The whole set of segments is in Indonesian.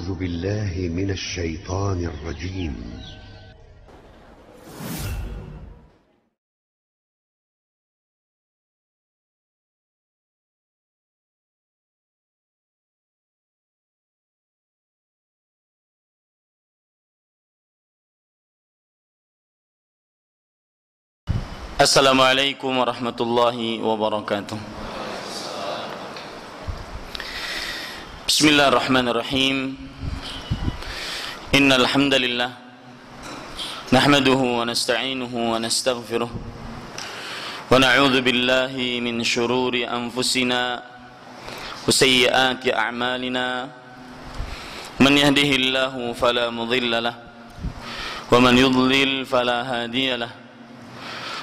أعوذ بالله من الشيطان الرجيم. Assalamualaikum warahmatullahi wabarakatuh. Bismillahirrahmanirrahim. Innal hamdalillah nahmaduhu wa nasta'inuhu wa nastaghfiruh wa na'udzu billahi min shururi anfusina wa sayyiati a'malina. Man yahdihillahu fala mudilla lahu wa man yudlil fala hadiya lahu.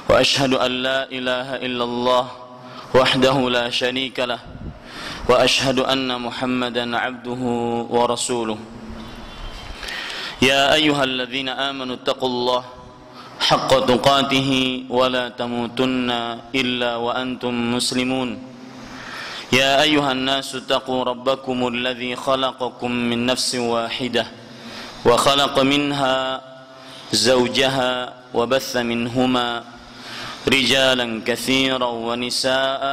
وأشهد أن لا إله إلا الله وحده لا شريك له وأشهد أن محمدا عبده ورسوله. يا أيها الذين آمنوا اتقوا الله حق تقاته ولا تموتن إلا وأنتم مسلمون. يا أيها الناس اتقوا ربكم الذي خلقكم من نفس واحدة وخلق منها زوجها وبث منهما رجالا كثيرا ونساء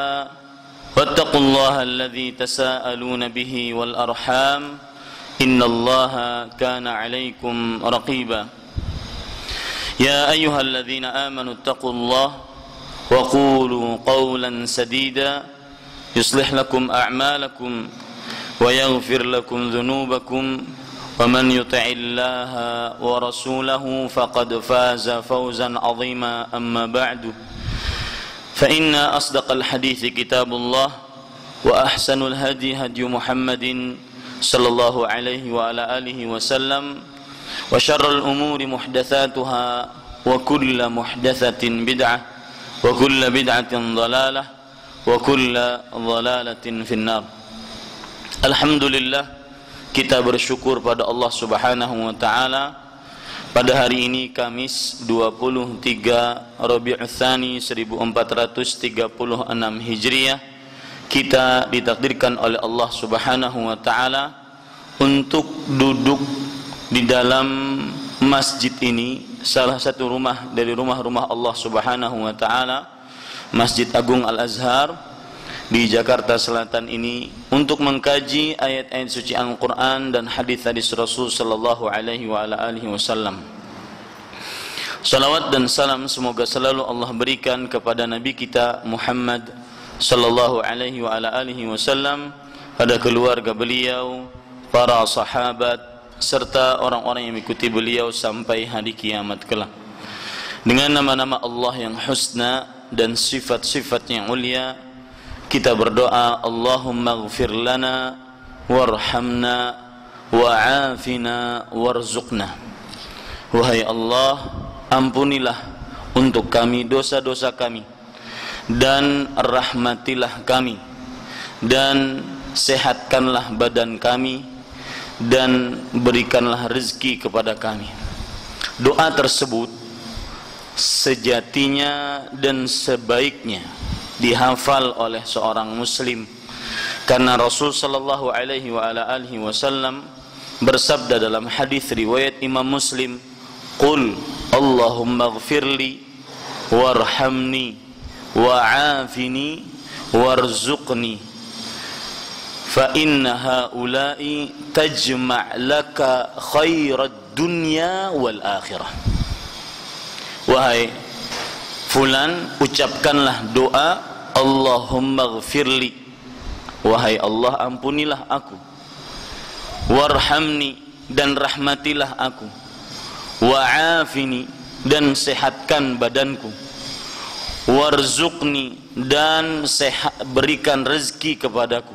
واتقوا الله الذي تساءلون به والأرحام إن الله كان عليكم رقيبا. يا أيها الذين آمنوا اتقوا الله وقولوا قولا سديدا يصلح لكم أعمالكم ويغفر لكم ذنوبكم ومن يطع الله ورسوله فقد فاز فوزا عظيما. أما بعد فإن أصدق الحديث كتاب الله وأحسن الهدي هدي محمد صلى الله عليه وعلى آله وسلم وشر الأمور محدثاتها وكل محدثة بدعة وكل بدعة ضلالة وكل ضلالة في النار. الحمد لله, kita bersyukur pada Allah Subhanahu wa taala. Pada hari ini Kamis 23 Rabiul Tsani 1436 Hijriah, kita ditakdirkan oleh Allah Subhanahu wa taala untuk duduk di dalam masjid ini, salah satu rumah dari rumah-rumah Allah Subhanahu wa taala, Masjid Agung Al-Azhar di Jakarta Selatan ini, untuk mengkaji ayat-ayat suci Al-Quran dan hadis-hadis Rasul sallallahu alaihi wa ala alihi wasallam. Salawat dan salam semoga selalu Allah berikan kepada Nabi kita Muhammad sallallahu alaihi wa ala alihi wasallam, pada keluarga beliau, para sahabat, serta orang-orang yang mengikuti beliau sampai hari kiamat kelak. Dengan nama-nama Allah yang husna dan sifat-sifat yang mulia, kita berdoa, Allahumma ighfir lana warhamna wa'afina warzuqna. Wahai Allah, ampunilah untuk kami dosa-dosa kami, dan rahmatilah kami, dan sehatkanlah badan kami, dan berikanlah rezeki kepada kami. Doa tersebut sejatinya dan sebaiknya dihafal oleh seorang muslim, karena Rasul sallallahu alaihi wa ala alihi wasallam bersabda dalam hadis riwayat Imam Muslim, "Qul Allahumma ighfirli warhamni wa'afini warzuqni fa inna haula'i tajma' laka khairad dunya wal akhirah." Wahai fulan, ucapkanlah doa Allahumma ighfirli, wahai Allah ampunilah aku, warhamni, dan rahmatilah aku, wa'afini, dan sehatkan badanku, warzuqni, dan berikan rezeki kepadaku.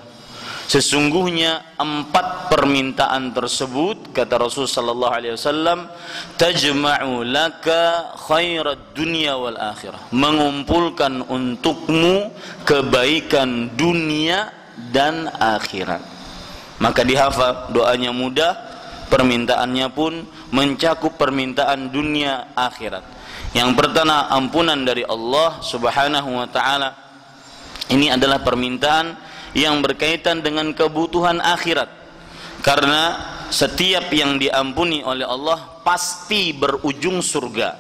Sesungguhnya 4 permintaan tersebut, kata Rasul sallallahu alaihi wasallam, tajma'u laka khairat dunya wal akhirah, mengumpulkan untukmu kebaikan dunia dan akhirat. Maka dihafal, doanya mudah, permintaannya pun mencakup permintaan dunia akhirat. Yang pertama, ampunan dari Allah Subhanahu wa taala. Ini adalah permintaan yang berkaitan dengan kebutuhan akhirat, karena setiap yang diampuni oleh Allah pasti berujung surga.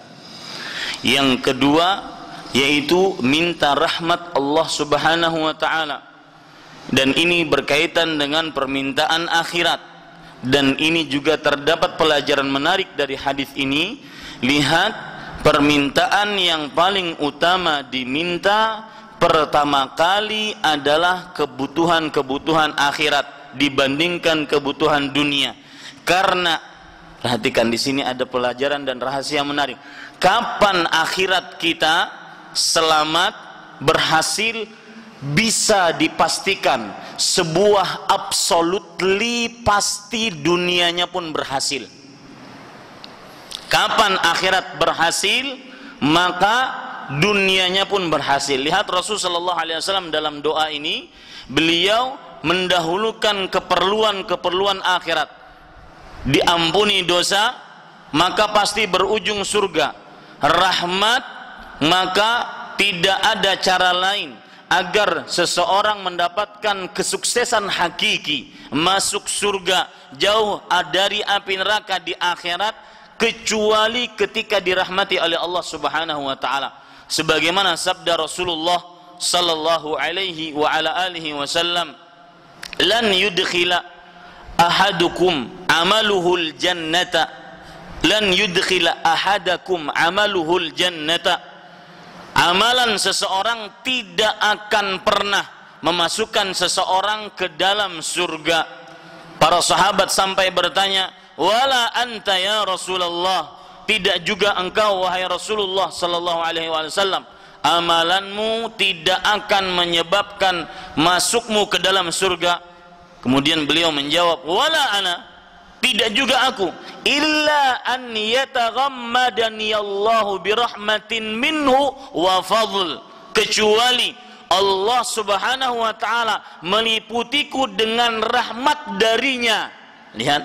Yang kedua yaitu minta rahmat Allah Subhanahu wa taala, dan ini berkaitan dengan permintaan akhirat. Dan ini juga terdapat pelajaran menarik dari hadis ini. Lihat, permintaan yang paling utama diminta pertama kali adalah kebutuhan-kebutuhan akhirat dibandingkan kebutuhan dunia. Karena perhatikan, di sini ada pelajaran dan rahasia menarik. Kapan akhirat kita selamat, berhasil, bisa dipastikan sebuah absolutely pasti dunianya pun berhasil. Kapan akhirat berhasil, maka dunianya pun berhasil. Lihat Rasulullah SAW dalam doa ini, beliau mendahulukan keperluan-keperluan akhirat. Diampuni dosa, maka pasti berujung surga. Rahmat, maka tidak ada cara lain agar seseorang mendapatkan kesuksesan hakiki, masuk surga, jauh dari api neraka di akhirat, kecuali ketika dirahmati oleh Allah Subhanahu wa taala. Sebagaimana sabda Rasulullah sallallahu alaihi wa ala alihi wasallam, lan yudkhila ahadukum amaluhul jannata, lan yudkhila ahadakum amaluhul jannata. Amalan seseorang tidak akan pernah memasukkan seseorang ke dalam surga. Para sahabat sampai bertanya, wala anta ya Rasulullah, tidak juga engkau wahai Rasulullah sallallahu alaihi wasallam, amalanmu tidak akan menyebabkan masukmu ke dalam surga. Kemudian beliau menjawab, wala ana, tidak juga aku, illa an yataghammadani Allahu birahmatin minhu wa fadl, kecuali Allah Subhanahu wa taala meliputiku dengan rahmat darinya. Lihat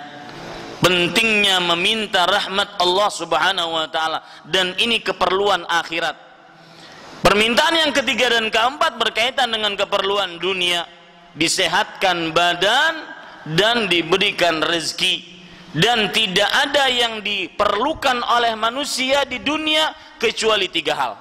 pentingnya meminta rahmat Allah Subhanahu wa taala, dan ini keperluan akhirat. Permintaan yang ketiga dan keempat berkaitan dengan keperluan dunia, disehatkan badan dan diberikan rezeki. Dan tidak ada yang diperlukan oleh manusia di dunia kecuali tiga hal.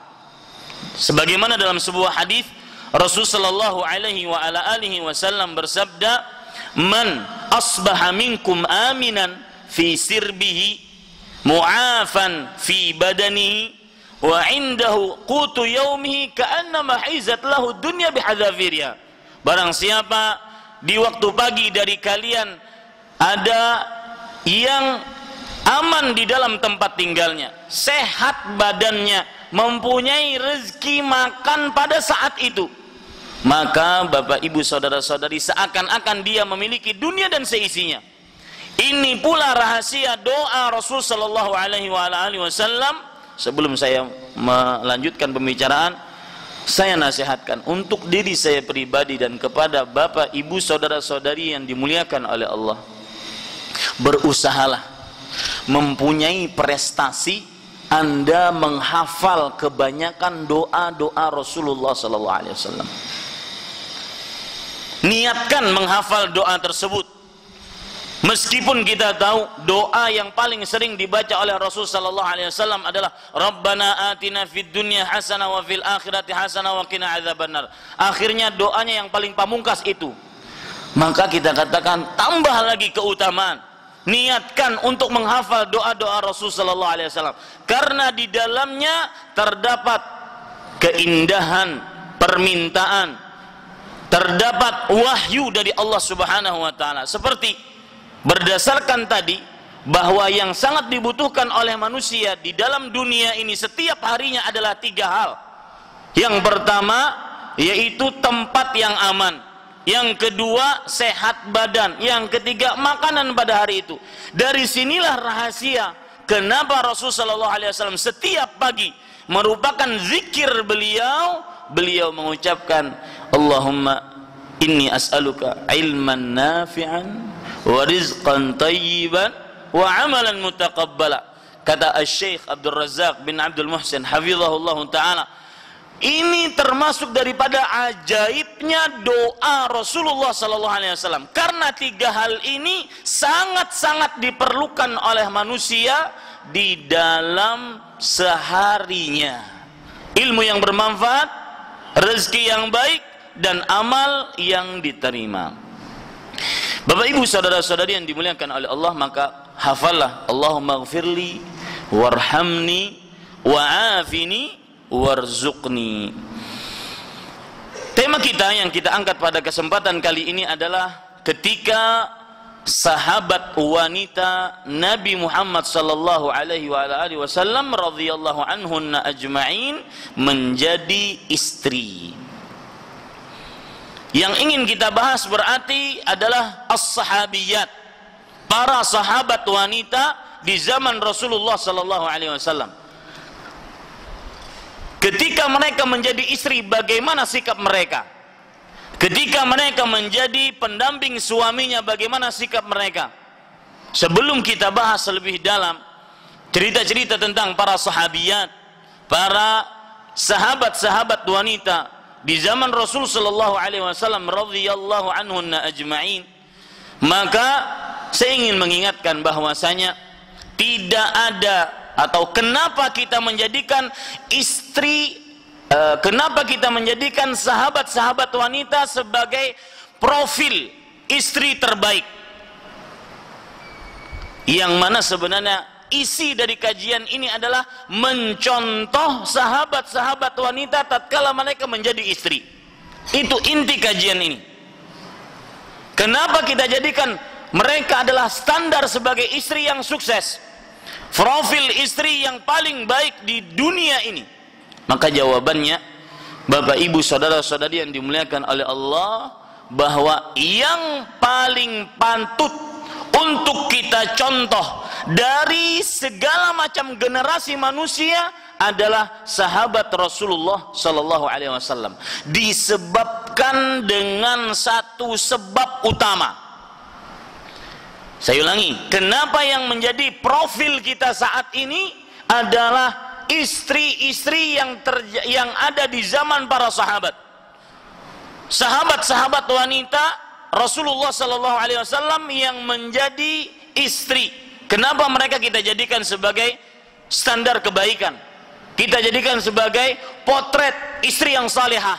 Sebagaimana dalam sebuah hadis Rasulullah sallallahu alaihi wa ala alihi wasallam bersabda, man asbaha minkum aminan fi sirbihi mu'afan fi badanihi wa indahu qutu yaumihi ka'annama hizat lahu dunya bihadzafiriha. Barang siapa di waktu pagi dari kalian ada yang aman di dalam tempat tinggalnya, sehat badannya, mempunyai rezeki makan pada saat itu, maka Bapak Ibu saudara-saudari, seakan-akan dia memiliki dunia dan seisinya. Ini pula rahasia doa Rasul sallallahu alaihi wasallam. Sebelum saya melanjutkan pembicaraan, saya nasihatkan untuk diri saya pribadi dan kepada Bapak Ibu saudara-saudari yang dimuliakan oleh Allah, berusahalah mempunyai prestasi Anda menghafal kebanyakan doa-doa Rasulullah sallallahu alaihi wasallam. Niatkan menghafal doa tersebut. Meskipun kita tahu doa yang paling sering dibaca oleh Rasul sallallahu alaihi wasallam adalah Rabbana atina fid dunya hasanah wa fil akhirati hasanah wa qina adzabannar. Akhirnya doanya yang paling pamungkas itu. Maka kita katakan tambah lagi keutamaan. Niatkan untuk menghafal doa-doa Rasul sallallahu alaihi wasallam, karena di dalamnya terdapat keindahan permintaan, terdapat wahyu dari Allah Subhanahu wa taala. Seperti berdasarkan tadi bahwa yang sangat dibutuhkan oleh manusia di dalam dunia ini setiap harinya adalah tiga hal. Yang pertama yaitu tempat yang aman, yang kedua sehat badan, yang ketiga makanan pada hari itu. Dari sinilah rahasia kenapa Rasulullah SAW setiap pagi merupakan zikir beliau mengucapkan Allahumma inni as'aluka ilman nafi'an wa rizqan tayyiban wa amalan mutaqabbala. Kata Syekh Abdul Razak bin Abdul Muhsin hafizahullah ta'ala, Ini termasuk daripada ajaibnya doa Rasulullah sallallahu alaihi wasallam. Karena tiga hal ini sangat-sangat diperlukan oleh manusia di dalam seharinya. Ilmu yang bermanfaat, rezeki yang baik, dan amal yang diterima. Bapak Ibu saudara-saudari yang dimuliakan oleh Allah, maka hafallah Allahumma ghfirli warhamni wa'afini warzuqni. Tema kita yang kita angkat pada kesempatan kali ini adalah ketika sahabat wanita Nabi Muhammad sallallahu alaihi wasallam radhiyallahu anhunna ajma'in menjadi istri. Yang ingin kita bahas berarti adalah as-sahabiyat, para sahabat wanita di zaman Rasulullah sallallahu alaihi wasallam. Ketika mereka menjadi istri, bagaimana sikap mereka? Ketika mereka menjadi pendamping suaminya, bagaimana sikap mereka? Sebelum kita bahas lebih dalam cerita-cerita tentang para sahabiyat, para sahabat-sahabat wanita di zaman Rasul sallallahu alaihi wasallam radhiyallahu anhunna ajma'in, maka saya ingin mengingatkan bahwasanya tidak ada, atau kenapa kita menjadikan istri, kenapa kita menjadikan sahabat-sahabat wanita sebagai profil istri terbaik, yang mana sebenarnya isi dari kajian ini adalah mencontoh sahabat-sahabat wanita tatkala mereka menjadi istri. Itu inti kajian ini. Kenapa kita jadikan mereka adalah standar sebagai istri yang sukses, profil istri yang paling baik di dunia ini? Maka jawabannya, Bapak Ibu saudara-saudari yang dimuliakan oleh Allah, bahwa yang paling pantut untuk kita contoh dari segala macam generasi manusia adalah sahabat Rasulullah sallallahu alaihi wasallam, disebabkan dengan satu sebab utama. Saya ulangi, kenapa yang menjadi profil kita saat ini adalah istri-istri yang ada di zaman para sahabat. Sahabat-sahabat wanita Rasulullah sallallahu alaihi wasallam yang menjadi istri. Kenapa mereka kita jadikan sebagai standar kebaikan? Kita jadikan sebagai potret istri yang salihah.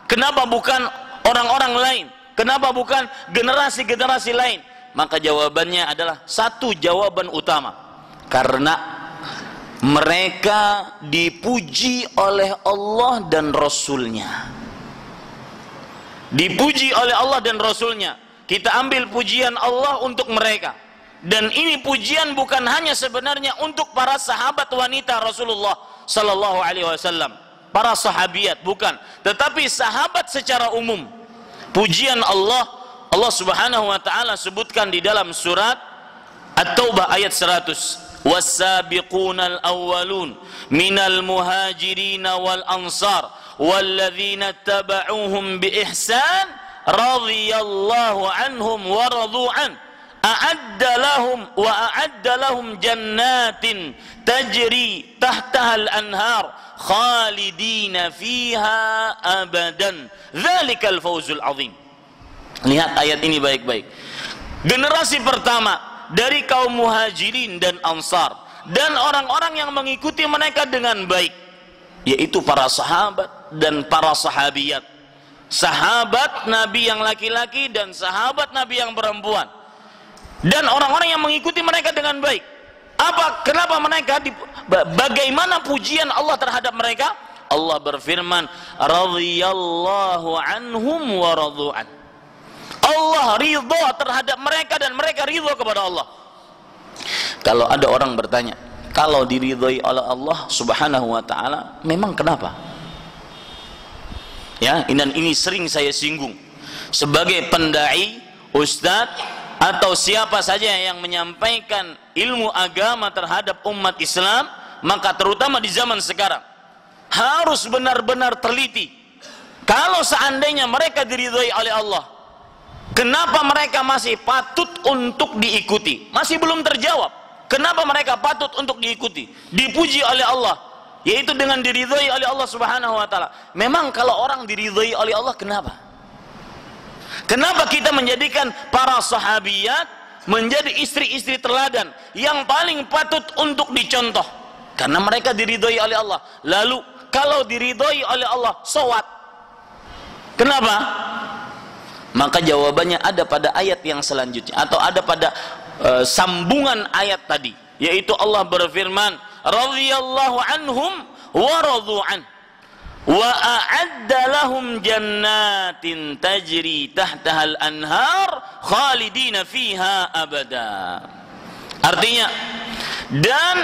Kenapa bukan orang-orang lain? Kenapa bukan generasi-generasi lain? Maka jawabannya adalah satu jawaban utama. Karena mereka dipuji oleh Allah dan Rasulnya. Dipuji oleh Allah dan Rasulnya. Kita ambil pujian Allah untuk mereka. Dan ini pujian bukan hanya sebenarnya untuk para sahabat wanita Rasulullah sallallahu alaihi wasallam, para sahabiyat, bukan, tetapi sahabat secara umum. Pujian Allah Subhanahu wa taala sebutkan di dalam surat At-Taubah ayat 100. Was-sabiqunal awwalun minal muhajirin wal ansar walladzina tabauhum bi ihsan radhiyallahu anhum wa radu an a'adda lahum jannatin tajri tahtaha al-anhar khalidina fiha abadan dzalikal fawzul azim. Lihat ayat ini baik-baik. Generasi pertama dari kaum muhajirin dan ansar dan orang-orang yang mengikuti mereka dengan baik, yaitu para sahabat dan para sahabiyat, sahabat Nabi yang laki-laki dan sahabat Nabi yang perempuan, dan orang-orang yang mengikuti mereka dengan baik. Kenapa mereka bagaimana pujian Allah terhadap mereka? Allah berfirman, radhiyallahu anhum wa radu'an. Allah ridha terhadap mereka dan mereka ridha kepada Allah. Kalau ada orang bertanya, kalau diridhai oleh Allah Subhanahu wa taala, memang kenapa? Ya, dan ini sering saya singgung sebagai pendai, ustadz, atau siapa saja yang menyampaikan ilmu agama terhadap umat Islam, maka terutama di zaman sekarang harus benar-benar teliti. Kalau seandainya mereka diridhai oleh Allah, kenapa mereka masih patut untuk diikuti? Masih belum terjawab. Kenapa mereka patut untuk diikuti? Dipuji oleh Allah yaitu dengan diridhai oleh Allah Subhanahu wa taala. Memang kalau orang diridhai oleh Allah, kenapa? Kenapa kita menjadikan para sahabiyat menjadi istri-istri teladan yang paling patut untuk dicontoh? Karena mereka diridhai oleh Allah. Lalu kalau diridhai oleh Allah, so what? Kenapa? Maka jawabannya ada pada ayat yang selanjutnya, atau ada pada sambungan ayat tadi, yaitu Allah berfirman, radhiyallahu anhum wa radu an wa a'adda lahum jannatin tajri tahtaha al-anhar khalidina fiha abada. Artinya, dan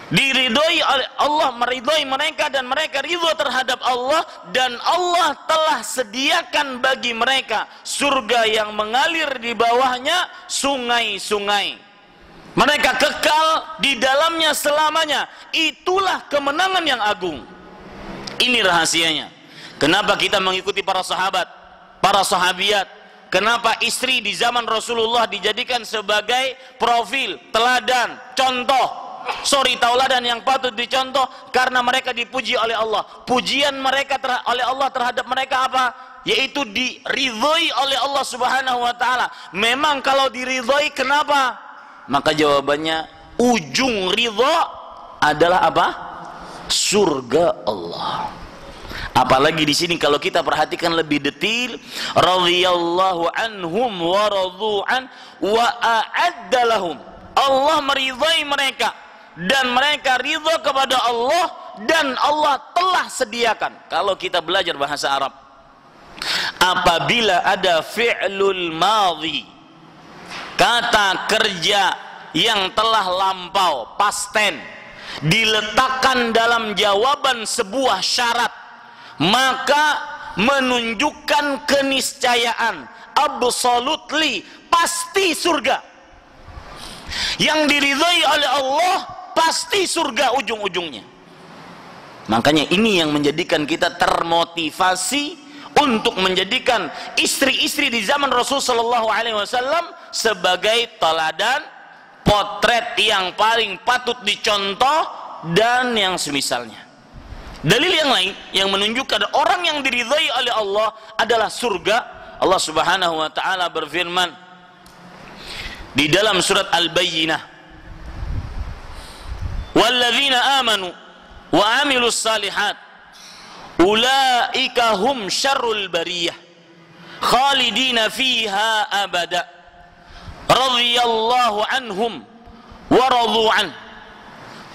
diridhoi oleh Allah, meridhoi mereka dan mereka ridho terhadap Allah, dan Allah telah sediakan bagi mereka surga yang mengalir di bawahnya sungai-sungai. Mereka kekal di dalamnya selamanya. Itulah kemenangan yang agung. Ini rahasianya. Kenapa kita mengikuti para sahabat, para sahabiyat? Kenapa istri di zaman Rasulullah dijadikan sebagai profil, teladan, contoh? Tauladan yang patut dicontoh, karena mereka dipuji oleh Allah. Pujian mereka oleh Allah terhadap mereka apa? Yaitu diridhoi oleh Allah Subhanahu wa taala. Memang kalau diridhoi, kenapa? Maka jawabannya, ujung ridho adalah apa? Surga Allah. Apalagi di sini kalau kita perhatikan lebih detail, radhiyallahu anhum wa radu an wa a'adda lahum. Allah meridhai mereka dan mereka ridha kepada Allah, dan Allah telah sediakan. Kalau kita belajar bahasa Arab, apabila ada fi'lul madhi, kata kerja yang telah lampau, past tense, diletakkan dalam jawaban sebuah syarat, maka menunjukkan keniscayaan, absolutely, pasti surga. Yang diridhai oleh Allah pasti surga ujung-ujungnya. Makanya ini yang menjadikan kita termotivasi untuk menjadikan istri-istri di zaman Rasul sallallahu alaihi wasallam sebagai teladan, potret yang paling patut dicontoh, dan yang semisalnya. Dalil yang lain yang menunjukkan orang yang diridhai oleh Allah adalah surga, Allah Subhanahu wa taala berfirman di dalam surat Al-Bayyinah, walladzina amanu wa amilus salihat ulaika hum syarrul bariyah khalidina fiha abada radhiyallahu anhum wa radu an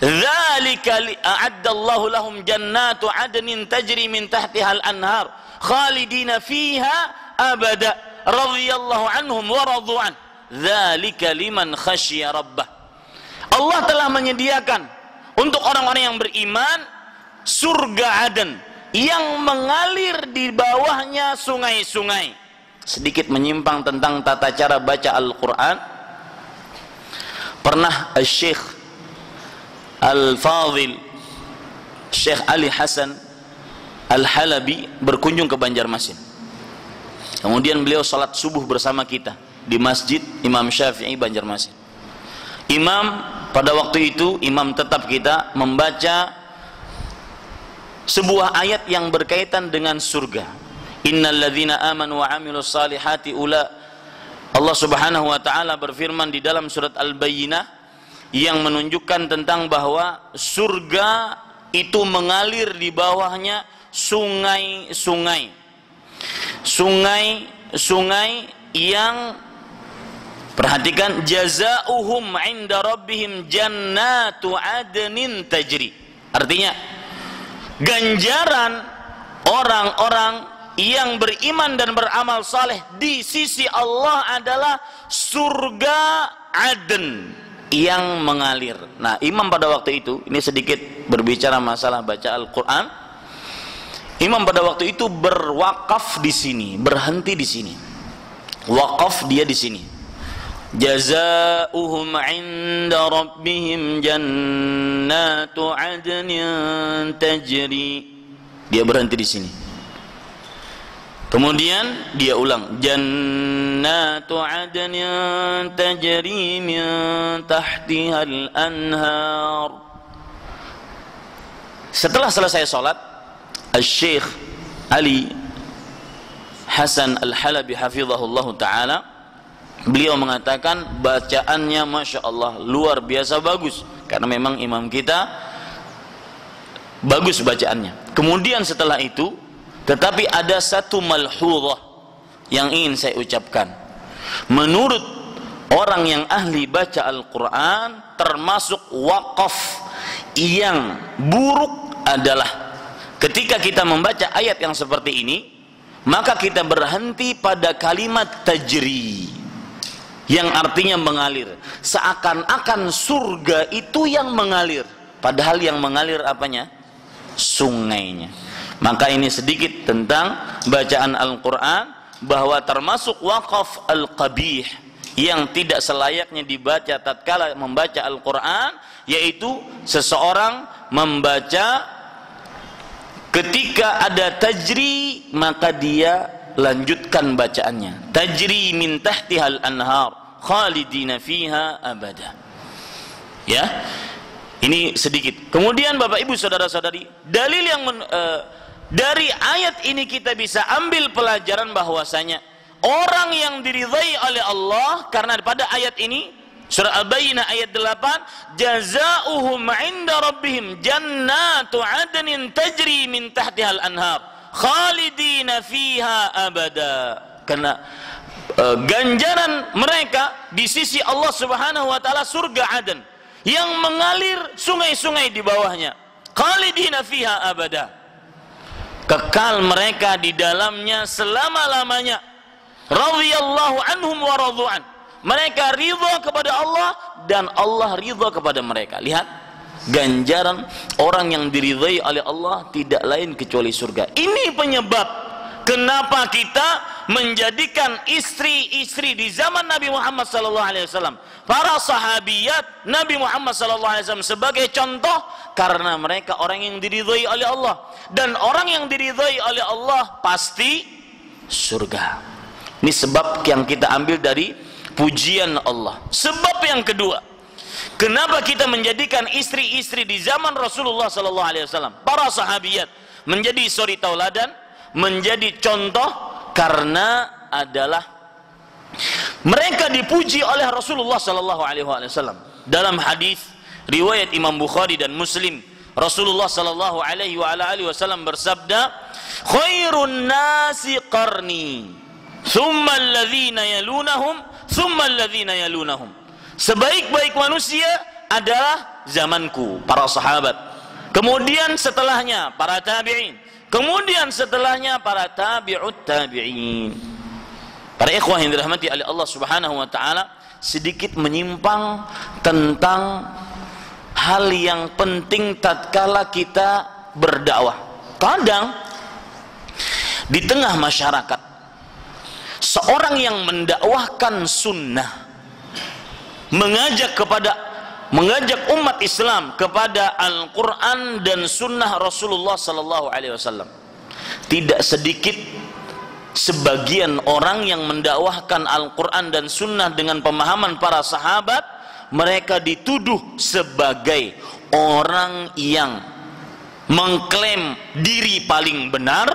dzalika a'addallahu lahum jannatu adnin tajri min tahtiha al-anhar khalidina fiha abada radhiyallahu anhum wa radu an dzalika liman khasyiya rabbah. Allah telah menyediakan untuk orang-orang yang beriman surga Aden yang mengalir di bawahnya sungai-sungai. Sedikit menyimpang tentang tata cara baca Al-Quran. Pernah Syekh Al-Fadhil Syekh Ali Hasan Al-Halabi berkunjung ke Banjarmasin. Kemudian beliau salat subuh bersama kita di Masjid Imam Syafi'i Banjarmasin. Imam pada waktu itu, imam tetap kita, membaca sebuah ayat yang berkaitan dengan surga. Innal ladzina amanu wa amilus salihati ula. Allah Subhanahu wa taala berfirman di dalam surat Al-Bayyinah yang menunjukkan tentang bahwa surga itu mengalir di bawahnya sungai-sungai. Sungai-sungai yang, perhatikan, jazaohum 'inda rabbihim jannatu adnin tajri. Artinya, ganjaran orang-orang yang beriman dan beramal saleh di sisi Allah adalah surga Aden yang mengalir. Nah, imam pada waktu itu, ini sedikit berbicara masalah baca Al-Quran. Imam pada waktu itu berwakaf di sini, berhenti di sini. Wakaf dia di sini. Jazaohum 'inda rabbihim jannatu 'adnin tajri. Dia berhenti di sini. Kemudian dia ulang, jannatu 'adnin tajri min tahtihal anhar. Setelah selesai sholat, Al-Syekh Ali Hasan Al-Halabi hafizahullah ta'ala, beliau mengatakan bacaannya Masya Allah luar biasa bagus, karena memang imam kita bagus bacaannya. Kemudian setelah itu, tetapi ada satu malhudhah yang ingin saya ucapkan. Menurut orang yang ahli baca Al-Quran, termasuk wakaf yang buruk adalah ketika kita membaca ayat yang seperti ini, maka kita berhenti pada kalimat tajri, yang artinya mengalir, seakan-akan surga itu yang mengalir, padahal yang mengalir apanya? Sungainya. Maka ini sedikit tentang bacaan Al-Quran, bahwa termasuk waqaf al-qabih yang tidak selayaknya dibaca tatkala membaca Al-Quran, yaitu seseorang membaca ketika ada tajri, maka dia lanjutkan bacaannya. Tajri min tahtihal anhar khalidina fiha abada. Ya, ini sedikit. Kemudian Bapak Ibu saudara-saudari, dalil yang dari ayat ini kita bisa ambil pelajaran bahwasanya orang yang diridhai oleh Allah, karena pada ayat ini surah Al-Bayyinah ayat 8, jazaohum 'inda rabbihim jannatu 'adnin tajri min tahtihal anhar khalidina fiha abada. Karena ganjaran mereka di sisi Allah Subhanahu wa taala surga Aden yang mengalir sungai-sungai di bawahnya, khalidina fiha abada, kekal mereka di dalamnya selama-lamanya. Radhiyallahu anhum wa radhu'an, mereka ridha kepada Allah dan Allah ridha kepada mereka. Lihat, ganjaran orang yang diridhai oleh Allah tidak lain kecuali surga. Ini penyebab kenapa kita menjadikan istri-istri di zaman Nabi Muhammad SAW, para sahabiyat Nabi Muhammad SAW sebagai contoh, karena mereka orang yang diridhai oleh Allah, dan orang yang diridhai oleh Allah pasti surga. Ini sebab yang kita ambil dari pujian Allah. Sebab yang kedua, kenapa kita menjadikan istri-istri di zaman Rasulullah SAW, para sahabiyat, menjadi suri tauladan, menjadi contoh, karena adalah mereka dipuji oleh Rasulullah SAW. Dalam hadis riwayat Imam Bukhari dan Muslim, Rasulullah SAW bersabda, khairun nasi qarni thumma alladhina yalunahum thumma alladhina yalunahum. Sebaik-baik manusia adalah zamanku, para sahabat, kemudian setelahnya para tabi'in, kemudian setelahnya para tabi'ut tabi'in. Para ikhwah yang dirahmati oleh Allah Subhanahu wa taala, sedikit menyimpang tentang hal yang penting tatkala kita berdakwah. Kadang di tengah masyarakat, seorang yang mendakwahkan sunnah, mengajak umat Islam kepada Al-Quran dan sunnah Rasulullah SAW, tidak sedikit sebagian orang yang mendakwahkan Al-Quran dan sunnah dengan pemahaman para sahabat, mereka dituduh sebagai orang yang mengklaim diri paling benar,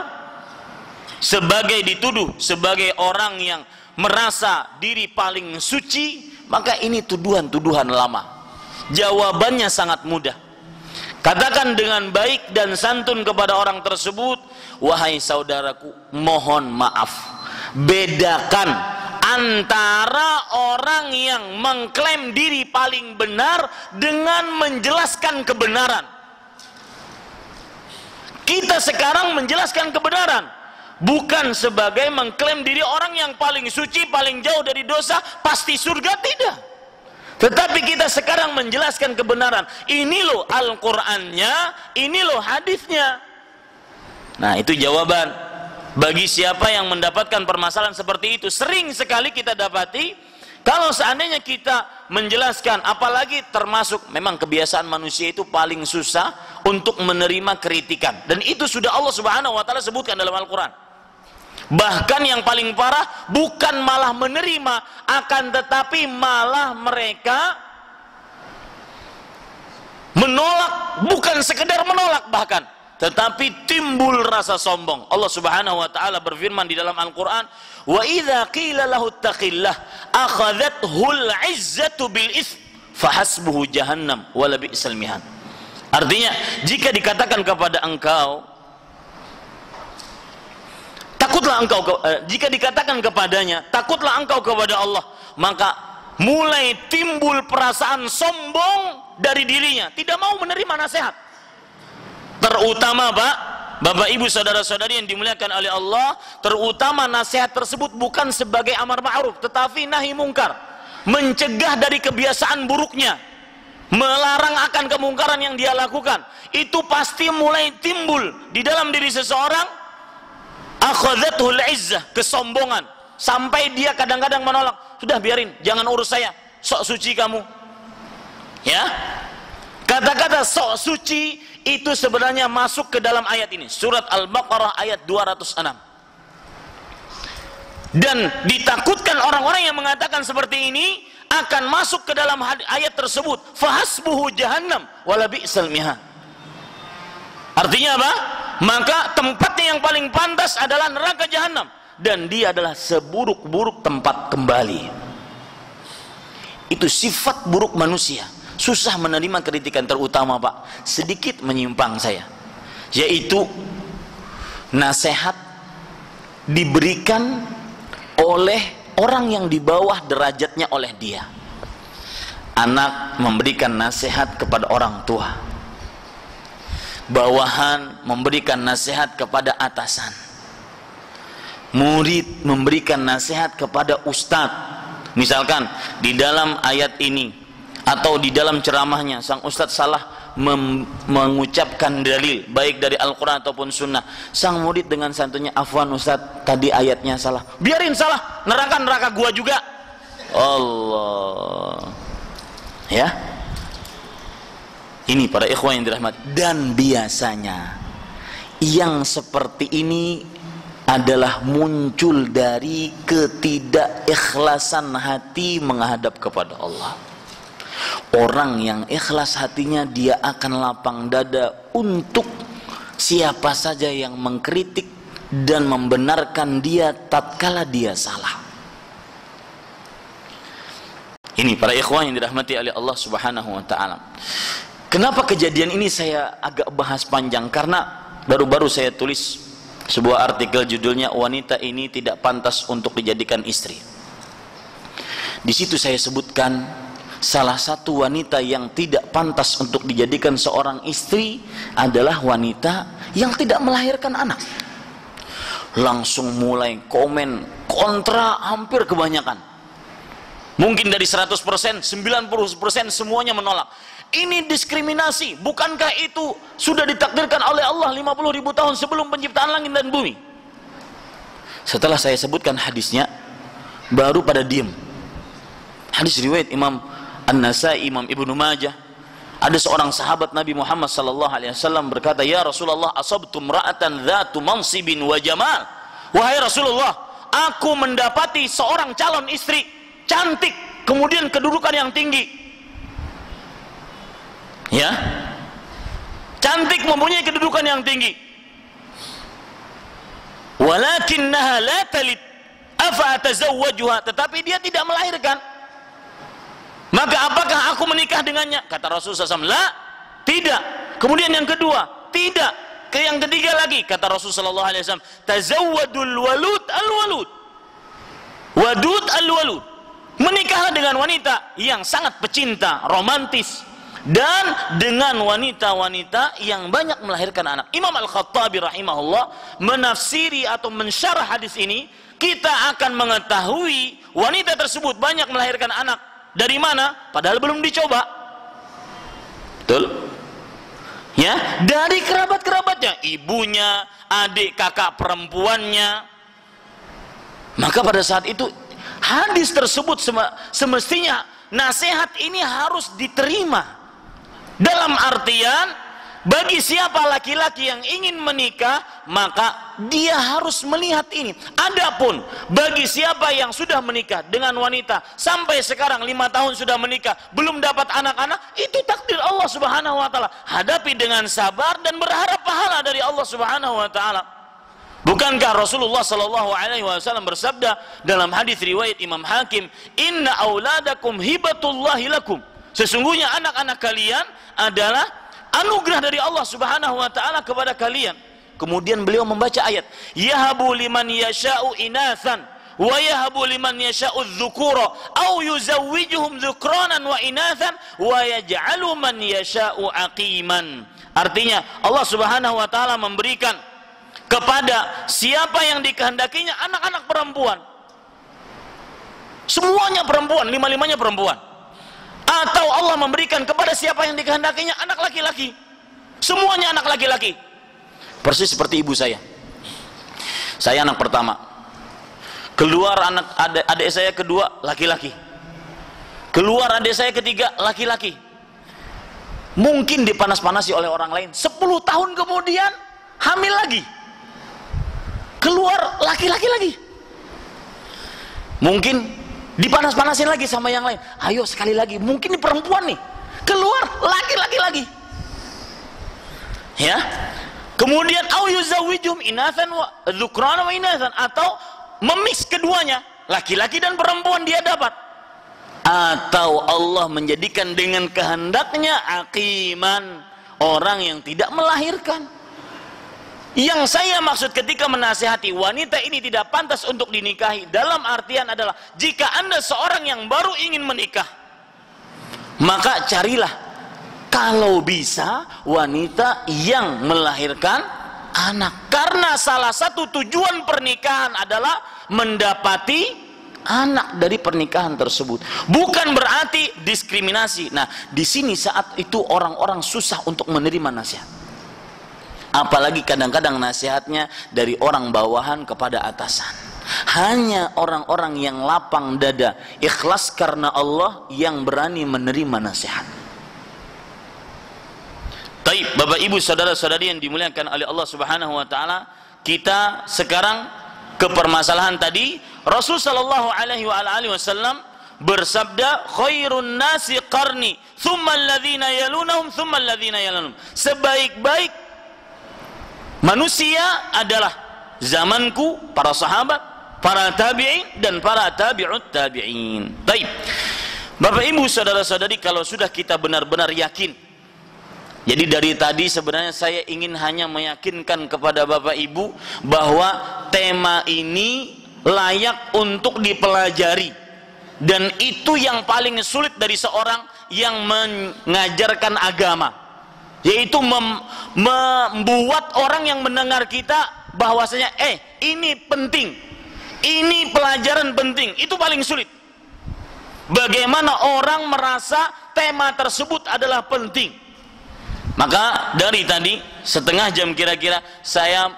dituduh sebagai orang yang merasa diri paling suci. Maka ini tuduhan-tuduhan lama. Jawabannya sangat mudah. Katakan dengan baik dan santun kepada orang tersebut, wahai saudaraku, mohon maaf, bedakan antara orang yang mengklaim diri paling benar dengan menjelaskan kebenaran. Kita sekarang menjelaskan kebenaran, bukan sebagai mengklaim diri orang yang paling suci, paling jauh dari dosa, pasti surga, tidak. Tetapi kita sekarang menjelaskan kebenaran. Ini loh Al-Qur'annya, ini loh hadisnya. Nah, itu jawaban bagi siapa yang mendapatkan permasalahan seperti itu. Sering sekali kita dapati, kalau seandainya kita menjelaskan, apalagi termasuk memang kebiasaan manusia itu paling susah untuk menerima kritikan, dan itu sudah Allah Subhanahu wa taala sebutkan dalam Al-Qur'an. Bahkan yang paling parah bukan malah menerima, akan tetapi malah mereka menolak, bukan sekedar menolak bahkan, tetapi timbul rasa sombong. Allah Subhanahu wa taala berfirman di dalam Al-Qur'an, "Wa idza qila lahu ittaqillah akhadhathul 'izzatu bil its fahasbuhu jahannam wa la bi'sal mihad." Artinya, jika dikatakan kepada engkau takutlah engkau, jika dikatakan kepadanya takutlah engkau kepada Allah, maka mulai timbul perasaan sombong dari dirinya, tidak mau menerima nasihat. Terutama Bapak Ibu saudara-saudari yang dimuliakan oleh Allah, terutama nasihat tersebut bukan sebagai amar ma'ruf tetapi nahi mungkar, mencegah dari kebiasaan buruknya, melarang akan kemungkaran yang dia lakukan. Itu pasti mulai timbul di dalam diri seseorang akhadhathul izzah, kesombongan, sampai dia kadang-kadang menolak, sudah biarin, jangan urus saya, sok suci kamu. Ya, kata-kata sok suci itu sebenarnya masuk ke dalam ayat ini, surat Al-Baqarah ayat 206. Dan ditakutkan orang-orang yang mengatakan seperti ini akan masuk ke dalam ayat tersebut, fahasbuhu jahannam wala bi'sal mihad. Artinya apa? Maka tempatnya yang paling pantas adalah neraka jahanam, dan dia adalah seburuk-buruk tempat kembali. Itu sifat buruk manusia, susah menerima kritikan, terutama sedikit menyimpang saya, yaitu nasihat diberikan oleh orang yang di bawah derajatnya oleh dia. Anak memberikan nasihat kepada orang tua, bawahan memberikan nasihat kepada atasan, murid memberikan nasihat kepada ustadz. Misalkan di dalam ayat ini atau di dalam ceramahnya sang ustadz salah mengucapkan dalil baik dari Al-Quran ataupun sunnah, sang murid dengan santunya, afwan ustadz, tadi ayatnya salah. Biarin salah, neraka gua juga. Allah, ya, ini para ikhwan yang dirahmati. Dan biasanya yang seperti ini adalah muncul dari ketidakikhlasan hati menghadap kepada Allah. Orang yang ikhlas hatinya, dia akan lapang dada untuk siapa saja yang mengkritik dan membenarkan dia tatkala dia salah. Ini para ikhwan yang dirahmati oleh Allah Subhanahu wa taala. Kenapa kejadian ini saya agak bahas panjang? Karena baru-baru saya tulis sebuah artikel judulnya "Wanita ini tidak pantas untuk dijadikan istri". Di situ saya sebutkan salah satu wanita yang tidak pantas untuk dijadikan seorang istri adalah wanita yang tidak melahirkan anak. Langsung mulai komen kontra hampir kebanyakan. Mungkin dari 100%, 90% semuanya menolak. Ini diskriminasi, bukankah itu sudah ditakdirkan oleh Allah 50.000 tahun sebelum penciptaan langit dan bumi? Setelah saya sebutkan hadisnya, baru pada diem. Hadis riwayat Imam An-Nasai, Imam Ibnu Majah. Ada seorang sahabat Nabi Muhammad SAW berkata, "Ya Rasulullah, asabtu imra'atan dzatu mansibin wa jamal." Wahai Rasulullah, aku mendapati seorang calon istri cantik, kemudian kedudukan yang tinggi. Ya, cantik, mempunyai kedudukan yang tinggi. Walakinnaha la talid afa atazawwajuha, tetapi dia tidak melahirkan. Maka apakah aku menikah dengannya? Kata Rasulullah SAW, la, tidak. Kemudian yang kedua, tidak. Yang ketiga lagi, kata Rasulullah SAW, tazawwadul walud al-walud, wadud al-walud. Menikahlah dengan wanita yang sangat pecinta, romantis, dan dengan wanita-wanita yang banyak melahirkan anak. Imam Al-Khattabi rahimahullah menafsiri atau mensyarah hadis ini, kita akan mengetahui wanita tersebut banyak melahirkan anak dari mana? Padahal belum dicoba. Betul? Ya, dari kerabat-kerabatnya, ibunya, adik kakak perempuannya. Maka pada saat itu hadis tersebut semestinya nasihat ini harus diterima. Dalam artian bagi siapa laki-laki yang ingin menikah, maka dia harus melihat ini. Adapun bagi siapa yang sudah menikah dengan wanita sampai sekarang 5 tahun sudah menikah, belum dapat anak-anak, itu takdir Allah Subhanahu wa taala. Hadapi dengan sabar dan berharap pahala dari Allah Subhanahu wa taala. Bukankah Rasulullah sallallahu alaihi wasallam bersabda dalam hadis riwayat Imam Hakim, "Inna auladakum hibatullahi lakum." Sesungguhnya anak-anak kalian adalah anugerah dari Allah Subhanahu wa taala kepada kalian. Kemudian beliau membaca ayat, "Yahabu liman yasha'u inathan wa yahabu liman yasha'u dzukura aw yuzawwijuhum dzukranan wa inathan wa yaj'alu man yasha'u aqiman." Artinya Allah Subhanahu wa taala memberikan kepada siapa yang dikehendakinya anak-anak perempuan. Semuanya perempuan, 5-5-nya perempuan. Atau Allah memberikan kepada siapa yang dikehendakinya anak laki-laki. Semuanya anak laki-laki. Persis seperti ibu saya. Saya anak pertama. Keluar adik saya kedua laki-laki. Keluar adik saya ketiga laki-laki. Mungkin dipanas-panasi oleh orang lain. 10 tahun kemudian hamil lagi. Keluar laki-laki lagi. Mungkin dipanas-panasin lagi sama yang lain. Ayo sekali lagi, mungkin ini perempuan nih. Keluar laki-laki lagi. Ya. Kemudian au yuzawwijum inathan wa dzukrana wa inathan, atau memix keduanya, laki-laki dan perempuan dia dapat. Atau Allah menjadikan dengan kehendaknya aqiman, orang yang tidak melahirkan. Yang saya maksud ketika menasihati wanita ini tidak pantas untuk dinikahi, dalam artian adalah jika Anda seorang yang baru ingin menikah, maka carilah kalau bisa wanita yang melahirkan anak, karena salah satu tujuan pernikahan adalah mendapati anak dari pernikahan tersebut. Bukan berarti diskriminasi. Nah, di sini saat itu orang-orang susah untuk menerima nasihat. Apalagi kadang-kadang nasihatnya dari orang bawahan kepada atasan. Hanya orang-orang yang lapang dada, ikhlas karena Allah, yang berani menerima nasihat. Taib, Bapak Ibu saudara-saudari yang dimuliakan oleh Allah Subhanahu wa taala, kita sekarang ke permasalahan tadi. Rasul sallallahu alaihi wasallam bersabda, "Khairun nasi qarni, tsumma alladhina yalunahum, tsumma alladhina yalunahum." Sebaik-baik manusia adalah zamanku, para sahabat, para tabi'in, dan para tabi'ut tabi'in. Baik, Bapak Ibu saudara-saudari, kalau sudah kita benar-benar yakin, jadi dari tadi sebenarnya saya ingin hanya meyakinkan kepada Bapak Ibu bahwa tema ini layak untuk dipelajari, dan itu yang paling sulit dari seorang yang mengajarkan agama, yaitu membuat orang yang mendengar kita bahwasanya ini penting, ini pelajaran penting. Itu paling sulit. Bagaimana orang merasa tema tersebut adalah penting. Maka dari tadi setengah jam kira-kira saya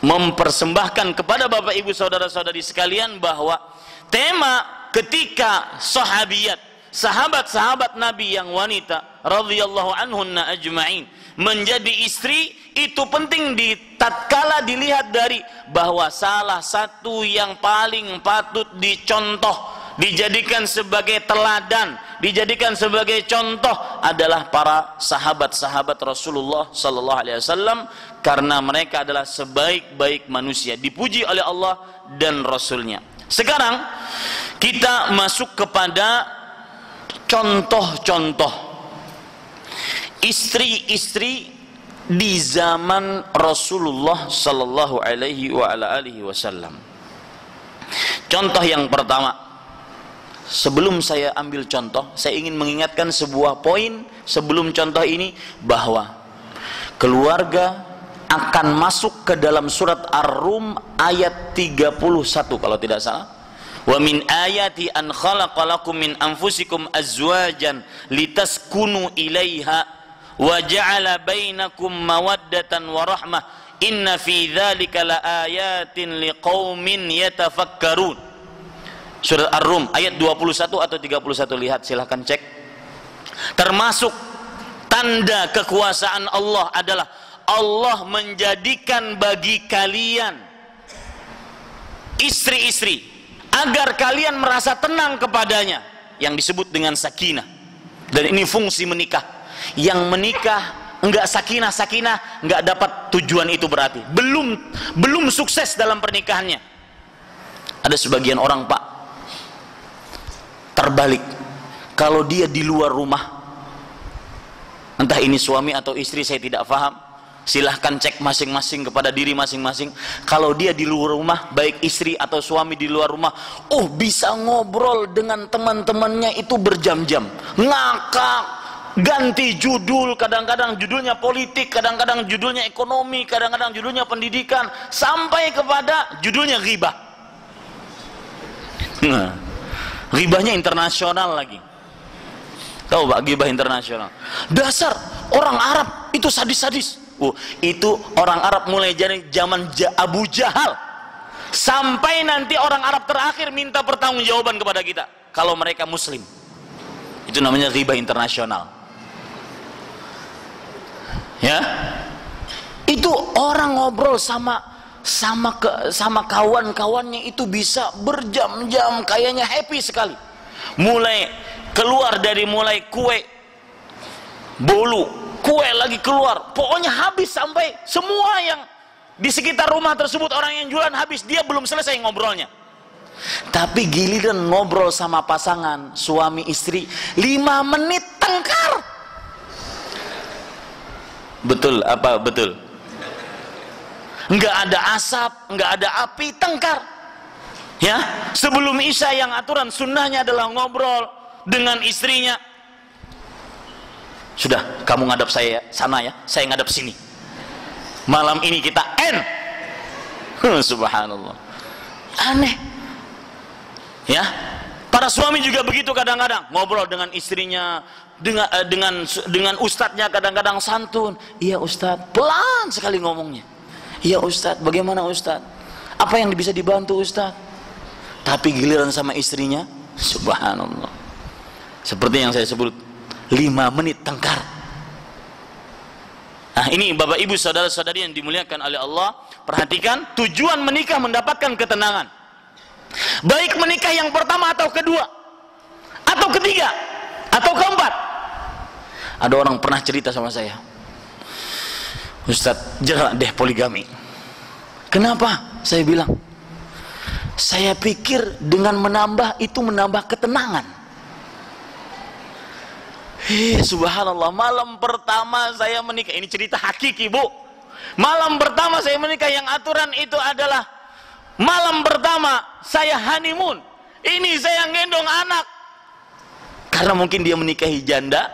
mempersembahkan kepada Bapak Ibu saudara-saudari sekalian bahwa tema ketika sahabiyat, sahabat-sahabat Nabi yang wanita radhiyallahu anhunna ajma'in menjadi istri, itu penting tatkala dilihat dari bahwa salah satu yang paling patut dicontoh, dijadikan sebagai teladan, dijadikan sebagai contoh adalah para sahabat-sahabat Rasulullah sallallahu alaihi wasallam, karena mereka adalah sebaik-baik manusia, dipuji oleh Allah dan Rasulnya. Sekarang kita masuk kepada contoh-contoh istri-istri di zaman Rasulullah sallallahu alaihi wasallam. Contoh yang pertama, sebelum saya ambil contoh, saya ingin mengingatkan sebuah poin sebelum contoh ini, bahwa keluarga akan masuk ke dalam surat Ar-Rum ayat 31 kalau tidak salah. Wa min ayati an khalaqalakum min anfusikum azwajan litaskunu ilaiha wa ja'ala bainakum mawaddatan wa rahmah inna fi dzalika laayatin liqaumin yatafakkarun. Surat Ar-Rum ayat 21 atau 31, lihat silahkan cek. Termasuk tanda kekuasaan Allah adalah Allah menjadikan bagi kalian istri-istri agar kalian merasa tenang kepadanya, yang disebut dengan sakinah. Dan ini fungsi menikah. Yang menikah enggak sakinah, enggak dapat tujuan itu, berarti belum sukses dalam pernikahannya. Ada sebagian orang, Pak, terbalik. Kalau dia di luar rumah, entah ini suami atau istri, saya tidak paham, silahkan cek masing-masing kepada diri masing-masing. Kalau dia di luar rumah, baik istri atau suami di luar rumah, bisa ngobrol dengan teman-temannya itu berjam-jam, ngakak, ganti judul, kadang-kadang judulnya politik, kadang-kadang judulnya ekonomi, kadang-kadang judulnya pendidikan, sampai kepada judulnya ghibah. Ghibahnya internasional lagi. Tahu Pak, ghibah internasional. Dasar orang Arab itu sadis-sadis. Itu orang Arab mulai dari zaman Abu Jahal sampai nanti orang Arab terakhir minta pertanggungjawaban kepada kita kalau mereka muslim. Itu namanya ghibah internasional. Ya. Itu orang ngobrol sama kawan-kawannya itu bisa berjam-jam, kayaknya happy sekali. Mulai kue bolu, kue lagi keluar, pokoknya habis sampai semua yang di sekitar rumah tersebut, orang yang jualan habis, dia belum selesai ngobrolnya. Tapi giliran ngobrol sama pasangan suami istri 5 menit tengkar. Betul apa betul? Enggak ada asap, enggak ada api, tengkar. Ya, sebelum Isya yang aturan sunnahnya adalah ngobrol dengan istrinya. Sudah, kamu ngadap saya sana ya, saya ngadap sini. Malam ini kita subhanallah. Aneh. Ya. Para suami juga begitu kadang-kadang, ngobrol dengan istrinya, dengan ustadznya kadang-kadang santun. Iya ustadz, pelan sekali ngomongnya. Iya ustadz, bagaimana ustadz? Apa yang bisa dibantu ustadz? Tapi giliran sama istrinya, subhanallah, seperti yang saya sebut, 5 menit tengkar. Nah, ini Bapak Ibu saudara-saudari yang dimuliakan oleh Allah, perhatikan, tujuan menikah mendapatkan ketenangan. Baik menikah yang pertama atau kedua, atau ketiga, atau keempat. Ada orang pernah cerita sama saya, Ustadz, jangan deh poligami. Kenapa? Saya bilang, saya pikir dengan menambah itu menambah ketenangan. Subhanallah, malam pertama saya menikah, ini cerita hakiki Bu. Malam pertama saya menikah, yang aturan itu adalah malam pertama saya honeymoon. Ini saya gendong anak. Karena mungkin dia menikahi janda,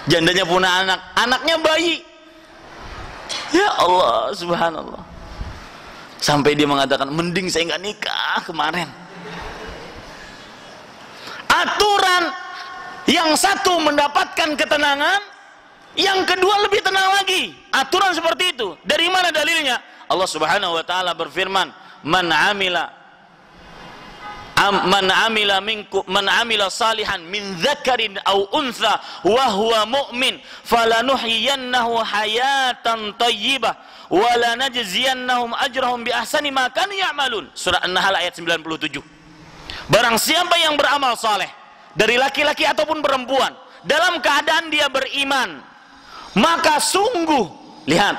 jandanya punya anak, anaknya bayi. Ya Allah, subhanallah. Sampai dia mengatakan, mending saya nggak nikah kemarin. Aturan yang satu mendapatkan ketenangan, yang kedua lebih tenang lagi. Aturan seperti itu. Dari mana dalilnya? Allah Subhanahu wa taala berfirman, man amila salihan min dzakarin aw untha wa huwa mu'min falanuhyiyannahu hayatan thayyibah wa lanajziyannahum ajrahum bi ahsani ma kanu ya'malun. Surah An-Nahl ayat 97. Barang siapa yang beramal saleh dari laki-laki ataupun perempuan dalam keadaan dia beriman, maka sungguh, lihat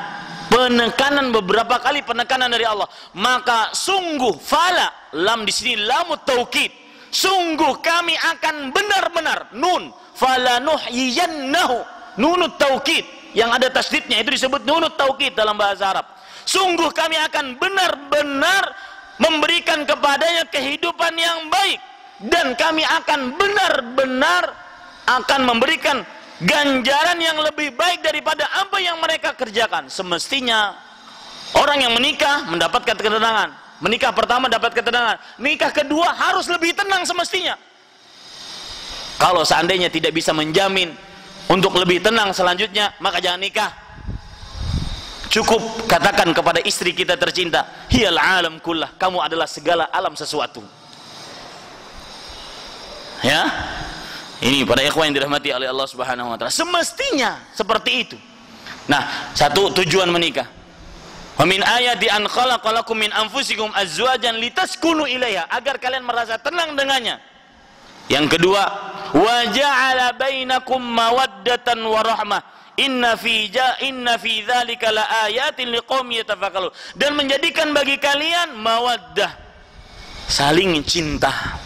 penekanan, beberapa kali penekanan dari Allah, maka sungguh, fala, lam di sini lamut taukid, sungguh kami akan benar-benar, nun falanuhyiyannahu, nunut taukid yang ada tasdidnya itu disebut nunut taukid dalam bahasa Arab. Sungguh kami akan benar-benar memberikan kepadanya kehidupan yang baik, dan kami akan benar-benar akan memberikan ganjaran yang lebih baik daripada apa yang mereka kerjakan. Semestinya orang yang menikah mendapatkan ketenangan. Menikah pertama dapat ketenangan, nikah kedua harus lebih tenang semestinya. Kalau seandainya tidak bisa menjamin untuk lebih tenang selanjutnya, maka jangan nikah. Cukup katakan kepada istri kita tercinta, hiyal alam kullah, kamu adalah segala alam sesuatu. Ya, Ini para ikhwan yang dirahmati oleh Allah Subhanahu wa taala. Semestinya seperti itu. Nah, satu tujuan menikah. Wa min ayati an khalaqalakum min anfusikum azwajan litaskunu ilaiha, agar kalian merasa tenang dengannya. Yang kedua, wa ja'ala bainakum mawaddatan wa rahmah. Inna fi dzalika laayatin liqaumin yatafakkarun. Dan menjadikan bagi kalian mawaddah, saling cinta.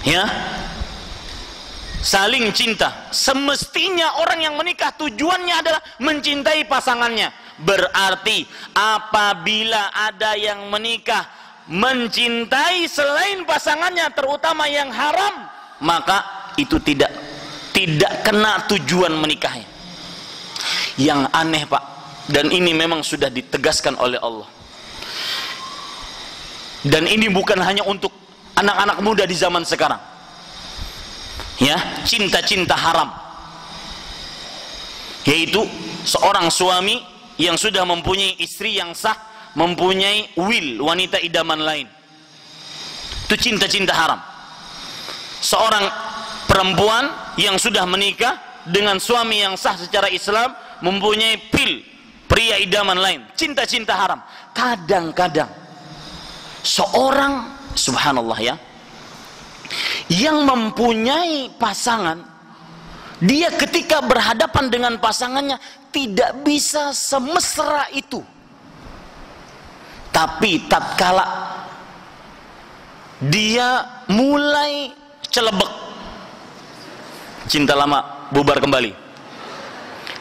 Ya. Saling cinta. Semestinya orang yang menikah tujuannya adalah mencintai pasangannya. Berarti apabila ada yang menikah mencintai selain pasangannya, terutama yang haram, maka itu tidak kena tujuan menikahnya. Yang aneh, Pak, dan ini memang sudah ditegaskan oleh Allah. Dan ini bukan hanya untuk anak-anak muda di zaman sekarang. Ya, cinta-cinta haram, yaitu seorang suami yang sudah mempunyai istri yang sah, mempunyai wanita idaman lain. Itu cinta-cinta haram. Seorang perempuan yang sudah menikah dengan suami yang sah secara Islam, mempunyai pria idaman lain, cinta-cinta haram. Kadang-kadang seorang, subhanallah ya, yang mempunyai pasangan, dia ketika berhadapan dengan pasangannya tidak bisa semesra itu. Tapi tatkala dia mulai celebek, cinta lama bubar kembali.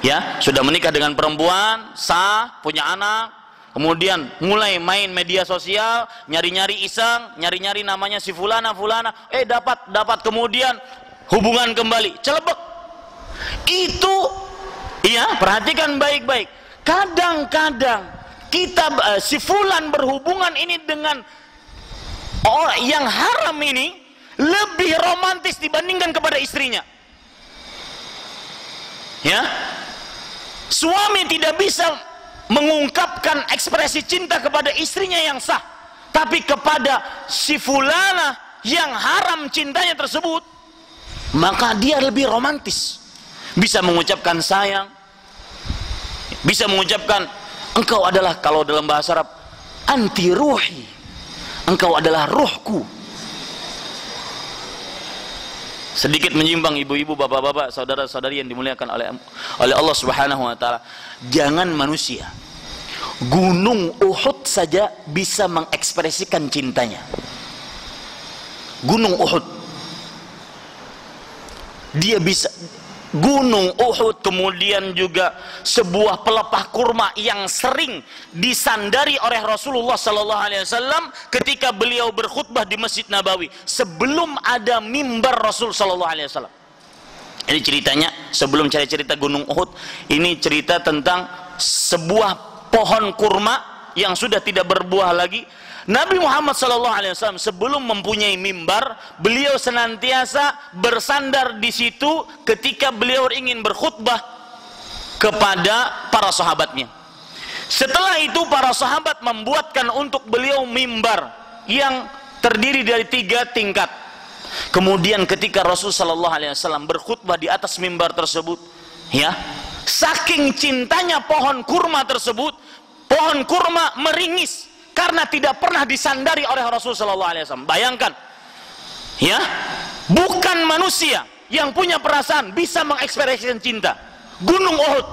Ya, sudah menikah dengan perempuan, sah, punya anak, kemudian mulai main media sosial, nyari-nyari iseng, nyari-nyari namanya si fulana, dapat, kemudian hubungan kembali, celebek. Itu, ya, perhatikan baik-baik. Kadang-kadang kita si fulan berhubungan ini dengan orang yang haram ini lebih romantis dibandingkan kepada istrinya. Ya, suami tidak bisa mengungkapkan ekspresi cinta kepada istrinya yang sah, tapi kepada si fulana yang haram cintanya tersebut, maka dia lebih romantis. Bisa mengucapkan sayang, bisa mengucapkan engkau adalah, kalau dalam bahasa Arab, anti ruhi, engkau adalah ruhku. Sedikit menyimpang ibu-ibu, bapak-bapak, saudara-saudari yang dimuliakan oleh Allah Subhanahu wa taala. Jangan manusia, Gunung Uhud saja bisa mengekspresikan cintanya. Gunung Uhud, dia bisa. Gunung Uhud, kemudian juga sebuah pelepah kurma yang sering disandari oleh Rasulullah Sallallahu Alaihi Wasallam ketika beliau berkhutbah di Masjid Nabawi sebelum ada mimbar Rasul Sallallahu Alaihi Wasallam. Ini ceritanya, sebelum cerita Gunung Uhud, ini cerita tentang sebuah pohon kurma yang sudah tidak berbuah lagi. Nabi Muhammad SAW sebelum mempunyai mimbar, beliau senantiasa bersandar di situ ketika beliau ingin berkhutbah kepada para sahabatnya. Setelah itu para sahabat membuatkan untuk beliau mimbar yang terdiri dari 3 tingkat. Kemudian ketika Rasulullah SAW berkhutbah di atas mimbar tersebut, ya, saking cintanya pohon kurma tersebut, pohon kurma meringis karena tidak pernah disandari oleh Rasulullah SAW. Bayangkan, ya, bukan manusia yang punya perasaan bisa mengekspresikan cinta. Gunung Uhud.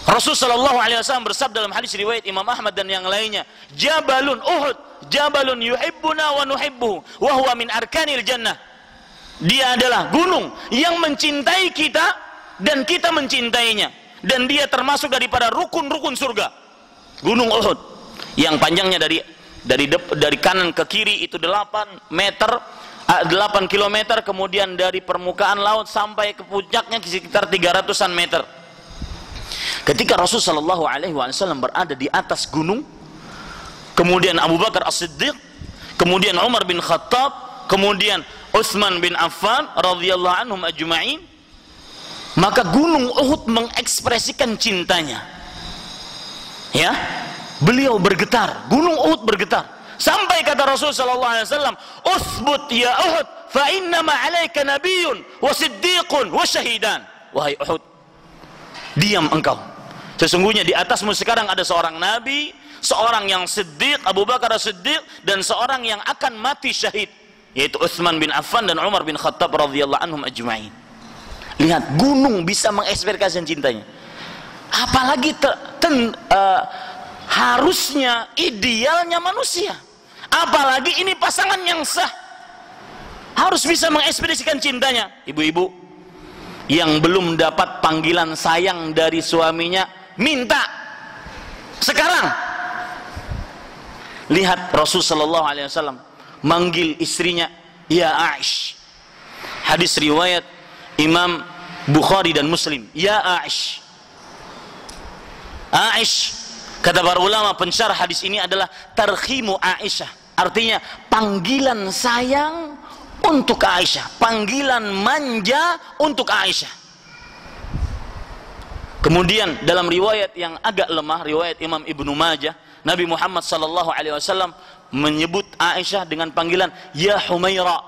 Rasulullah SAW bersabda dalam hadis riwayat Imam Ahmad dan yang lainnya, Jabalun Uhud, Jabalun yuhibbuna wa nuhibbuhu, wa huwa min arkanil jannah. Dia adalah gunung yang mencintai kita dan kita mencintainya, dan dia termasuk daripada rukun-rukun surga. Gunung Uhud yang panjangnya dari kanan ke kiri itu 8 kilometer, kemudian dari permukaan laut sampai ke puncaknya sekitar 300-an meter. Ketika Rasulullah SAW berada di atas gunung, kemudian Abu Bakar As-Siddiq, kemudian Umar bin Khattab, kemudian Utsman bin Affan radhiyallahu anhum ajma'in, maka gunung Uhud mengekspresikan cintanya. Ya, beliau bergetar, gunung Uhud bergetar, sampai kata Rasulullah SAW, "Uthbut ya Uhud, fa innama 'alaika nabiyyun wa siddiqun wa syahidan. Wahai Uhud, diam engkau. Sesungguhnya di atasmu sekarang ada seorang nabi, seorang yang siddiq, Abu Bakar as-Siddiq, dan seorang yang akan mati syahid, yaitu Utsman bin Affan dan Umar bin Khattab radhiyallahu anhum ajma'in. Lihat, gunung bisa mengekspresikan cintanya. Apalagi harusnya idealnya manusia. Apalagi ini pasangan yang sah, harus bisa mengekspresikan cintanya. Ibu-ibu yang belum dapat panggilan sayang dari suaminya, minta sekarang. Lihat Rasulullah SAW manggil istrinya, ya Aish. Hadis riwayat Imam Bukhari dan Muslim. Ya Aish. Aish, kata para ulama pensyarah hadis ini adalah tarkhimu Aisyah. Artinya panggilan sayang untuk Aisyah, panggilan manja untuk Aisyah. Kemudian dalam riwayat yang agak lemah, riwayat Imam Ibnu Majah, Nabi Muhammad SAW menyebut Aisyah dengan panggilan ya Humaira.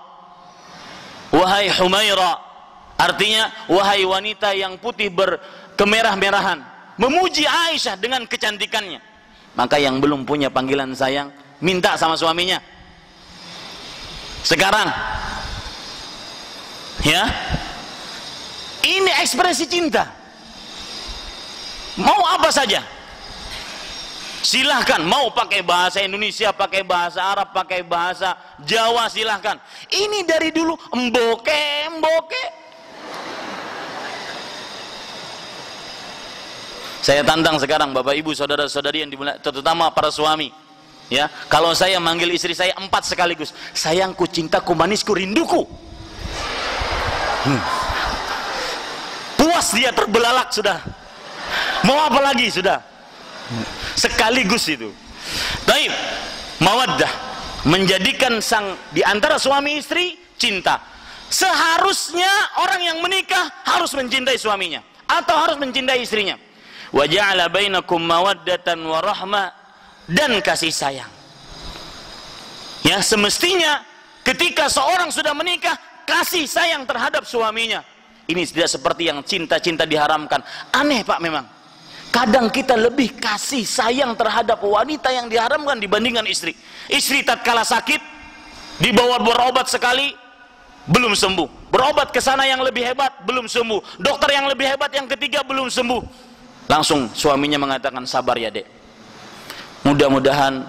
Wahai Humaira, artinya wahai wanita yang putih berkemerah-merahan, memuji Aisyah dengan kecantikannya. Maka yang belum punya panggilan sayang, minta sama suaminya sekarang. Ya, ini ekspresi cinta. Mau apa saja silahkan, mau pakai bahasa Indonesia, pakai bahasa Arab, pakai bahasa Jawa, silahkan. Ini dari dulu emboke. Saya tantang sekarang Bapak Ibu, saudara-saudari yang dimuliakan, terutama para suami, ya, kalau saya manggil istri saya 4 sekaligus, sayangku, cintaku, manisku, rinduku, puas dia, terbelalak sudah. Mau apa lagi sudah? Sekaligus itu. Taib, mawaddah, menjadikan sang di antara suami istri cinta. Seharusnya orang yang menikah harus mencintai suaminya atau harus mencintai istrinya. Wa ja'ala bainakum mawaddatan wa rahmah, dan kasih sayang. Ya, semestinya ketika seorang sudah menikah, kasih sayang terhadap suaminya. Ini tidak seperti yang cinta-cinta diharamkan. Aneh Pak memang. Kadang kita lebih kasih sayang terhadap wanita yang diharamkan dibandingkan istri. Istri tatkala sakit, dibawa berobat sekali, belum sembuh. Berobat ke sana yang lebih hebat, belum sembuh. Dokter yang lebih hebat yang ketiga, belum sembuh. Langsung suaminya mengatakan, sabar ya dek, mudah-mudahan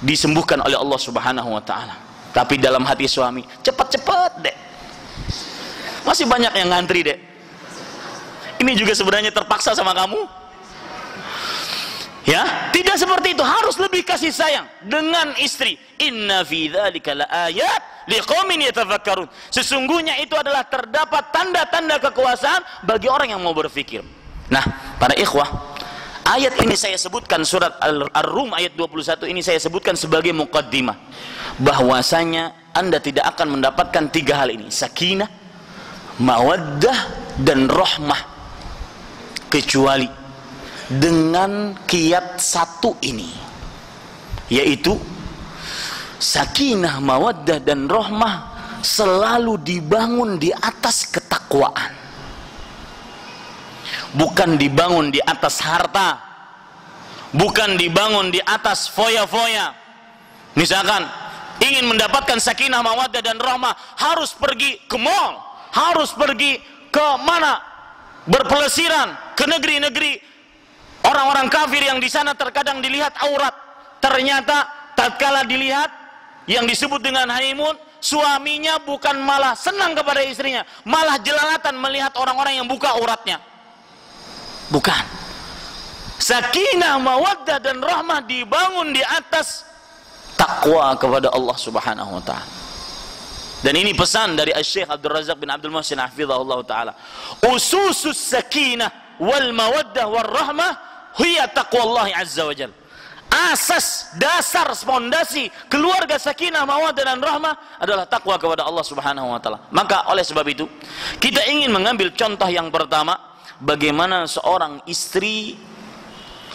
disembuhkan oleh Allah Subhanahu wa ta'ala. Tapi dalam hati suami, cepat-cepat dek, masih banyak yang ngantri dek. Ini juga sebenarnya terpaksa sama kamu. Ya, tidak seperti itu. Harus lebih kasih sayang dengan istri. Inna fi dzalika laayat liqaumin yatafakkarun. Sesungguhnya itu adalah terdapat tanda-tanda kekuasaan bagi orang yang mau berpikir. Nah, para ikhwah, ayat ini saya sebutkan, surat Ar-Rum ayat 21 ini saya sebutkan sebagai muqaddimah, bahwasanya Anda tidak akan mendapatkan 3 hal ini, sakinah, mawaddah, dan rahmah, kecuali dengan kiat satu ini, yaitu sakinah, mawaddah, dan rahmah selalu dibangun di atas ketakwaan, bukan dibangun di atas harta, bukan dibangun di atas foya-foya. Misalkan ingin mendapatkan sakinah, mawaddah, dan rahmah, harus pergi ke mall, harus pergi ke mana, berpelesiran ke negeri-negeri orang-orang kafir yang di sana terkadang dilihat aurat. Ternyata tatkala dilihat yang disebut dengan honeymoon, suaminya bukan malah senang kepada istrinya, malah jelalatan melihat orang-orang yang buka auratnya. Bukan. Sakinah, mawaddah, dan rahmah dibangun di atas takwa kepada Allah Subhanahu wa ta'ala. Dan ini pesan dari Syekh Abdul Razak bin Abdul Muhsin hafizahullah ta'ala. Ususus sakinah wal mawaddah wal rahmah hiya taqwallahi azza wa jalla. Asas, dasar, fondasi keluarga sakinah, mawaddah, dan rahmah adalah takwa kepada Allah Subhanahu wa ta'ala. Maka oleh sebab itu, kita ingin mengambil contoh yang pertama, bagaimana seorang istri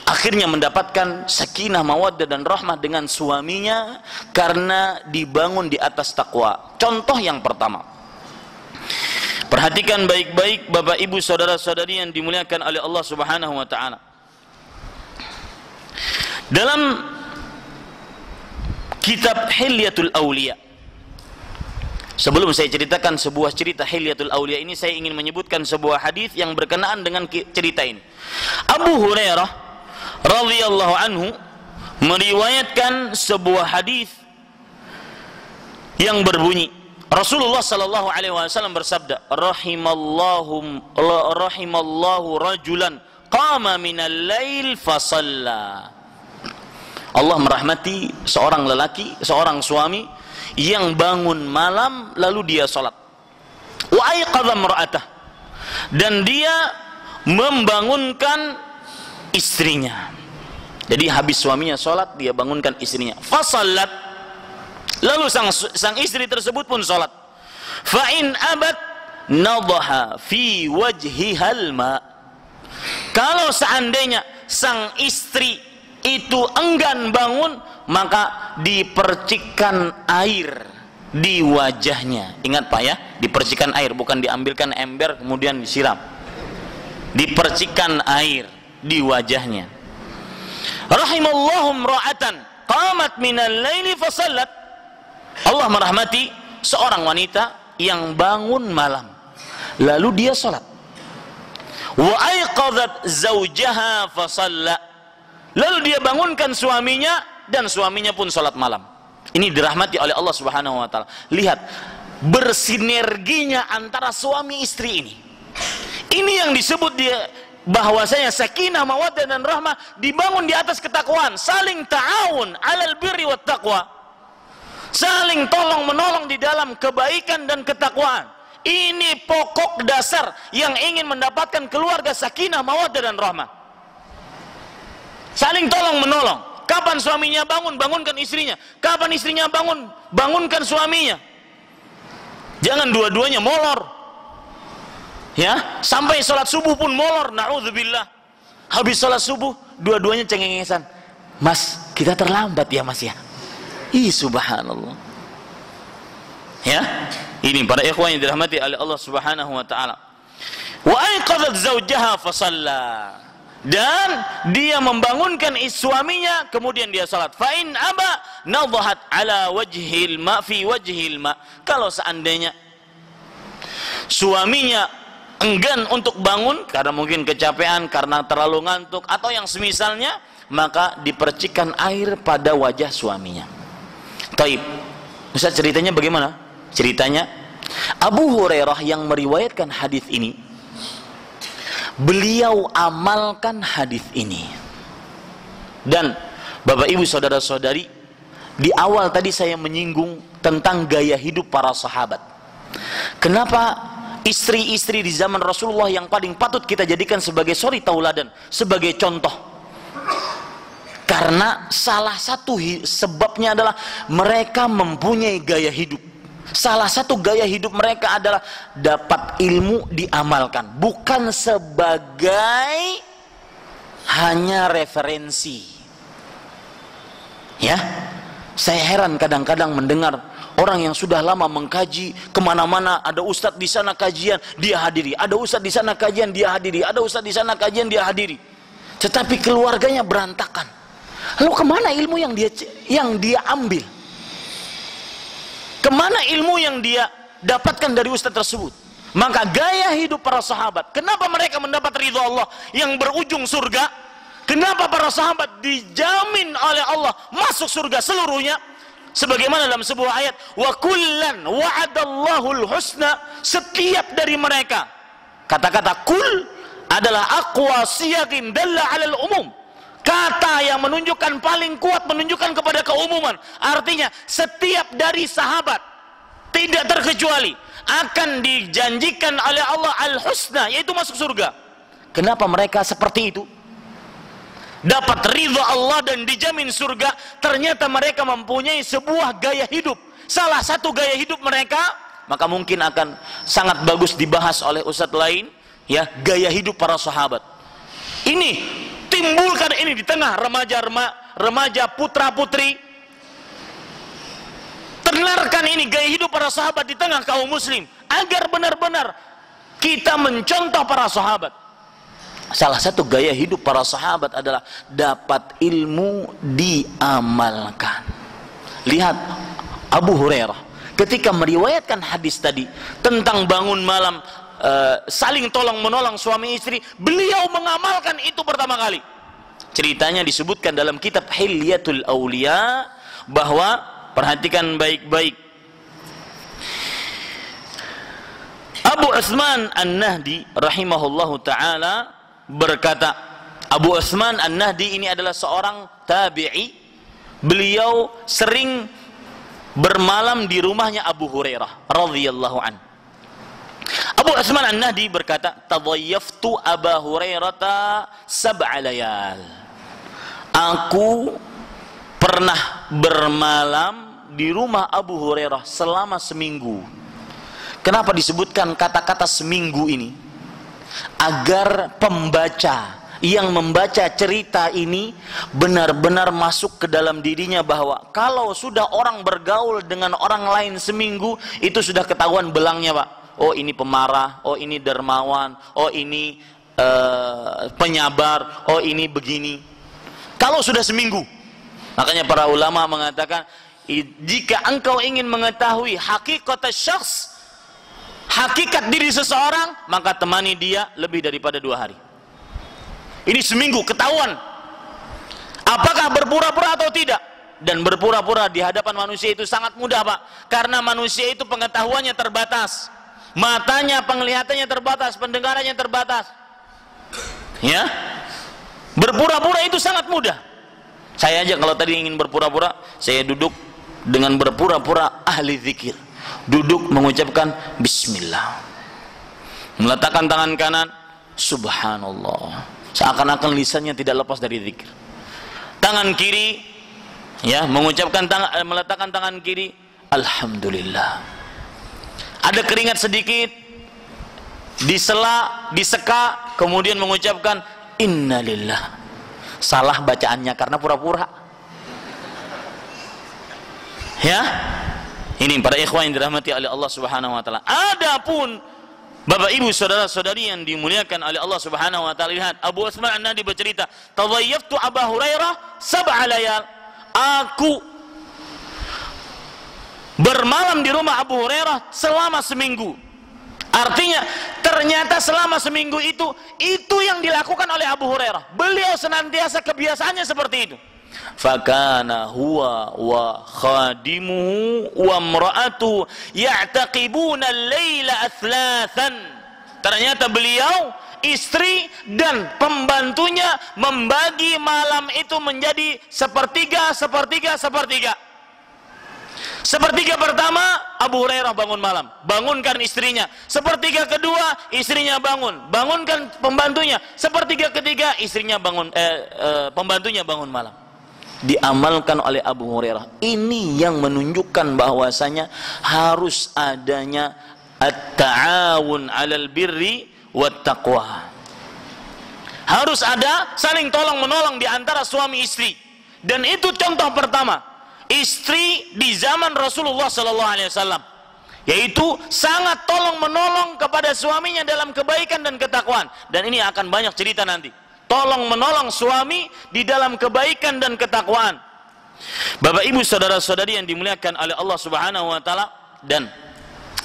akhirnya mendapatkan sakinah, mawaddah dan rahmah dengan suaminya karena dibangun di atas takwa. Contoh yang pertama, perhatikan baik-baik Bapak Ibu saudara-saudari yang dimuliakan oleh Allah Subhanahu wa taala. Dalam kitab Hilyatul Auliya, sebelum saya ceritakan sebuah cerita Hilyatul Auliya ini, saya ingin menyebutkan sebuah hadis yang berkenaan dengan cerita ini. Abu Hurairah radhiyallahu anhu meriwayatkan sebuah hadis yang berbunyi, Rasulullah sallallahu alaihi wasallam bersabda, rahimallahu rajulan qama minal lail fa shalla. Allah merahmati seorang lelaki, seorang suami yang bangun malam lalu dia salat. Wa aiqadha imra'atah, dan dia membangunkan istrinya. Jadi habis suaminya sholat, dia bangunkan istrinya. Fasallat, lalu sang istri tersebut pun sholat. Fa'in abad nadaha fi wajhihal ma. Kalau seandainya sang istri itu enggan bangun, maka dipercikkan air di wajahnya. Ingat Pak ya, dipercikkan air, bukan diambilkan ember kemudian disiram. Dipercikkan air di wajahnya. Rahimallahu imra'atan qamat minal laili fasallat. Allah merahmati seorang wanita yang bangun malam lalu dia salat. Wa aiqadhat zawjaha fasalla, lalu dia bangunkan suaminya dan suaminya pun salat malam. Ini dirahmati oleh Allah Subhanahu wa taala. Lihat bersinerginya antara suami istri ini. Ini yang disebut dia bahwasanya sakinah, mawaddah dan rahmah dibangun di atas ketakwaan, saling ta'awun 'alal birri wat taqwa. Saling tolong menolong di dalam kebaikan dan ketakwaan. Ini pokok dasar yang ingin mendapatkan keluarga sakinah, mawaddah dan rahmah. Saling tolong menolong. Kapan suaminya bangun, bangunkan istrinya. Kapan istrinya bangun, bangunkan suaminya. Jangan dua-duanya molor. Ya, sampai sholat subuh pun molor, na'udzubillah. Habis sholat subuh, dua-duanya cengengesan. Mas, kita terlambat ya mas ya. Ih, subhanallah. Ya, ini para ikhwan yang dirahmati oleh Allah Subhanahu wa taala. Wa aiqadhat zawjaha fa shalla, dan dia membangunkan suaminya kemudian dia salat. Fa in aba nadhat ala wajhil ma fi wajhil ma. Kalau seandainya suaminya enggan untuk bangun karena mungkin kecapean, karena terlalu ngantuk atau yang semisalnya, maka dipercikkan air pada wajah suaminya. Taib. Ustaz, ceritanya bagaimana? Ceritanya Abu Hurairah yang meriwayatkan hadis ini, beliau amalkan hadis ini. Dan Bapak Ibu saudara-saudari, di awal tadi saya menyinggung tentang gaya hidup para sahabat. Kenapa istri-istri di zaman Rasulullah yang paling patut kita jadikan sebagai suri tauladan, sebagai contoh? Karena salah satu sebabnya adalah mereka mempunyai gaya hidup. Salah satu gaya hidup mereka adalah dapat ilmu diamalkan, bukan sebagai hanya referensi. Ya, saya heran kadang-kadang mendengar orang yang sudah lama mengkaji, kemana-mana ada ustadz di sana kajian dia hadiri, ada ustadz di sana kajian dia hadiri, ada ustadz di sana kajian dia hadiri, tetapi keluarganya berantakan. Lalu kemana ilmu yang dia ambil? Kemana ilmu yang dia dapatkan dari ustadz tersebut? Maka gaya hidup para sahabat, kenapa mereka mendapat ridha Allah yang berujung surga? Kenapa para sahabat dijamin oleh Allah masuk surga seluruhnya? Sebagaimana dalam sebuah ayat, wa kullan wa'adallahul husna, setiap dari mereka. Kata-kata kul adalah aqwa siyaqin dalla 'alal umum. Kata yang menunjukkan paling kuat, menunjukkan kepada keumuman. Artinya setiap dari sahabat tidak terkecuali akan dijanjikan oleh Allah al-husna, yaitu masuk surga. Kenapa mereka seperti itu? Dapat ridha Allah dan dijamin surga. Ternyata mereka mempunyai sebuah gaya hidup. Salah satu gaya hidup mereka, maka mungkin akan sangat bagus dibahas oleh ustadz lain, ya, gaya hidup para sahabat. Ini Timbulkan ini di tengah remaja putra-putri. Terdengarkan ini gaya hidup para sahabat di tengah kaum muslim, agar benar-benar kita mencontoh para sahabat. Salah satu gaya hidup para sahabat adalah dapat ilmu diamalkan. Lihat Abu Hurairah ketika meriwayatkan hadis tadi tentang bangun malam, saling tolong menolong suami istri, beliau mengamalkan itu pertama kali. Ceritanya disebutkan dalam kitab Hilyatul Auliya, bahwa perhatikan baik-baik, Abu Utsman An-Nahdi rahimahullahu ta'ala berkata, Abu Utsman An-Nahdi ini adalah seorang tabi'i. Beliau sering bermalam di rumahnya Abu Hurairah radhiyallahu an. Abu Utsman An-Nahdi berkata, tadhayyaftu Aba Hurairah sab'a layal. Aku pernah bermalam di rumah Abu Hurairah selama seminggu. Kenapa disebutkan kata-kata seminggu ini? Agar pembaca yang membaca cerita ini benar-benar masuk ke dalam dirinya, bahwa kalau sudah orang bergaul dengan orang lain seminggu, itu sudah ketahuan belangnya, Pak. Oh, ini pemarah, oh ini dermawan, oh ini penyabar, oh ini begini. Kalau sudah seminggu. Makanya para ulama mengatakan, jika engkau ingin mengetahui hakikat syakhs, hakikat diri seseorang, maka temani dia lebih daripada 2 hari. Ini seminggu ketahuan apakah berpura-pura atau tidak. Dan berpura-pura di hadapan manusia itu sangat mudah, Pak, karena manusia itu pengetahuannya terbatas, matanya, penglihatannya terbatas, pendengarannya terbatas, ya. Berpura-pura itu sangat mudah. Saya aja kalau tadi ingin berpura-pura, saya duduk dengan berpura-pura ahli zikir, duduk mengucapkan bismillah, meletakkan tangan kanan subhanallah, seakan-akan lisannya tidak lepas dari zikir. Tangan kiri, ya, meletakkan tangan kiri alhamdulillah. Ada keringat sedikit, diseka, kemudian mengucapkan innalillah. Salah bacaannya karena pura-pura, ya. Ini para ikhwan yang dirahmati oleh Allah Subhanahu wa taala. Adapun Bapak Ibu saudara-saudari yang dimuliakan oleh Allah Subhanahu wa taala, lihat Abu Utsman An-Nahdi bercerita, tadhayyaftu Abu Hurairah sab'a layal. Aku bermalam di rumah Abu Hurairah selama seminggu. Artinya ternyata selama seminggu itu yang dilakukan oleh Abu Hurairah. Beliau senantiasa kebiasaannya seperti itu. Fakana huwa wa khadimuhu wa imra'atuhu ya'taqibuna al-laila athlathan. Ternyata beliau, istri dan pembantunya membagi malam itu menjadi sepertiga. Sepertiga pertama Abu Hurairah bangun malam, bangunkan istrinya. Sepertiga kedua istrinya bangunkan pembantunya. Sepertiga ketiga istrinya pembantunya bangun malam. Diamalkan oleh Abu Hurairah. Ini yang menunjukkan bahwasanya harus adanya at-ta'awun 'alal birri wat taqwa. Harus ada saling tolong menolong di antara suami istri. Dan itu contoh pertama istri di zaman Rasulullah sallallahu alaihi wasallam, yaitu sangat tolong menolong kepada suaminya dalam kebaikan dan ketakwaan. Dan ini akan banyak cerita nanti, tolong menolong suami di dalam kebaikan dan ketakwaan. Bapak Ibu saudara-saudari yang dimuliakan oleh Allah Subhanahu wa taala, dan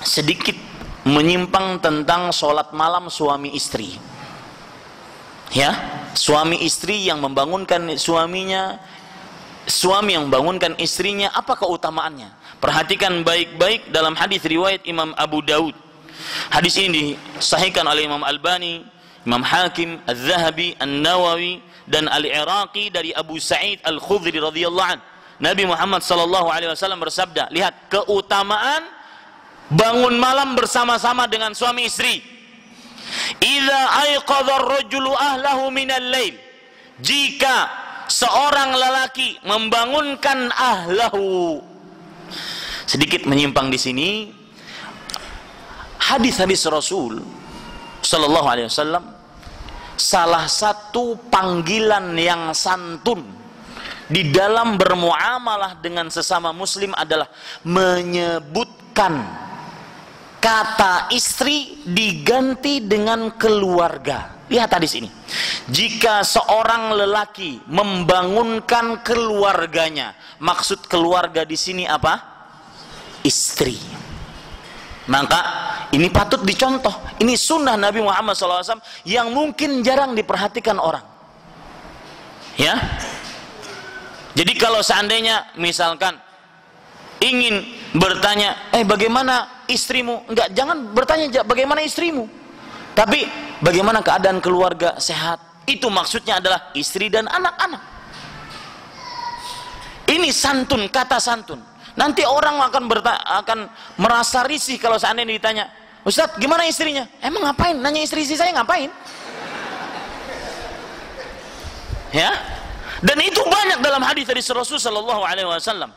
sedikit menyimpang tentang sholat malam suami istri, ya. Suami istri yang membangunkan suaminya, suami yang bangunkan istrinya, apa keutamaannya? Perhatikan baik-baik dalam hadis riwayat Imam Abu Daud. Hadis ini disahihkan oleh Imam Albani, Imam Hakim, Al-Zahabi, An-Nawawi dan Al-Iraqi dari Abu Sa'id Al-Khudri radhiyallahu anhu. Nabi Muhammad sallallahu alaihi wasallam bersabda, lihat keutamaan bangun malam bersama-sama dengan suami istri. Idza ayqadha ar-rajulu ahlahu minal lail. Jika seorang lelaki membangunkan ahlahu. Sedikit menyimpang di sini. Hadis-hadis Rasul sallallahu alaihi wasallam salah satu panggilan yang santun di dalam bermuamalah dengan sesama muslim adalah menyebutkan kata istri diganti dengan keluarga. Lihat hadis ini. Jika seorang lelaki membangunkan keluarganya, maksud keluarga di sini apa? Istri. Maka ini patut dicontoh. Ini sunnah Nabi Muhammad SAW yang mungkin jarang diperhatikan orang. Ya. Jadi kalau seandainya misalkan ingin bertanya, bagaimana istrimu? Enggak, jangan bertanya bagaimana istrimu. Tapi bagaimana keadaan keluarga, sehat? Itu maksudnya adalah istri dan anak-anak. Ini santun, kata santun. Nanti orang akan merasa risih kalau seandainya ditanya, Ustadz gimana istrinya? Emang ngapain? Nanya istri saya ngapain? Ya. Dan itu banyak dalam hadis dari Rasul sallallahu alaihi wasallam.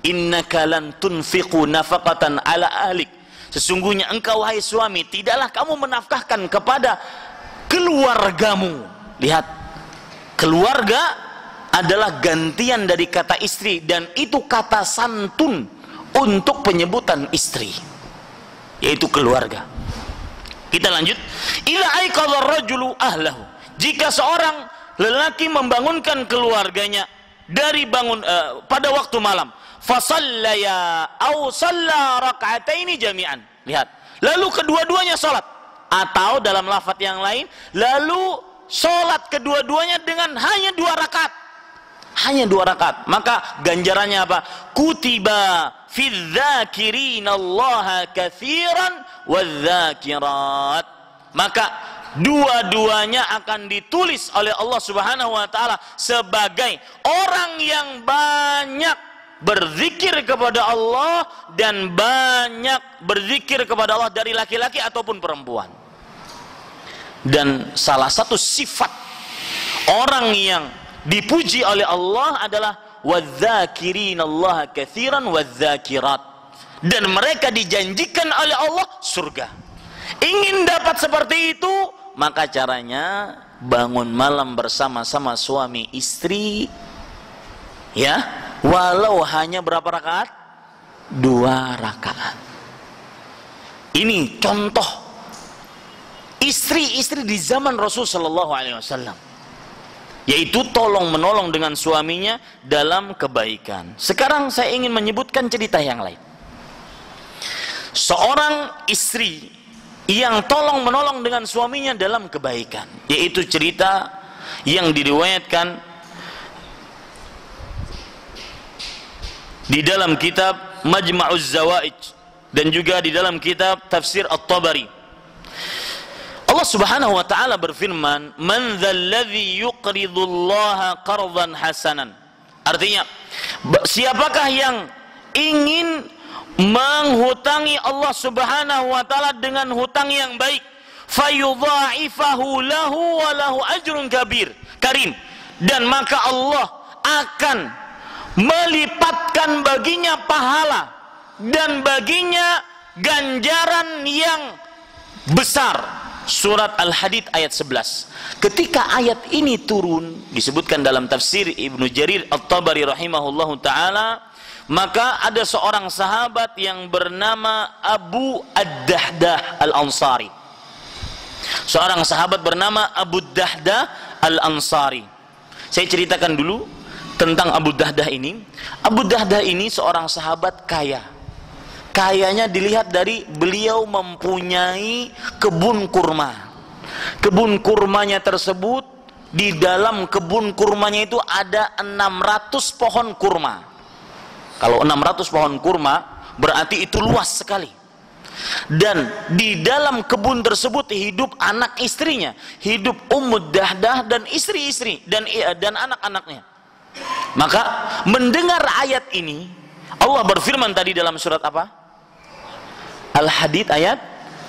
Innaka lan tunfiqu nafaqatan ala ahlik. Sesungguhnya engkau wahai suami tidaklah kamu menafkahkan kepada keluargamu. Lihat, keluarga adalah gantian dari kata istri dan itu kata santun untuk penyebutan istri, yaitu keluarga. Kita lanjut. Idza aiqadha ar-rajulu ahlahu. Jika seorang lelaki membangunkan keluarganya dari pada waktu malam, fasallaya au shalla raka'ataini jami'an. Lihat, lalu kedua-duanya salat, atau dalam lafaz yang lain, lalu salat kedua-duanya dengan hanya 2 rakaat. Hanya 2 rakaat. Maka ganjarannya apa? Kutiba fidz dzakirina Allah katsiran wadz-dzakirat. Maka dua-duanya akan ditulis oleh Allah Subhanahu wa taala sebagai orang yang banyak berzikir kepada Allah dan banyak berzikir kepada Allah dari laki-laki ataupun perempuan. Dan salah satu sifat orang yang dipuji oleh Allah adalah wadz-dzakirinallaha katsiran wadz-dzakirat. Dan mereka dijanjikan oleh Allah surga. Ingin dapat seperti itu, maka caranya bangun malam bersama-sama suami istri, ya, walau hanya berapa rakaat? 2 rakaat. Ini contoh istri-istri di zaman Rasul sallallahu alaihi wasallam, yaitu tolong menolong dengan suaminya dalam kebaikan. Sekarang saya ingin menyebutkan cerita yang lain. Seorang istri yang tolong menolong dengan suaminya dalam kebaikan, yaitu cerita yang diriwayatkan di dalam kitab Majma'uz Zawaid dan juga di dalam kitab Tafsir At-Tabari. Allah Subhanahu wa taala berfirman, "Man dzalladzi yuqridullaha qardan hasanan." Artinya, siapakah yang ingin menghutangi Allah Subhanahu wa taala dengan hutang yang baik, fayudha'ifahu lahu wa lahu ajrun karim, dan maka Allah akan melipatkan baginya pahala dan baginya ganjaran yang besar. Surat Al-Hadid ayat 11. Ketika ayat ini turun, disebutkan dalam tafsir Ibnu Jarir At-Tabari rahimahullahu taala, maka ada seorang sahabat yang bernama Abu Ad-Dahdah Al-Ansari. Seorang sahabat bernama Abu Dahdah Al-Ansari. Saya ceritakan dulu tentang Abu Dahdah ini. Abu Dahdah ini seorang sahabat kaya. Kayanya dilihat dari beliau mempunyai kebun kurma. Kebun kurmanya tersebut, di dalam kebun kurmanya itu ada 600 pohon kurma. Kalau 600 pohon kurma berarti itu luas sekali. Dan di dalam kebun tersebut hidup anak istrinya, hidup Ummu Dahdah dan istri-istri dan anak-anaknya. Maka mendengar ayat ini, Allah berfirman tadi dalam surat apa? Al-Hadid ayat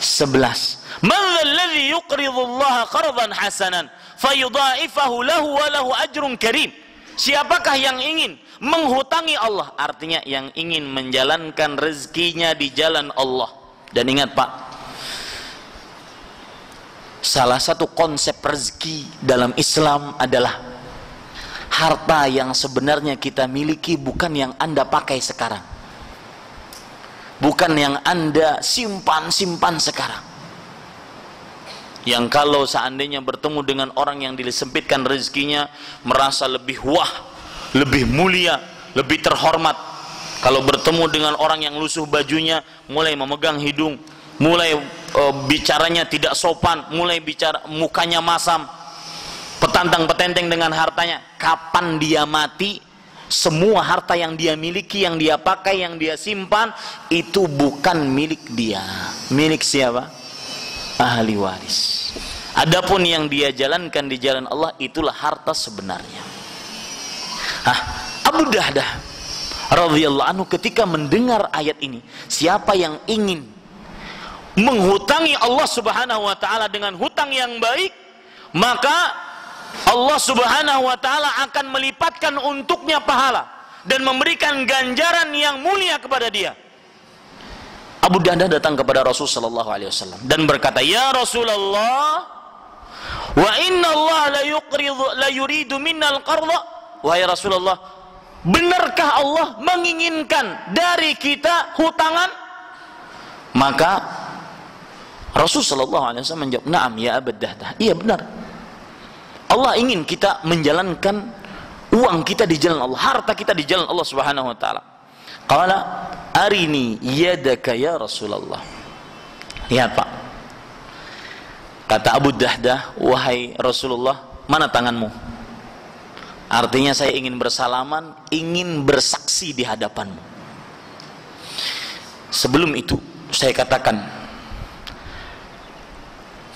11. Man dzalladzi yuqridullaha qardan hasanan fayudha'ifahu lahu wa lahu ajrun karim. Siapakah yang ingin menghutangi Allah? Artinya yang ingin menjalankan rezekinya di jalan Allah. Dan ingat Pak, Salah satu konsep rezeki dalam Islam adalah harta yang sebenarnya kita miliki bukan yang Anda pakai sekarang, bukan yang Anda simpan sekarang, yang kalau seandainya bertemu dengan orang yang disempitkan rezekinya merasa lebih wah, lebih mulia, lebih terhormat. Kalau bertemu dengan orang yang lusuh bajunya, mulai memegang hidung, mulai bicaranya tidak sopan, mulai bicara mukanya masam, petantang-petenteng dengan hartanya. Kapan dia mati, semua harta yang dia miliki, yang dia pakai, yang dia simpan, itu bukan milik dia. Milik siapa? Ahli waris. Adapun yang dia jalankan di jalan Allah, itulah harta sebenarnya. Abu Dahdah radhiyallahu anhu ketika mendengar ayat ini, siapa yang ingin menghutangi Allah subhanahu wa ta'ala dengan hutang yang baik, maka Allah subhanahu wa ta'ala akan melipatkan untuknya pahala dan memberikan ganjaran yang mulia kepada dia. Abu Dahdah datang kepada Rasul sallallahu alaihi wasallam dan berkata, "Ya Rasulullah, wa inna Allah la yuridu minnal qarda." Wahai Rasulullah, benarkah Allah menginginkan dari kita hutangan? Maka Rasul sallallahu alaihi wasallam menjawab, "Na'am ya Abu Dahdah." Iya, benar. Allah ingin kita menjalankan uang kita di jalan Allah, harta kita di jalan Allah subhanahu wa ta'ala. Qala arini yadaka ya Rasulullah. Lihat Pak, kata Abu Dahdah, "Wahai Rasulullah, mana tanganmu?" Artinya saya ingin bersalaman, ingin bersaksi di hadapanmu. Sebelum itu saya katakan,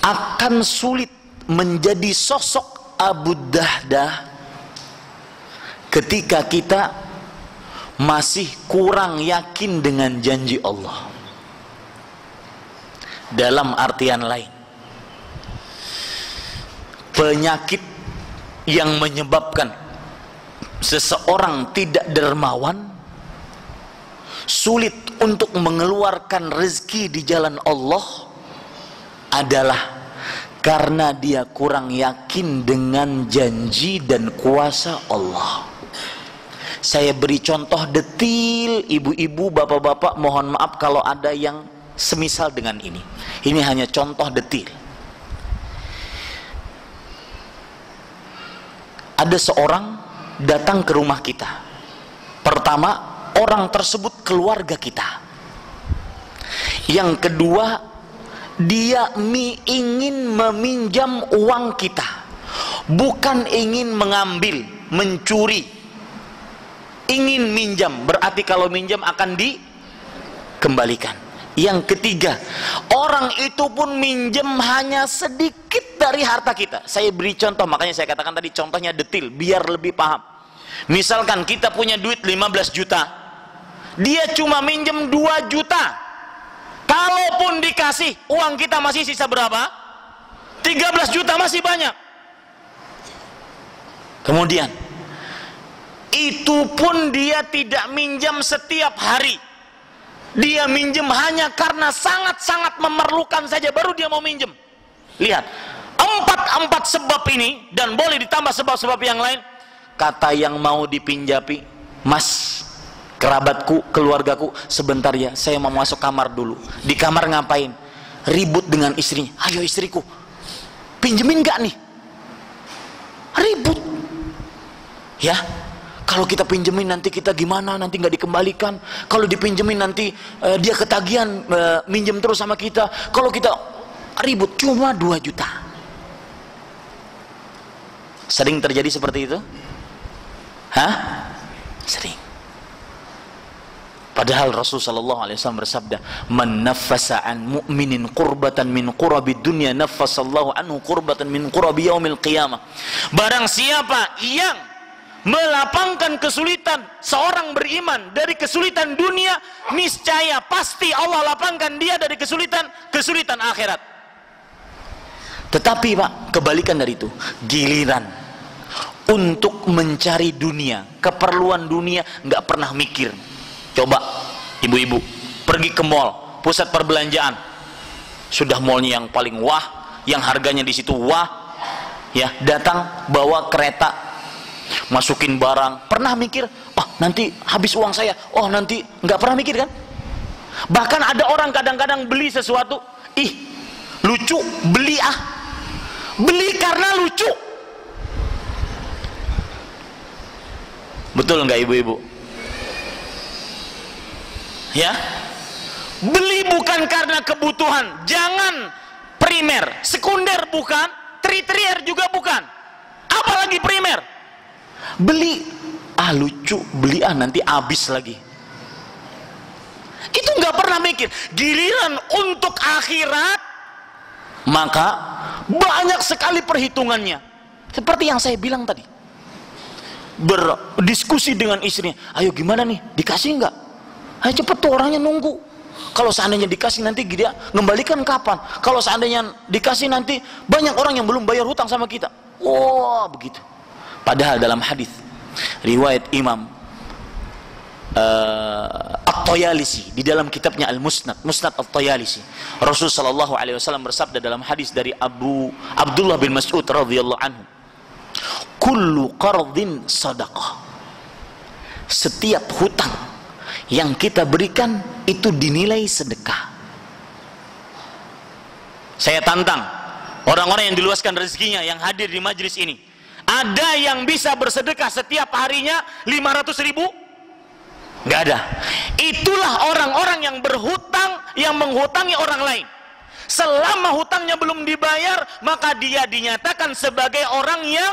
akan sulit menjadi sosok Abu Dahdah ketika kita masih kurang yakin dengan janji Allah. Dalam artian lain, penyakit yang menyebabkan seseorang tidak dermawan, sulit untuk mengeluarkan rezeki di jalan Allah, adalah karena dia kurang yakin dengan janji dan kuasa Allah. Saya beri contoh detil, ibu-ibu, bapak-bapak, mohon maaf kalau ada yang semisal dengan ini. Ini hanya contoh detil. Ada seorang datang ke rumah kita. Pertama, orang tersebut keluarga kita. Yang kedua, dia ingin meminjam uang kita, bukan ingin mengambil, mencuri. Ingin minjam, berarti kalau minjam akan dikembalikan. Yang ketiga, orang itu pun minjam hanya sedikit dari harta kita. Saya beri contoh, makanya saya katakan tadi contohnya detil, biar lebih paham. Misalkan kita punya duit 15 juta, dia cuma minjem 2 juta. Kalaupun dikasih, uang kita masih sisa berapa? 13 juta, masih banyak. Kemudian, itu pun dia tidak minjam setiap hari. Dia minjem hanya karena sangat-sangat memerlukan saja, baru dia mau minjem. Lihat, empat sebab ini, dan boleh ditambah sebab-sebab yang lain. Kata yang mau dipinjapi, "Mas, kerabatku, keluargaku, sebentar ya, saya mau masuk kamar dulu." Di kamar ngapain? Ribut dengan istrinya. "Ayo istriku, pinjemin gak nih?" Ribut. Ya, kalau kita pinjemin nanti kita gimana? Nanti nggak dikembalikan. Kalau dipinjemin nanti dia ketagihan minjem terus sama kita. Kalau kita ribut, cuma 2 juta. Sering terjadi seperti itu? Hah? Sering. Padahal Rasulullah sallallahu alaihi wasallam bersabda, "Man naffasa an mu'minin qurbatan min qurabid dunya, naffasallahu anhu qurbatan min qurabi yaumil qiyamah." Barang siapa yang melapangkan kesulitan seorang beriman dari kesulitan dunia, niscaya pasti Allah lapangkan dia dari kesulitan akhirat. Tetapi Pak, kebalikan dari itu, giliran untuk mencari dunia, keperluan dunia, nggak pernah mikir. Coba ibu-ibu pergi ke mall, pusat perbelanjaan, sudah mallnya yang paling wah, yang harganya di situ wah, ya, datang bawa kereta, masukin barang. Pernah mikir, oh nanti habis uang saya, oh nanti, nggak pernah mikir kan? Bahkan ada orang kadang-kadang beli sesuatu, ih lucu, beli karena lucu. Betul nggak ibu-ibu? Ya, beli bukan karena kebutuhan. Jangan primer, sekunder bukan, tertier juga bukan, apalagi primer. Beli, lucu, beli nanti habis lagi. Itu nggak pernah mikir. Giliran untuk akhirat, maka banyak sekali perhitungannya. Seperti yang saya bilang tadi, berdiskusi dengan istrinya, ayo gimana nih, dikasih nggak? Ayo cepet tuh, orangnya nunggu. Kalau seandainya dikasih nanti dia ngembalikan kapan? Kalau seandainya dikasih nanti banyak orang yang belum bayar hutang sama kita. Wah, begitu. Padahal dalam hadis riwayat Imam At-Tayalisi di dalam kitabnya Al-Musnad, Musnad At-Tayalisi, Rasul sallallahu alaihi wasallam bersabda dalam hadis dari Abdullah bin Mas'ud radhiyallahu anhu, kullu qardin sadaqah. Setiap hutang yang kita berikan itu dinilai sedekah. Saya tantang orang-orang yang diluaskan rezekinya yang hadir di majelis ini, ada yang bisa bersedekah setiap harinya 500.000? Nggak ada. Itulah orang-orang yang berhutang, yang menghutangi orang lain. Selama hutangnya belum dibayar, maka dia dinyatakan sebagai orang yang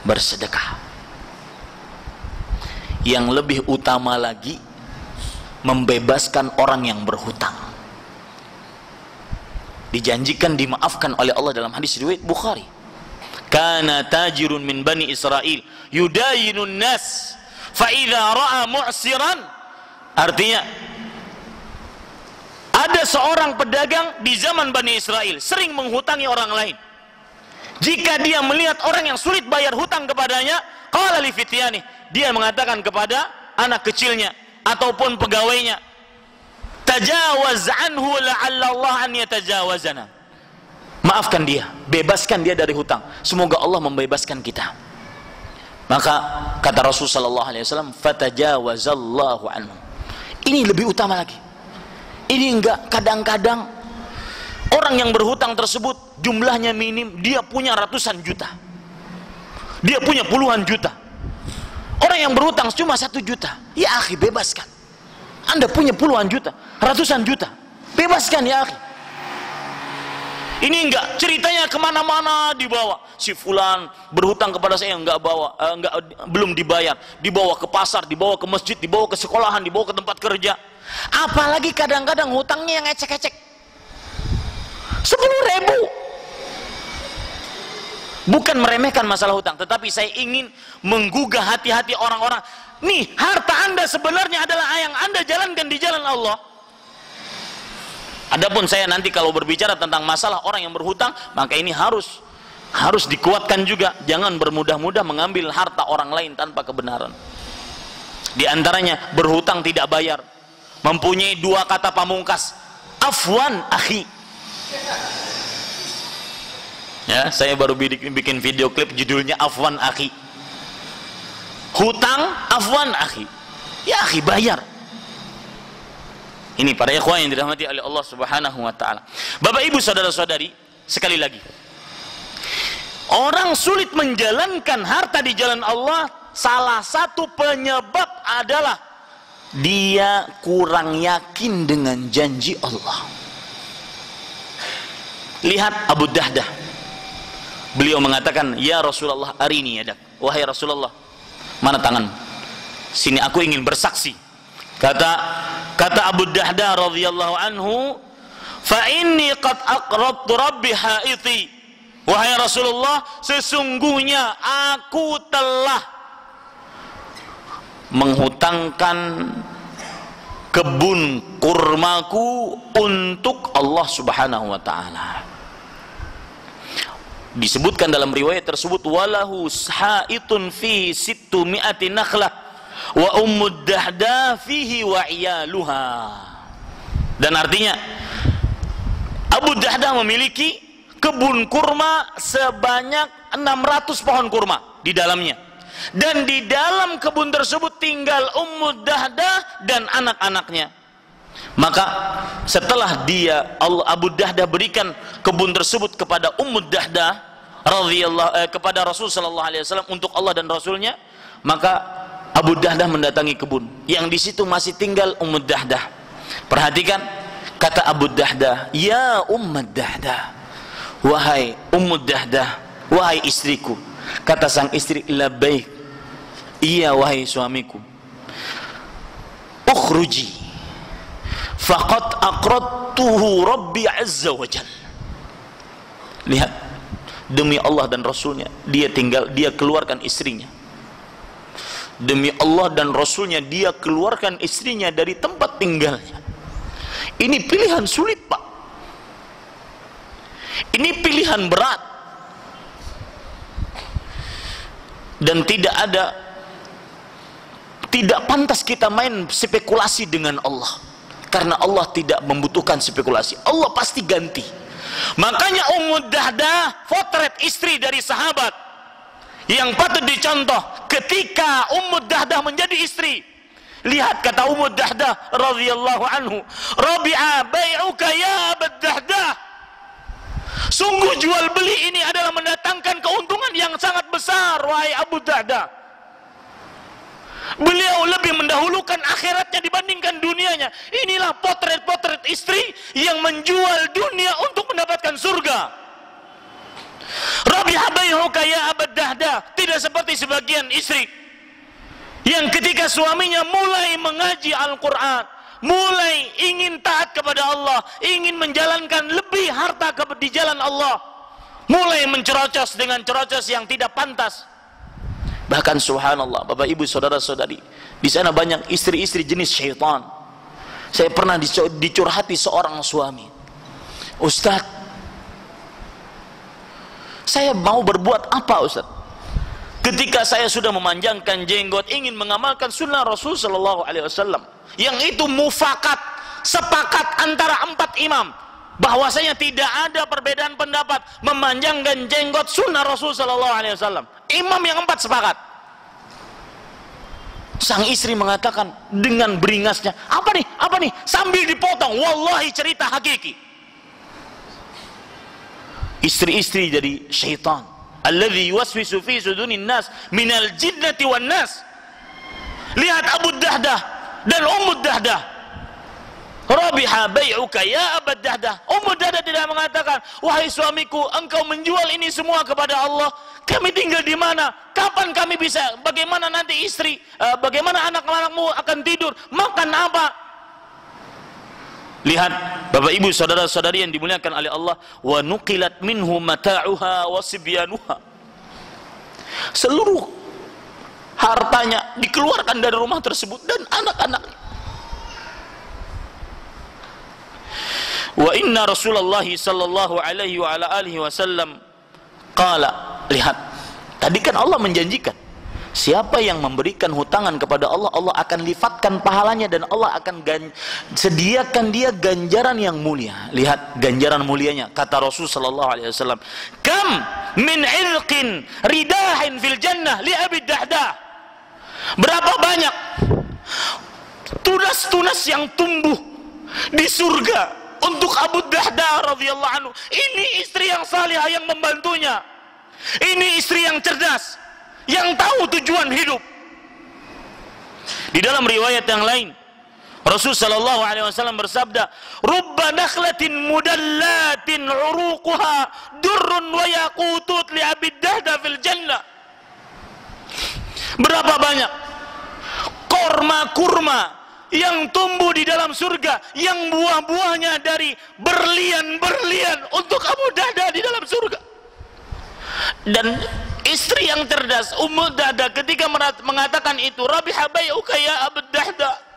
bersedekah. Yang lebih utama lagi, membebaskan orang yang berhutang. Dijanjikan dimaafkan oleh Allah dalam hadis riwayat Bukhari. Kana tajirun min bani Israel yudayinun nas fa idza ra'a mu'siran. Artinya, ada seorang pedagang di zaman Bani Israel sering menghutangi orang lain. Jika dia melihat orang yang sulit bayar hutang kepadanya, qala li fityani, dia mengatakan kepada anak kecilnya ataupun pegawainya, tajawaz anhu la'alla Allah an yatajawazana. Maafkan dia, bebaskan dia dari hutang, semoga Allah membebaskan kita. Maka kata Rasul sallallahu alaihi wasallam, fatajawazallahu anhu. Ini lebih utama lagi. Ini enggak, kadang-kadang orang yang berhutang tersebut jumlahnya minim, dia punya ratusan juta, dia punya puluhan juta. Orang yang berhutang cuma 1 juta, ya akhi, bebaskan. Anda punya puluhan juta, ratusan juta, bebaskan ya akhi. Ini enggak, ceritanya kemana-mana dibawa. Si fulan berhutang kepada saya, belum dibayar, dibawa ke pasar, dibawa ke masjid, dibawa ke sekolahan, dibawa ke tempat kerja. Apalagi kadang-kadang hutangnya yang ecek-ecek, 10.000. Bukan meremehkan masalah hutang, tetapi saya ingin menggugah hati-hati orang-orang. Nih, harta Anda sebenarnya adalah yang Anda jalankan di jalan Allah. Adapun saya nanti kalau berbicara tentang masalah orang yang berhutang, maka ini harus dikuatkan juga. Jangan bermudah-mudah mengambil harta orang lain tanpa kebenaran. Di antaranya berhutang tidak bayar, mempunyai 2 kata pamungkas, afwan akhi. Ya, saya baru bikin video klip judulnya Afwan Akhi. Hutang, afwan akhi. Ya akhi, bayar. Ini para ikhwan yang dirahmati oleh Allah Subhanahu wa taala. Bapak Ibu saudara-saudari, sekali lagi, orang sulit menjalankan harta di jalan Allah, salah satu penyebab adalah dia kurang yakin dengan janji Allah. Lihat Abu Dahdah. Beliau mengatakan, ya Rasulullah, arini yadak. Wahai Rasulullah, mana tangan? Sini, aku ingin bersaksi. Kata Abu Dahdah radhiyallahu anhu, fa inni qad aqradtu rabbi haiti. Wahai Rasulullah, sesungguhnya aku telah menghutangkan kebun kurmaku untuk Allah Subhanahu wa taala. Disebutkan dalam riwayat tersebut, walahu haitun fi 600 nakhlah wa ummud dahda fihi wa iyaluha. Dan artinya Abu Dahdah memiliki kebun kurma sebanyak 600 pohon kurma di dalamnya. Dan di dalam kebun tersebut tinggal Ummu Dahdah dan anak-anaknya. Maka setelah Abu Dahdah berikan kebun tersebut kepada Ummu Dahdah kepada Rasul sallallahu alaihi wasallam untuk Allah dan Rasulnya, maka Abu Dahdah mendatangi kebun yang di situ masih tinggal Ummu Dahdah. Perhatikan kata Abu Dahdah, "Ya Ummu Dahdah." Wahai Ummu Dahdah, wahai istriku. Kata sang istri, "Labbaik." Iya wahai suamiku. "Ukhruji faqad aqradtuhu Rabbi azza wa jalla." Lihat, demi Allah dan Rasulnya dia keluarkan istrinya. Demi Allah dan Rasulnya dia keluarkan istrinya dari tempat tinggalnya. Ini pilihan sulit, Pak. Ini pilihan berat. Dan tidak pantas kita main spekulasi dengan Allah, karena Allah tidak membutuhkan spekulasi. Allah pasti ganti. Makanya Ummu Dahdah potret istri dari sahabat yang patut dicontoh ketika Ummu Dahdah menjadi istri. Lihat kata Ummu Dahdah radhiyallahu anhu, "Rabi'a bai'uka ya Abu Dahdah." Sungguh jual beli ini adalah mendatangkan keuntungan yang sangat besar, wahai Abu Dahdah. Beliau lebih mendahulukan akhiratnya dibandingkan dunianya. Inilah potret-potret istri yang menjual dunia untuk mendapatkan surga. Rabi'a bai'uka ya Abu Dahdah. Tidak seperti sebagian istri yang ketika suaminya mulai mengaji Al-Quran, mulai ingin taat kepada Allah, ingin menjalankan lebih harta di jalan Allah, mulai mencerocos dengan cerocos yang tidak pantas. Bahkan subhanallah, Bapak Ibu saudara-saudari, di sana banyak istri-istri jenis syaitan. Saya pernah dicurhati seorang suami, "Ustaz, saya mau berbuat apa Ustaz? Ketika saya sudah memanjangkan jenggot, ingin mengamalkan sunnah Rasul sallallahu alaihi wasallam, yang itu mufakat, sepakat antara 4 imam, bahwasanya tidak ada perbedaan pendapat memanjangkan jenggot sunnah Rasul sallallahu alaihi wasallam. Imam yang 4 sepakat." Sang istri mengatakan dengan beringasnya, "Apa nih? Apa nih?" Sambil dipotong, wallahi cerita hakiki. Istri-istri dari syaitan, alladzi yuwaswisu fi sudurin nas minal jinnati wan nas. Lihat Abu Dahdah dan Ummu Dahdah. "Rabiha bai'uka ya Abu Dahdah." Ummu Dahdah tidak mengatakan, "Wahai suamiku, engkau menjual ini semua kepada Allah. Kami tinggal di mana? Kapan kami bisa? Bagaimana nanti istri? Bagaimana anak-anakmu akan tidur? Makan apa?" Lihat Bapak Ibu saudara-saudari yang dimuliakan oleh Allah, "Wa nuqilat minhu mata'uha wa sibyanuha." Seluruh hartanya dikeluarkan dari rumah tersebut dan anak-anaknya. Wa inna Rasulullah sallallahu alaihi wa ala alihi wasallam qala. Lihat, tadi kan Allah menjanjikan, siapa yang memberikan hutangan kepada Allah, Allah akan lifatkan pahalanya dan Allah akan sediakan dia ganjaran yang mulia. Lihat ganjaran mulianya, kata Rasul sallallahu alaihi wasallam, "Kam min irqin ridahin fil jannah li Abi Dahdah." Berapa banyak tunas-tunas yang tumbuh di surga untuk Abu Dahdah radhiyallahu anhu. Ini istri yang salihah yang membantunya. Ini istri yang cerdas, yang tahu tujuan hidup. Di dalam riwayat yang lain, Rasul sallallahu alaihi wasallam bersabda, "Rubba nakhlatin mudallatin uruquha durrun wa yaqutut li Abi Dahdah fil jannah." Berapa banyak kurma-kurma yang tumbuh di dalam surga, yang buah-buahnya dari berlian-berlian untuk Abu Dahdah di dalam surga. Dan istri yang cerdas Ummu Dahdah ketika mengatakan itu, "Rabiha bai'uka ya Abu Dahdah."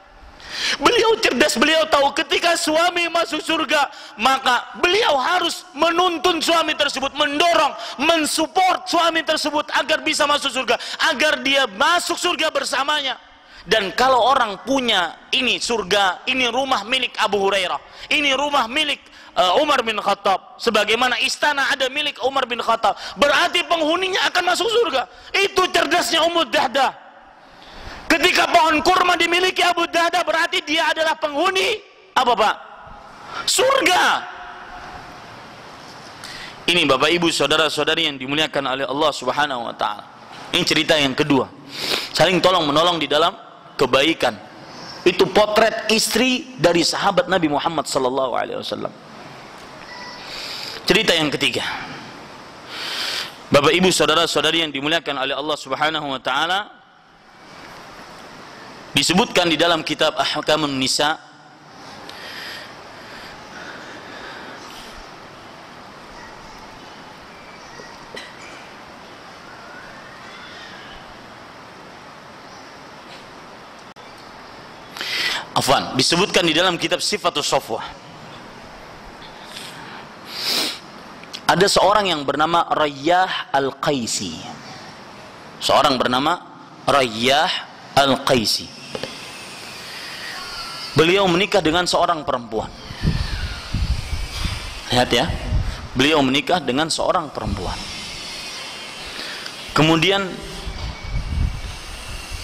Beliau cerdas, beliau tahu ketika suami masuk surga, maka beliau harus menuntun suami tersebut, mendorong, mensupport suami tersebut agar bisa masuk surga, agar dia masuk surga bersamanya. Dan kalau orang punya ini surga, ini rumah milik Abu Hurairah, ini rumah milik Umar bin Khattab, sebagaimana istana ada milik Umar bin Khattab, berarti penghuninya akan masuk surga. Itu cerdasnya Ummu Dahdah. Ketika pohon kurma dimiliki Abu Dahdah, berarti dia adalah penghuni apa Pak? Surga. Ini Bapak Ibu saudara-saudari yang dimuliakan oleh Allah Subhanahu wa taala. Ini cerita yang kedua. Saling tolong menolong di dalam kebaikan. Itu potret istri dari sahabat Nabi Muhammad sallallahu alaihi wasallam. Cerita yang ketiga. Bapak Ibu saudara-saudari yang dimuliakan oleh Allah Subhanahu wa taala, disebutkan di dalam kitab Ahkamun Nisa disebutkan di dalam kitab Sifatus Safwah, ada seorang yang bernama Rayyah Al-Qaisi. Seorang bernama Rayyah Al-Qaisi. Beliau menikah dengan seorang perempuan. Lihat ya, beliau menikah dengan seorang perempuan. Kemudian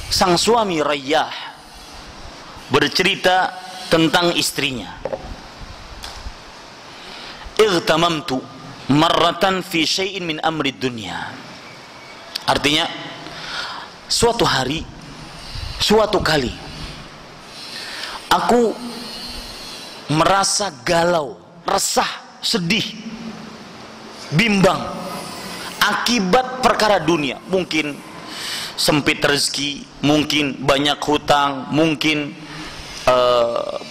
sang suami Rayyah bercerita tentang istrinya. Igtamamtu marratan fi syai'in min amri dunya. Artinya, suatu hari, suatu kali, aku merasa galau, resah, sedih, bimbang akibat perkara dunia. Mungkin sempit rezeki, mungkin banyak hutang, mungkin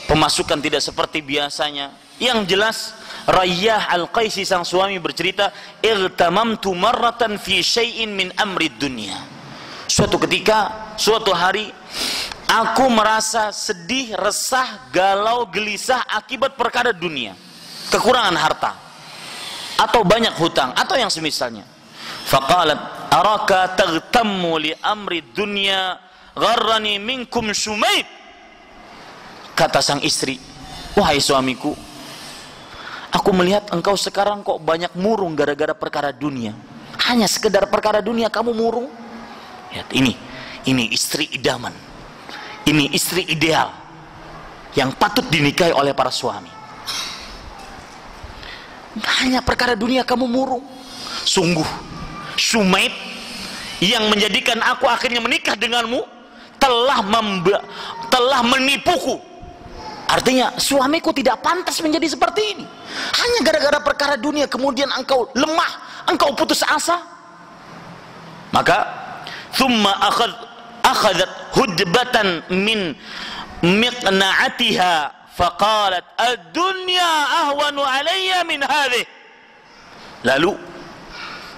pemasukan tidak seperti biasanya. Yang jelas Rayyah Al-Qaisi sang suami bercerita, "Irtamamtu marratan fi syai'in min amri dunya." Suatu ketika, suatu hari, aku merasa sedih, resah, galau, gelisah akibat perkara dunia, kekurangan harta atau banyak hutang atau yang semisalnya. Faqalat, "Araka taghtammu li amri dunya, gharrani minkum Shumaib." Kata sang istri, "Wahai suamiku, aku melihat engkau sekarang kok banyak murung gara-gara perkara dunia. Hanya sekedar perkara dunia kamu murung." Lihat, ini istri idaman. Ini istri ideal yang patut dinikahi oleh para suami. Hanya perkara dunia kamu murung. Sungguh Shumaib yang menjadikan aku akhirnya menikah denganmu telah menipuku. Artinya suamiku tidak pantas menjadi seperti ini. Hanya gara-gara perkara dunia kemudian engkau lemah, engkau putus asa. Maka thumma akhadat hudbatan min miqna'atiha faqalat ad-dunya ahwanu alayya min hadhihi. Lalu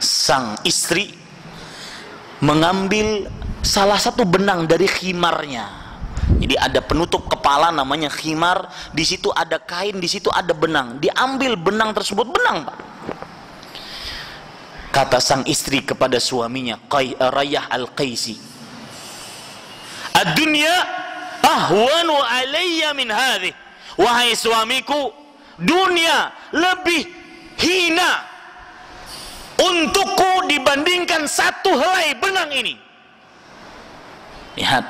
sang istri mengambil salah satu benang dari khimarnya. Jadi ada penutup kepala namanya khimar, di situ ada kain, di situ ada benang. Diambil benang tersebut, benang Pak. Kata sang istri kepada suaminya, Rayyah Al-Qaisi, "Ad-dunya ahwanu alayya min hadhihi." Wahai suamiku, dunia lebih hina untukku dibandingkan satu helai benang ini. Lihat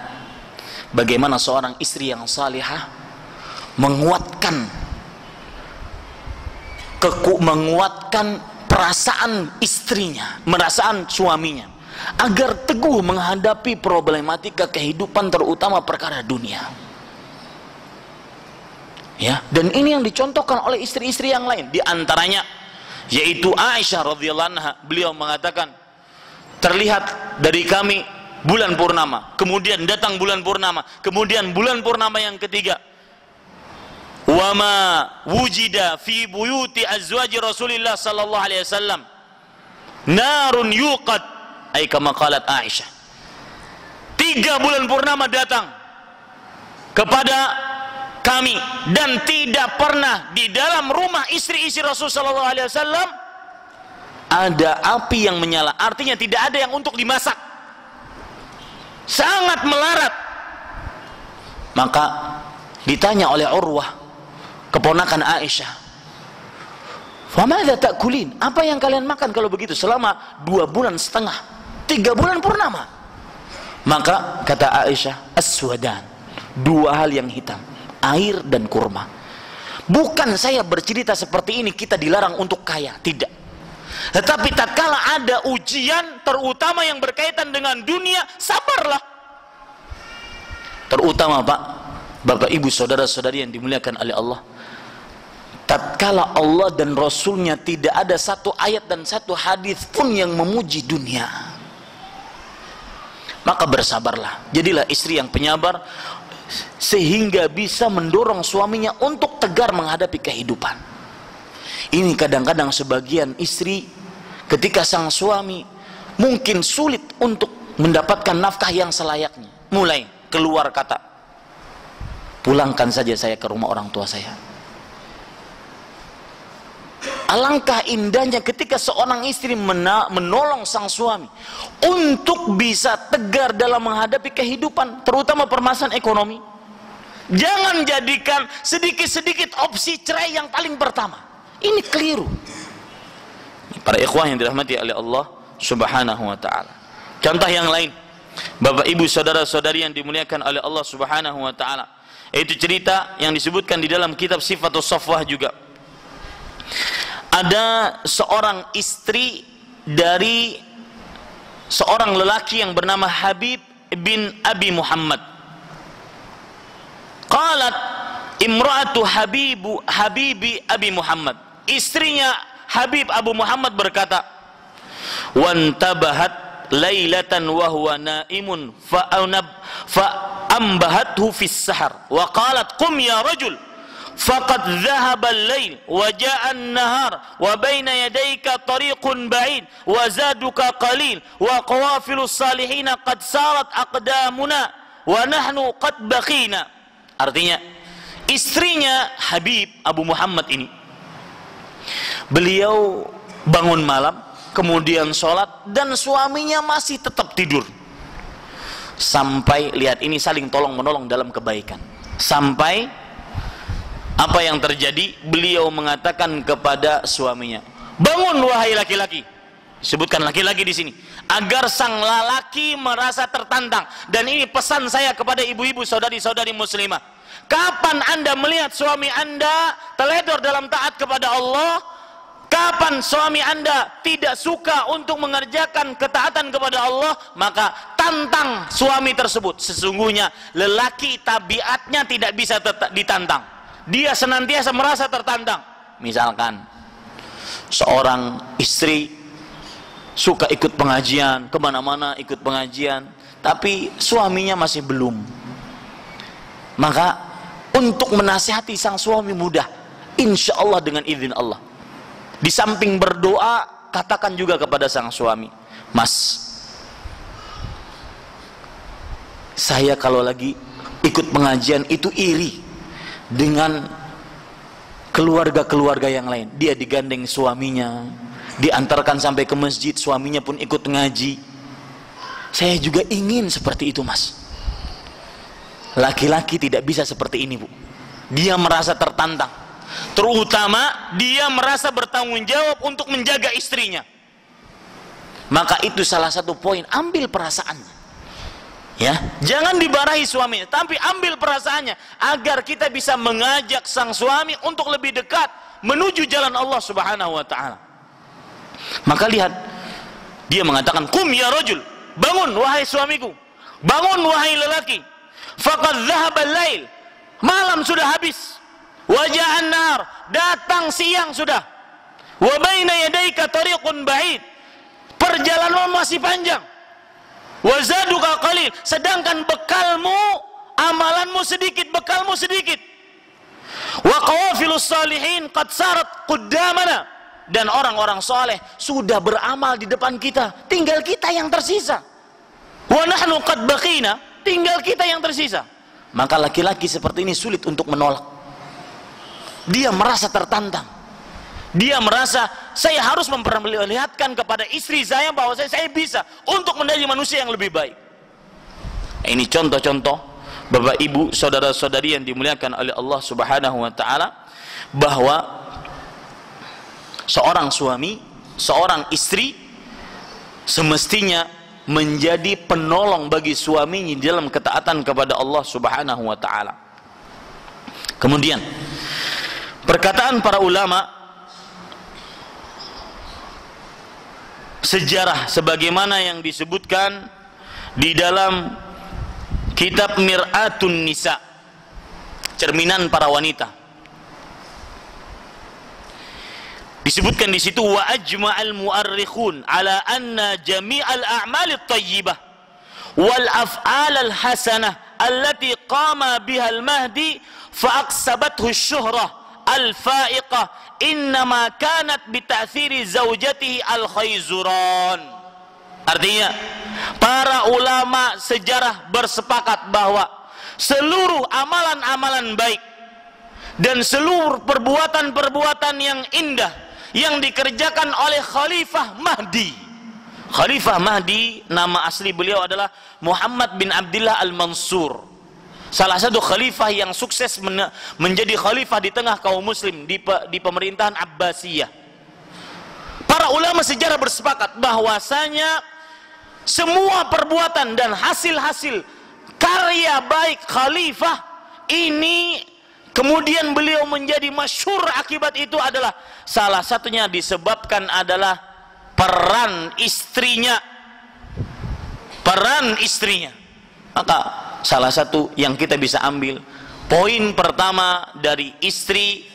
bagaimana seorang istri yang salihah menguatkan perasaan istrinya, perasaan suaminya, agar teguh menghadapi problematika kehidupan, terutama perkara dunia. Ya, dan ini yang dicontohkan oleh istri-istri yang lain, di antaranya yaitu Aisyah radhiyallahu anha. Beliau mengatakan, terlihat dari kami bulan purnama, kemudian datang bulan purnama, kemudian bulan purnama yang ketiga, wama wujida fi buyuti azwaji Rasulillah sallallahu alaihi wasallam narun yuqad, ay kama qalat Aisyah. 3 bulan purnama datang kepada kami dan tidak pernah di dalam rumah istri-istri Rasul sallallahu alaihi wasallam ada api yang menyala. Artinya tidak ada yang untuk dimasak. Sangat melarat Maka ditanya oleh Urwah, keponakan Aisyah, "Famadza ta'kulin?" Apa yang kalian makan kalau begitu selama 2,5 bulan, 3 bulan purnama? Maka kata Aisyah, "Aswadan." 2 hal yang hitam, air dan kurma. Bukan saya bercerita seperti ini kita dilarang untuk kaya, tidak. Tetapi tatkala ada ujian, terutama yang berkaitan dengan dunia, sabarlah. Terutama Pak, Bapak Ibu saudara-saudari yang dimuliakan oleh Allah, tatkala Allah dan Rasulnya tidak ada satu ayat dan satu hadis pun yang memuji dunia, maka bersabarlah. Jadilah istri yang penyabar, sehingga bisa mendorong suaminya untuk tegar menghadapi kehidupan. Ini kadang-kadang sebagian istri, ketika sang suami mungkin sulit untuk mendapatkan nafkah yang selayaknya, mulai keluar kata, "Pulangkan saja saya ke rumah orang tua saya." Alangkah indahnya ketika seorang istri menolong sang suami untuk bisa tegar dalam menghadapi kehidupan, terutama permasalahan ekonomi. Jangan jadikan sedikit-sedikit opsi cerai yang paling pertama. Ini keliru. Para ikhwah yang dirahmati oleh Allah Subhanahu wa ta'ala. Contoh yang lain, Bapak Ibu saudara-saudari yang dimuliakan oleh Allah Subhanahu wa ta'ala, itu cerita yang disebutkan di dalam kitab Sifatus Safwah juga. Ada seorang istri dari seorang lelaki yang bernama Habib bin Abi Muhammad. Qalat imra'atu Habibi Abi Muhammad. Istrinya Habib Abu Muhammad berkata, "Wantabahat lailatan wa huwa naimun fa'ambahathu fis sahar wa qalat qum ya rajul faqad dhahaba al-lail wa ja'a an-nahar wa baina yadayka tariqun ba'id wa zaduka qalil wa qawafilus salihin qad sarat aqdamuna wa nahnu qad baqina." Artinya, istrinya Habib Abu Muhammad ini, beliau bangun malam, kemudian sholat, dan suaminya masih tetap tidur. Sampai, lihat ini saling tolong menolong dalam kebaikan. Sampai apa yang terjadi, beliau mengatakan kepada suaminya, "Bangun wahai laki-laki." Sebutkan laki-laki di sini, agar sang lelaki merasa tertantang. Dan ini pesan saya kepada ibu-ibu saudari-saudari muslimah. Kapan Anda melihat suami Anda teledor dalam taat kepada Allah, kapan suami Anda tidak suka untuk mengerjakan ketaatan kepada Allah, maka tantang suami tersebut. Sesungguhnya lelaki tabiatnya tidak bisa ditantang. Dia senantiasa merasa tertantang. Misalkan seorang istri suka ikut pengajian, kemana-mana ikut pengajian, tapi suaminya masih belum. Maka untuk menasihati sang suami mudah, insya Allah dengan izin Allah. Di samping berdoa, katakan juga kepada sang suami, "Mas, saya kalau lagi ikut pengajian itu iri dengan keluarga-keluarga yang lain. Dia digandeng suaminya, diantarkan sampai ke masjid, suaminya pun ikut ngaji. Saya juga ingin seperti itu, Mas." Laki-laki tidak bisa seperti ini, Bu. Dia merasa tertantang. Terutama dia merasa bertanggung jawab untuk menjaga istrinya. Maka itu salah satu poin, ambil perasaannya. Ya, jangan dibarahi suaminya, tapi ambil perasaannya agar kita bisa mengajak sang suami untuk lebih dekat menuju jalan Allah Subhanahu wa taala. Maka lihat, dia mengatakan, "Qum ya rajul." Bangun wahai suamiku. Bangun wahai lelaki. Faqad dhahaba al-lail. Malam sudah habis. Wa ja'an nar. Datang siang sudah. Wa baina yadayka tariqun ba'id. Perjalanan masih panjang. Wa zaduka qalil. Sedangkan bekalmu, amalanmu sedikit, bekalmu sedikit. Wa qawafilus salihin qad sarat qaddamana. Dan orang-orang soleh sudah beramal di depan kita, tinggal kita yang tersisa. Wa nahnu qad baqina. Tinggal kita yang tersisa. Maka laki-laki seperti ini sulit untuk menolak. Dia merasa tertantang. Dia merasa, saya harus memperlihatkan kepada istri saya bahwa saya bisa untuk menjadi manusia yang lebih baik. Ini contoh-contoh Bapak Ibu, saudara-saudari yang dimuliakan oleh Allah Subhanahu wa taala, bahwa seorang suami, seorang istri semestinya menjadi penolong bagi suaminya dalam ketaatan kepada Allah Subhanahu wa taala. Kemudian perkataan para ulama sejarah sebagaimana yang disebutkan di dalam kitab Mir'atun Nisa, cerminan para wanita, disebutkan di situ, wa ajma'al mu'arrikhun ala anna jami'al a'mal at-tayyibah wal af'al al-hasanah allati qama biha al-mahdi fa aqsabathu asy-syuhrah al-fa'iqah innama kanat bi ta'thiri zawjatihi al-khayzuran. Artinya, para ulama sejarah bersepakat bahwa seluruh amalan-amalan baik dan seluruh perbuatan-perbuatan yang indah yang dikerjakan oleh Khalifah Mahdi. Khalifah Mahdi, nama asli beliau adalah Muhammad bin Abdullah Al-Mansur, salah satu khalifah yang sukses menjadi khalifah di tengah kaum muslim di pemerintahan Abbasiyah. Para ulama sejarah bersepakat bahwasanya semua perbuatan dan hasil-hasil karya baik khalifah ini, kemudian beliau menjadi masyhur akibat itu, adalah salah satunya disebabkan adalah peran istrinya. Maka salah satu yang kita bisa ambil, poin pertama dari istri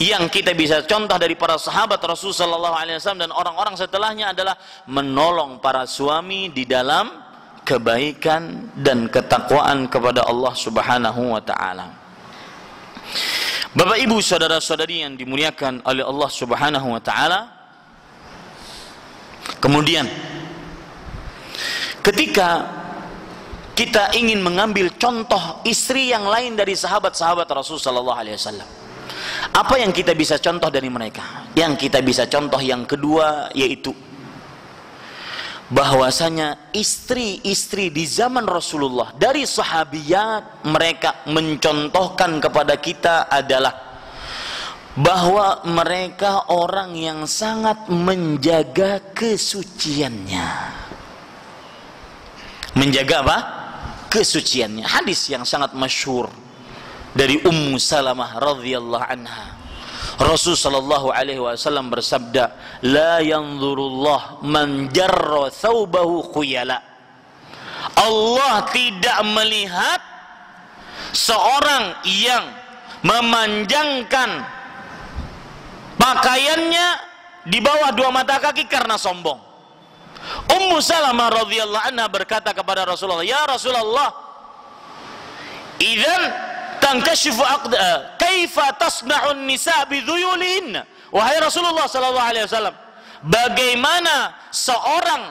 yang kita bisa contoh dari para sahabat Rasulullah SAW dan orang-orang setelahnya adalah menolong para suami di dalam kebaikan dan ketakwaan kepada Allah Subhanahu wa taala. Bapak Ibu, saudara-saudari yang dimuliakan oleh Allah Subhanahu wa taala, kemudian ketika kita ingin mengambil contoh istri yang lain dari sahabat-sahabat Rasulullah SAW, apa yang kita bisa contoh dari mereka? Yang kita bisa contoh yang kedua yaitu bahwasanya istri-istri di zaman Rasulullah dari sahabiyat, mereka mencontohkan kepada kita adalah bahwa mereka orang yang sangat menjaga kesuciannya. Menjaga apa? Kesuciannya. Hadis yang sangat masyhur dari Ummu Salamah radhiyallahu anha, Rasul sallallahu alaihi wasallam bersabda, la yanzurullah man jarra thawbahu khuyala. Allah tidak melihat seorang yang memanjangkan pakaiannya di bawah dua mata kaki karena sombong. Ummu Salamah radhiyallahu anha berkata kepada Rasulullah, ya Rasulullah, idzan tankashifu kaifa tasna'un nisa bidhuyulihinna. Wahai Rasulullah sallallahu alaihi wasallam, bagaimana seorang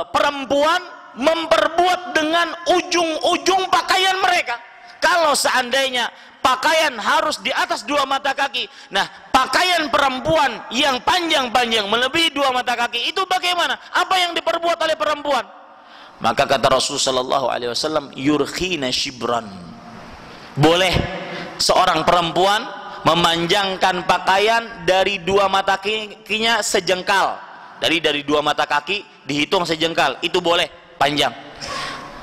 perempuan memperbuat dengan ujung-ujung pakaian mereka? Kalau seandainya pakaian harus di atas dua mata kaki, nah pakaian perempuan yang panjang-panjang melebihi dua mata kaki itu bagaimana? Apa yang diperbuat oleh perempuan? Maka kata Rasulullah sallallahu alaihi wasallam, yurkhina shibran. Boleh seorang perempuan memanjangkan pakaian dari dua mata kakinya sejengkal. Dari dua mata kaki dihitung sejengkal, itu boleh panjang.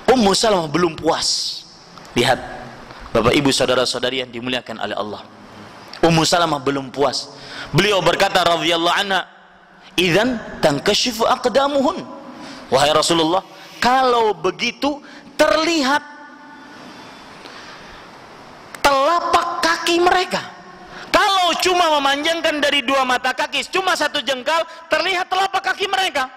Ummu Salamah belum puas. Lihat Bapak Ibu saudara-saudari yang dimuliakan oleh Allah, Ummu Salamah belum puas. Beliau berkata radhiyallahu anha, idzan tankashifu aqdamuhun. Wahai Rasulullah, kalau begitu terlihat telapak kaki mereka. Kalau cuma memanjangkan dari dua mata kaki cuma satu jengkal, terlihat telapak kaki mereka.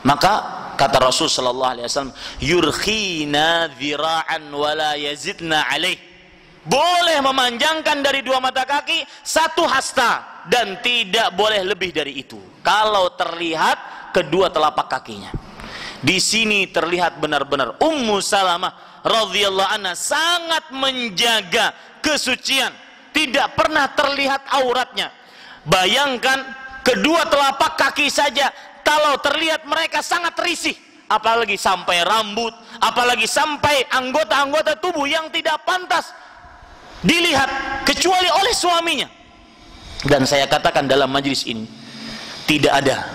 Maka kata Rasul sallallahu alaihi wasallam, yurkhina dhira'an wala yazidna alaih. Boleh memanjangkan dari dua mata kaki satu hasta dan tidak boleh lebih dari itu kalau terlihat kedua telapak kakinya. Di sini terlihat benar-benar Ummu Salamah radhiyallahu anha sangat menjaga kesucian, tidak pernah terlihat auratnya. Bayangkan kedua telapak kaki saja kalau terlihat mereka sangat risih, apalagi sampai rambut, apalagi sampai anggota-anggota tubuh yang tidak pantas dilihat kecuali oleh suaminya. Dan saya katakan dalam majelis ini, tidak ada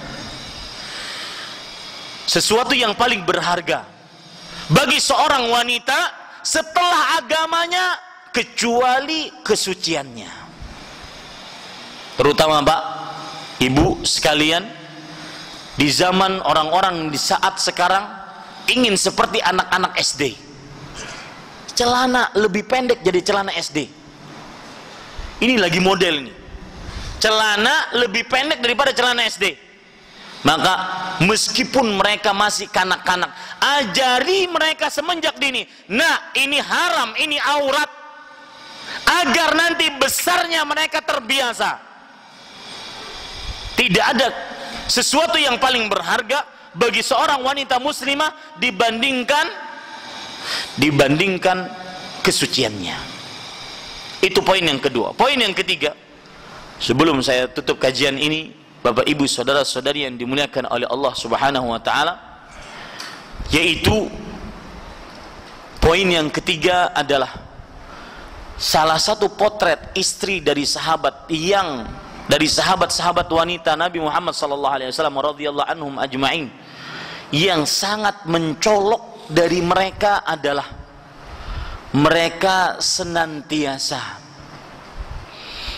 sesuatu yang paling berharga bagi seorang wanita setelah agamanya kecuali kesuciannya. Terutama Pak, Ibu sekalian, di zaman orang-orang di saat sekarang ingin seperti anak-anak SD. Celana lebih pendek jadi celana SD. Ini lagi model nih. Celana lebih pendek daripada celana SD. Maka meskipun mereka masih kanak-kanak, ajari mereka semenjak dini. Nah, ini haram, ini aurat. Agar nanti besarnya mereka terbiasa. Tidak ada sesuatu yang paling berharga bagi seorang wanita muslimah dibandingkan kesuciannya. Itu poin yang kedua. Poin yang ketiga, sebelum saya tutup kajian ini, Bapak Ibu saudara-saudari yang dimuliakan oleh Allah Subhanahu wa taala, yaitu poin yang ketiga adalah salah satu potret istri dari sahabat-sahabat wanita Nabi Muhammad sallallahu alaihi wasallam radhiyallahu anhum ajma'in, yang sangat mencolok dari mereka adalah mereka senantiasa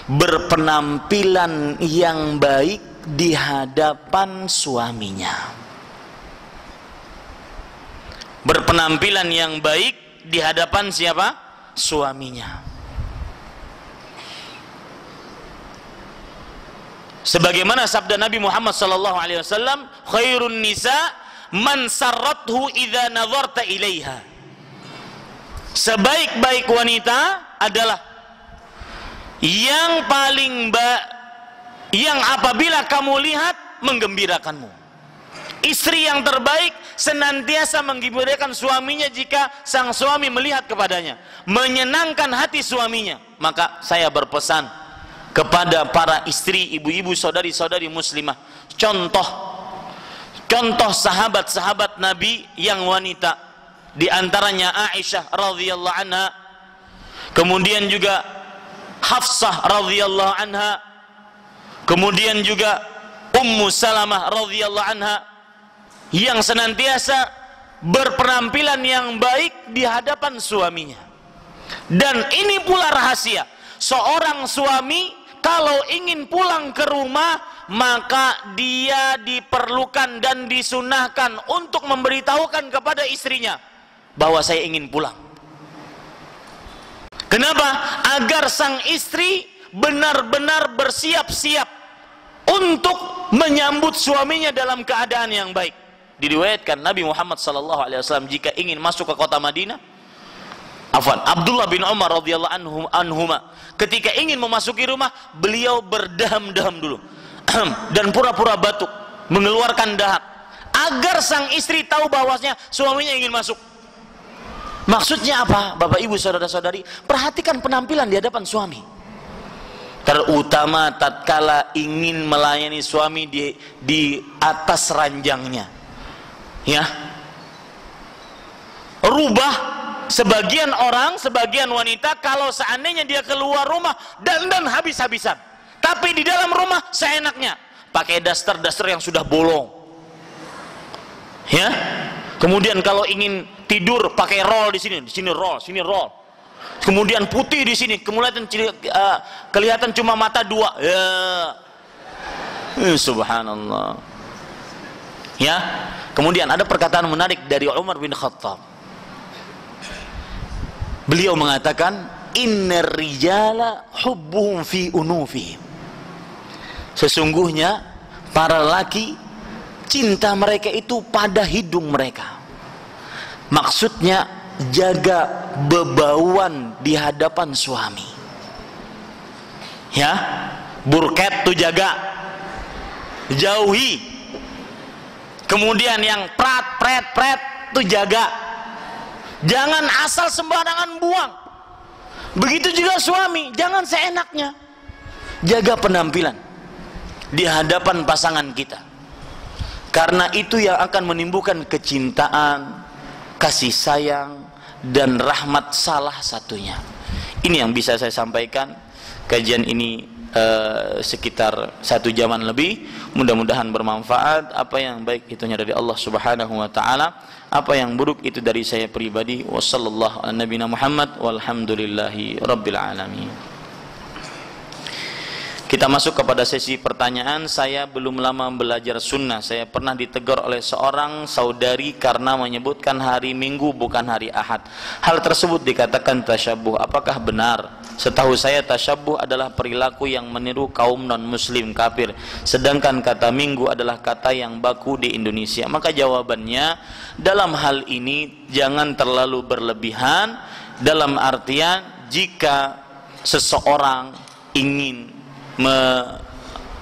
berpenampilan yang baik di hadapan suaminya. Berpenampilan yang baik di hadapan siapa? Suaminya. Sebagaimana sabda Nabi Muhammad sallallahu alaihi wasallam, khairun nisa man sarrathu idza nazarta ilaiha. Sebaik-baik wanita adalah yang yang apabila kamu lihat menggembirakanmu. Istri yang terbaik senantiasa menggembirakan suaminya jika sang suami melihat kepadanya, menyenangkan hati suaminya. Maka saya berpesan kepada para istri, ibu-ibu, saudari-saudari muslimah, contoh sahabat-sahabat Nabi yang wanita, di antaranya Aisyah radhiyallahu anha, kemudian juga Hafsah radhiyallahu anha, kemudian juga Ummu Salamah radhiyallahu anha, yang senantiasa berpenampilan yang baik di hadapan suaminya. Dan ini pula rahasia, seorang suami kalau ingin pulang ke rumah, maka dia diperlukan dan disunahkan untuk memberitahukan kepada istrinya bahwa saya ingin pulang. Kenapa? Agar sang istri benar-benar bersiap-siap untuk menyambut suaminya dalam keadaan yang baik. Diriwayatkan Nabi Muhammad SAW jika ingin masuk ke kota Madinah, Abdullah bin Umar radhiyallahu anhuma, ketika ingin memasuki rumah, beliau berdaham-daham dulu dan pura-pura batuk, mengeluarkan dahak, agar sang istri tahu bahwasanya suaminya ingin masuk. Maksudnya apa, Bapak Ibu saudara-saudari? Perhatikan penampilan di hadapan suami, terutama tatkala ingin melayani suami di atas ranjangnya, ya. Rubah sebagian orang, sebagian wanita, kalau seandainya dia keluar rumah dandan habis-habisan, tapi di dalam rumah seenaknya, pakai daster yang sudah bolong, ya. Kemudian kalau ingin tidur pakai roll di sini roll, sini roll. Kemudian putih di sini, kemudian kelihatan cuma mata dua. Ya. Subhanallah. Ya. Kemudian ada perkataan menarik dari Umar bin Khattab. Beliau mengatakan, innar rijala hubbuhum fi unufi. Sesungguhnya para laki cinta mereka itu pada hidung mereka. Maksudnya jaga bebauan di hadapan suami, ya. Burket tuh jaga, jauhi. Kemudian yang pret tuh jaga, jangan asal sembarangan buang. Begitu juga suami, jangan seenaknya. Jaga penampilan di hadapan pasangan kita. Karena itu yang akan menimbulkan kecintaan, kasih sayang, dan rahmat salah satunya. Ini yang bisa saya sampaikan. Kajian ini sekitar 1 jaman lebih. Mudah-mudahan bermanfaat. Apa yang baik itunya dari Allah Subhanahu wa taala, apa yang buruk itu dari saya pribadi. Wassallallahu ala nabiyina Muhammad walhamdulillahi rabbil alamin. Kita masuk kepada sesi pertanyaan. Saya belum lama belajar sunnah. Saya pernah ditegur oleh seorang saudari karena menyebutkan hari Minggu bukan hari Ahad. Hal tersebut dikatakan tasyabbuh. Apakah benar? Setahu saya tasyabbuh adalah perilaku yang meniru kaum non-muslim kafir. Sedangkan kata Minggu adalah kata yang baku di Indonesia. Maka jawabannya, dalam hal ini jangan terlalu berlebihan. Dalam artian, jika seseorang ingin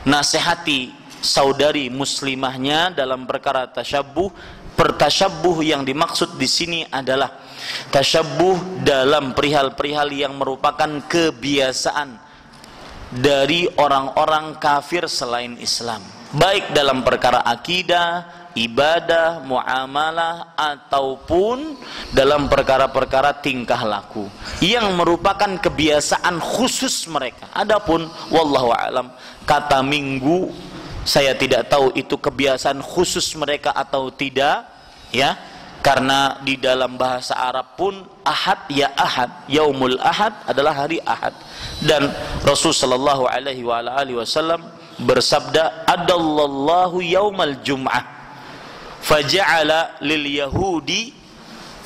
menasehati saudari muslimahnya dalam perkara tasyabbuh, pertasyabbuh yang dimaksud di sini adalah tasyabbuh dalam perihal-perihal yang merupakan kebiasaan dari orang-orang kafir selain Islam, baik dalam perkara akidah, ibadah, muamalah, ataupun dalam perkara-perkara tingkah laku yang merupakan kebiasaan khusus mereka. Adapun wallahu alam, kata Minggu saya tidak tahu itu kebiasaan khusus mereka atau tidak, ya, karena di dalam bahasa Arab pun Ahad, ya Ahad, Yaumul Ahad adalah hari Ahad, dan Rasul sallallahu alaihi wasallam bersabda, adallallahu yaumal jum'ah faja'ala lil yahudi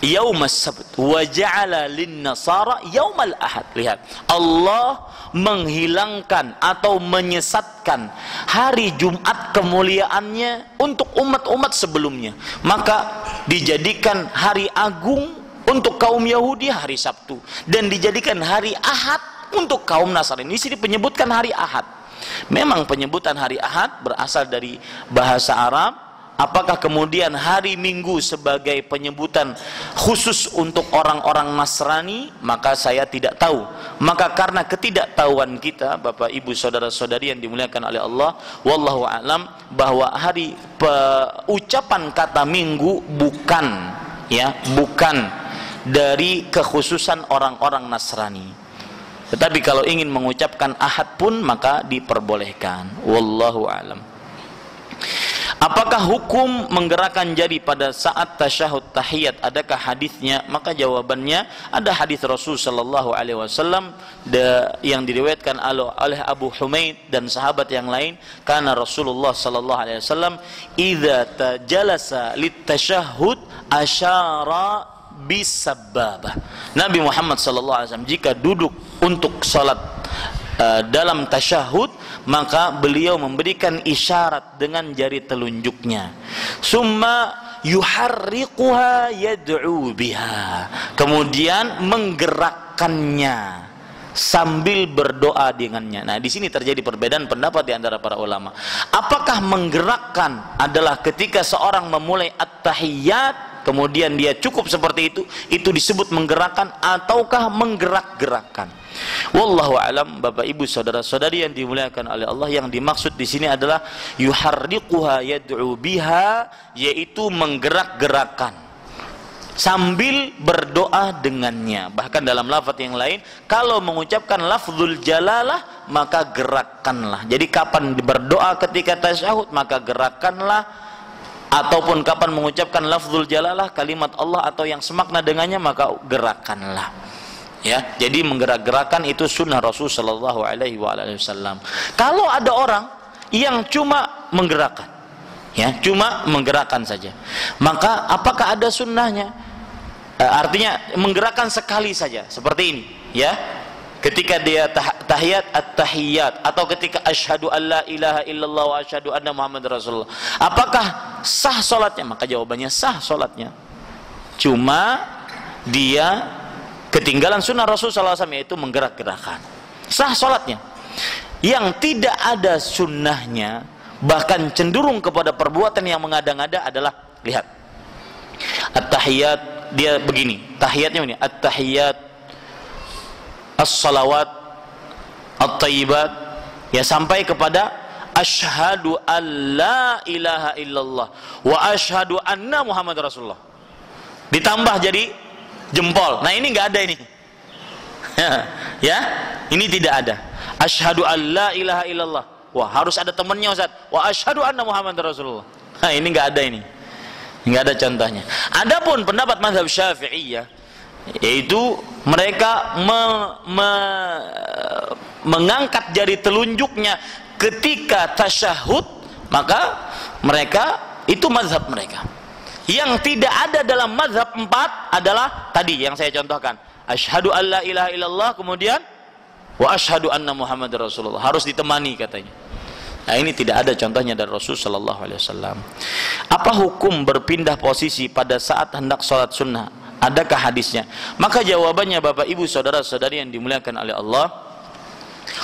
yaumas sabt wa ja'ala lin nasara yaumal ahad. Lihat, Allah menghilangkan atau menyesatkan hari Jumat kemuliaannya untuk umat-umat sebelumnya, maka dijadikan hari agung untuk kaum Yahudi hari Sabtu, dan dijadikan hari Ahad untuk kaum Nasrani. Di sini penyebutkan hari Ahad. Memang penyebutan hari Ahad berasal dari bahasa Arab. Apakah kemudian hari Minggu sebagai penyebutan khusus untuk orang-orang Nasrani? Maka saya tidak tahu. Maka karena ketidaktahuan kita, Bapak Ibu saudara-saudari yang dimuliakan oleh Allah, wallahu alam, bahwa hari ucapan kata Minggu bukan, ya, bukan dari kekhususan orang-orang Nasrani. Tetapi kalau ingin mengucapkan Ahad pun maka diperbolehkan. Wallahu alam. Apakah hukum menggerakkan jari pada saat tasyahud tahiyat? Adakah hadisnya? Maka jawabannya, ada hadis Rasul sallallahu alaihi wasallam yang diriwayatkan oleh Abu Humaid dan sahabat yang lain, karena Rasulullah sallallahu alaihi wasallam idza tajalasa litasyahhud asyara bisababah. Nabi Muhammad sallallahu alaihi wasallam jika duduk untuk salat dalam tasyahud, maka beliau memberikan isyarat dengan jari telunjuknya. Summa yuharriquha yad'u biha. Kemudian menggerakkannya sambil berdoa dengannya. Nah, di sini terjadi perbedaan pendapat di antara para ulama. Apakah menggerakkan adalah ketika seorang memulai at-tahiyyat kemudian dia cukup seperti itu disebut menggerakkan, ataukah menggerak-gerakkan? Wallahu alam, Bapak Ibu saudara-saudari yang dimuliakan oleh Allah, yang dimaksud di sini adalah yuharriquha yad'u biha, yaitu menggerak-gerakkan sambil berdoa dengannya. Bahkan dalam lafaz yang lain, kalau mengucapkan lafzul jalalah maka gerakkanlah. Jadi kapan berdoa ketika tasyahud maka gerakkanlah, ataupun kapan mengucapkan lafzul jalalah kalimat Allah atau yang semakna dengannya maka gerakkanlah. Ya, jadi menggerak-gerakkan itu sunnah Rasul sallallahu alaihi wasallam. Kalau ada orang yang cuma menggerakkan, ya, cuma menggerakkan saja, maka apakah ada sunnahnya? Artinya menggerakkan sekali saja seperti ini, ya. Ketika dia tahiyat at-tahiyyat, atau ketika asyhadu alla ilaha illallah wa asyhadu anna muhammad rasulullah, apakah sah salatnya? Maka jawabannya sah salatnya. Cuma dia ketinggalan sunnah Rasul SAW, yaitu menggerak-gerakkan. Sah salatnya. Yang tidak ada sunnahnya, bahkan cenderung kepada perbuatan yang mengada-ngada adalah, lihat, at-tahiyyat, dia begini, tahiyatnya ini, at-tahiyyat, as-salawat, at-tayyibat, ya, sampai kepada asyhadu an la ilaha illallah wa asyhadu anna Muhammad Rasulullah. Ditambah jadi jempol. Nah ini nggak ada ini. Ya, ini tidak ada. Asyhadu an la ilaha illallah. Wah, harus ada temannya Ustaz. Wa asyhadu anna Muhammad Rasulullah. Nah ini nggak ada ini. Nggak ada contohnya. Adapun pendapat mazhab Syafi'iyah, yaitu mereka mengangkat jari telunjuknya ketika tasyahud, maka mereka itu mazhab mereka. Yang tidak ada dalam mazhab 4 adalah tadi yang saya contohkan, asyhadu alla ilaha illallah, kemudian wa asyhadu anna Muhammadar Rasulullah, harus ditemani katanya. Nah ini tidak ada contohnya dari Rasul sallallahu alaihi wasallam. Apa hukum berpindah posisi pada saat hendak sholat sunnah? Adakah hadisnya? Maka jawabannya Bapak Ibu saudara-saudari yang dimuliakan oleh Allah,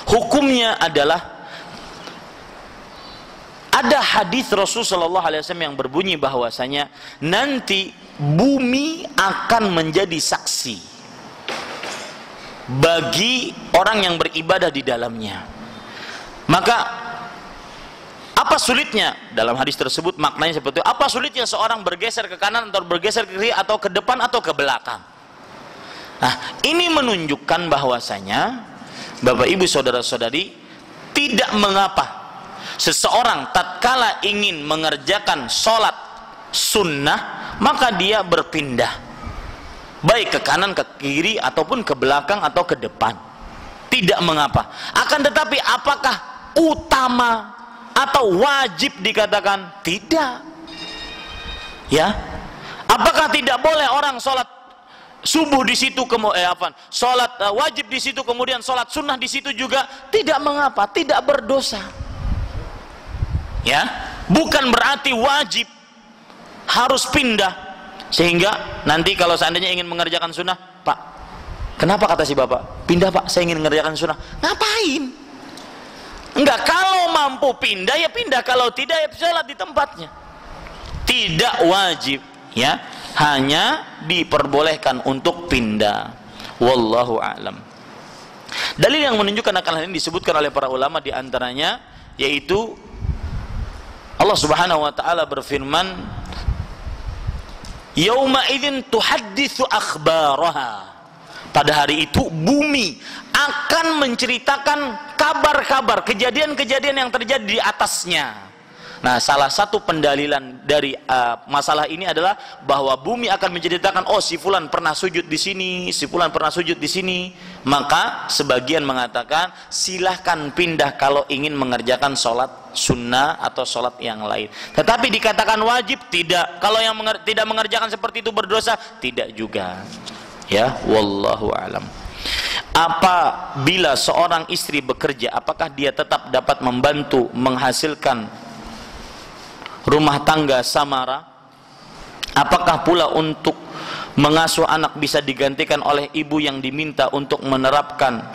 hukumnya adalah ada hadis Rasul sallallahu alaihi wasallam yang berbunyi bahwasanya nanti bumi akan menjadi saksi bagi orang yang beribadah di dalamnya. Maka apa sulitnya dalam hadis tersebut, maknanya seperti itu. Apa sulitnya seorang bergeser ke kanan atau bergeser ke kiri atau ke depan atau ke belakang? Nah, ini menunjukkan bahwasanya Bapak Ibu saudara-saudari, tidak mengapa seseorang tatkala ingin mengerjakan sholat sunnah maka dia berpindah baik ke kanan, ke kiri ataupun ke belakang atau ke depan. Tidak mengapa. Akan tetapi apakah utama atau wajib dikatakan? Tidak. Ya. Apakah tidak boleh orang sholat subuh di situ, sholat wajib di situ, kemudian sholat sunnah di situ juga? Tidak mengapa, tidak berdosa. Ya, bukan berarti wajib harus pindah, sehingga nanti kalau seandainya ingin mengerjakan sunnah, Pak, kenapa kata si bapak pindah Pak, saya ingin mengerjakan sunnah? Ngapain? Enggak, kalau mampu pindah ya pindah, kalau tidak ya sholat di tempatnya. Tidak wajib, ya, hanya diperbolehkan untuk pindah. Wallahu a'lam. Dalil yang menunjukkan akan hal ini disebutkan oleh para ulama, di antaranya yaitu Allah Subhanahu wa taala berfirman, yauma idzin tuhadditsu akhbaraha. Pada hari itu bumi akan menceritakan kabar-kabar, kejadian-kejadian yang terjadi di atasnya. Nah, salah satu pendalilan dari masalah ini adalah bahwa bumi akan menceritakan, oh si fulan pernah sujud di sini, si fulan pernah sujud di sini. Maka sebagian mengatakan silahkan pindah kalau ingin mengerjakan sholat sunnah atau sholat yang lain. Tetapi dikatakan wajib, tidak. Kalau yang tidak mengerjakan seperti itu berdosa, tidak juga. Ya, wallahu alam. Apabila seorang istri bekerja, apakah dia tetap dapat membantu menghasilkan rumah tangga samara? Apakah pula untuk mengasuh anak bisa digantikan oleh ibu yang diminta untuk menerapkan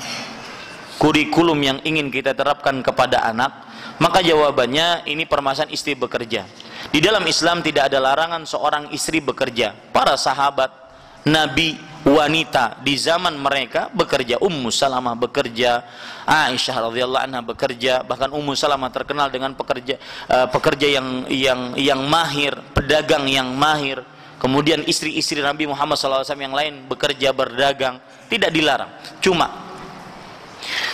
kurikulum yang ingin kita terapkan kepada anak? Maka jawabannya, ini permasalahan istri bekerja. Di dalam Islam tidak ada larangan seorang istri bekerja. Para sahabat Nabi wanita di zaman mereka bekerja. Ummu Salamah bekerja, Aisyah radhiyallahu anha bekerja, bahkan Ummu Salamah terkenal dengan pekerja yang mahir, pedagang yang mahir. Kemudian istri-istri Nabi Muhammad SAW yang lain bekerja, berdagang, tidak dilarang. Cuma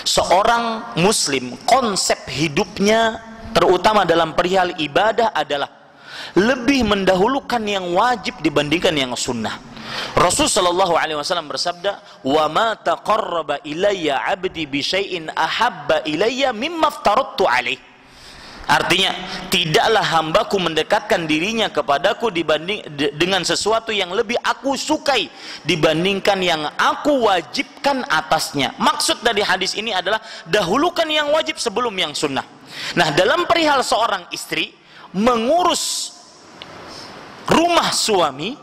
seorang muslim, konsep hidupnya terutama dalam perihal ibadah adalah lebih mendahulukan yang wajib dibandingkan yang sunnah. Rasul sallallahu alaihi wasallam bersabda, "Wa ma taqarraba ilayya 'abdi bi syai'in ahabba ilayya mimma aftaradtu alaihi." Artinya, tidaklah hambaku mendekatkan dirinya kepadaku dengan sesuatu yang lebih aku sukai dibandingkan yang aku wajibkan atasnya. Maksud dari hadis ini adalah dahulukan yang wajib sebelum yang sunnah. Nah, dalam perihal seorang istri mengurus rumah suami,